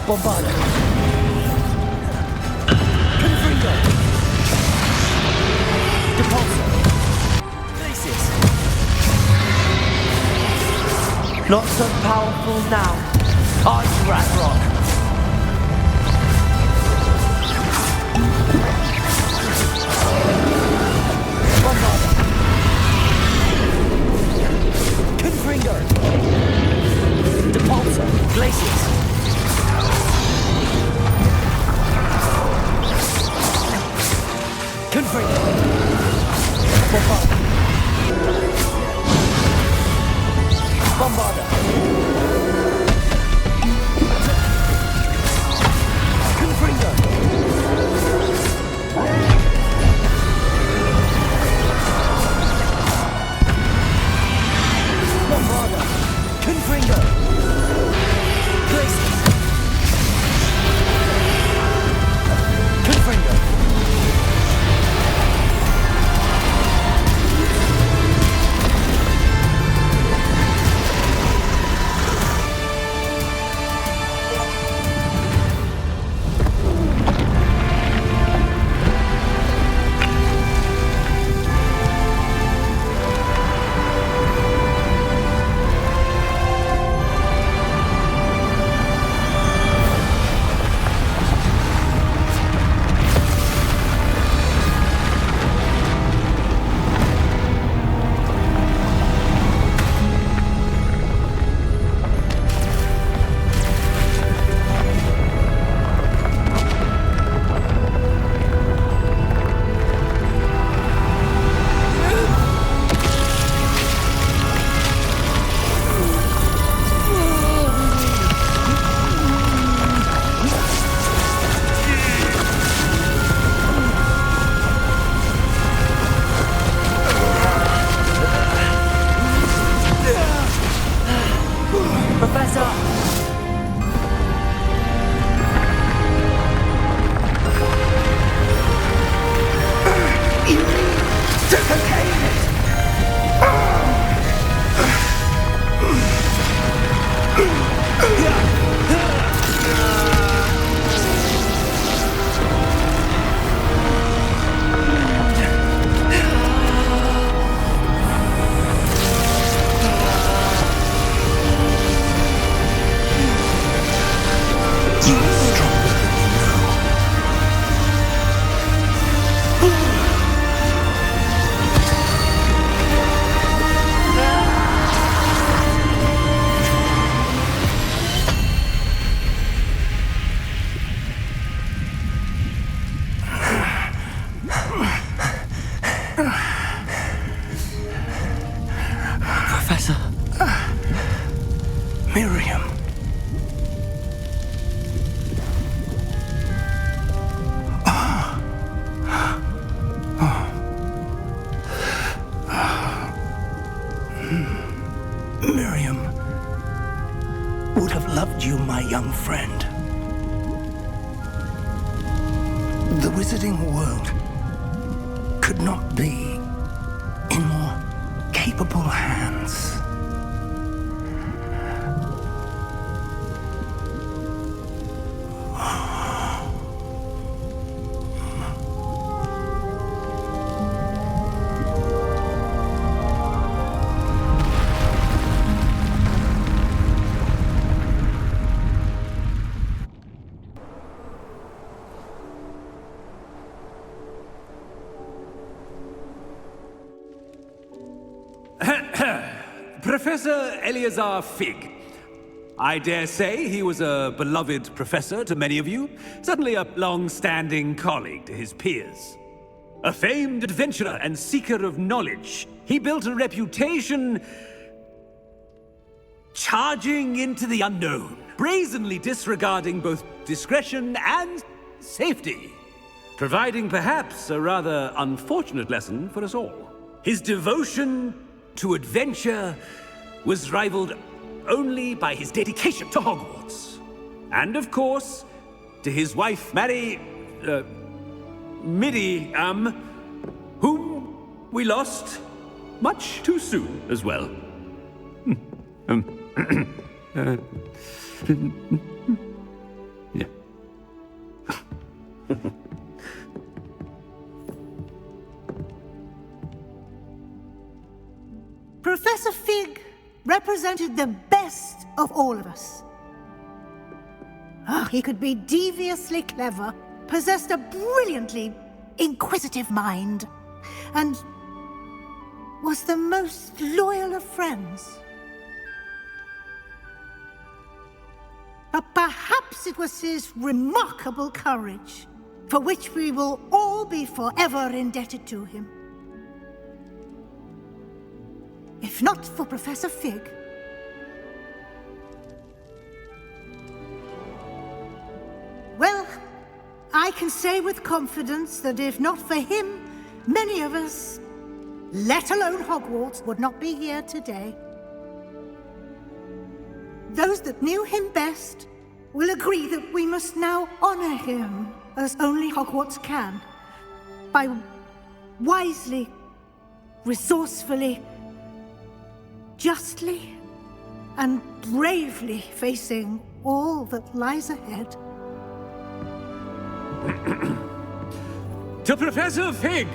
Bombardo. Confringo. Depulso. Glacis. Not so powerful now, are you, Ranrock? Bombardo. Confringo. Depulso. Glacis. Confringo. Bombardo. Bombardo. Confringo. Bombardo. Confringo. Glacis. Confringo. Professor! You need to contain it! Professor. Miriam. Miriam would have loved you, my young friend. The wizarding world could not be in more capable hands. Professor Eleazar Fig. I dare say he was a beloved professor to many of you, certainly a long-standing colleague to his peers. A famed adventurer and seeker of knowledge, he built a reputation charging into the unknown, brazenly disregarding both discretion and safety, providing perhaps a rather unfortunate lesson for us all. His devotion to adventure was rivaled only by his dedication to Hogwarts. And of course, to his wife, Middy, whom we lost much too soon as well. Yeah. Professor Fig represented the best of all of us. He could be deviously clever, possessed a brilliantly inquisitive mind, and was the most loyal of friends. But perhaps it was his remarkable courage, for which we will all be forever indebted to him. If not for Professor Fig, well, I can say with confidence that if not for him, many of us, let alone Hogwarts, would not be here today. Those that knew him best will agree that we must now honor him as only Hogwarts can, by wisely, resourcefully, justly and bravely facing all that lies ahead. To Professor Fig,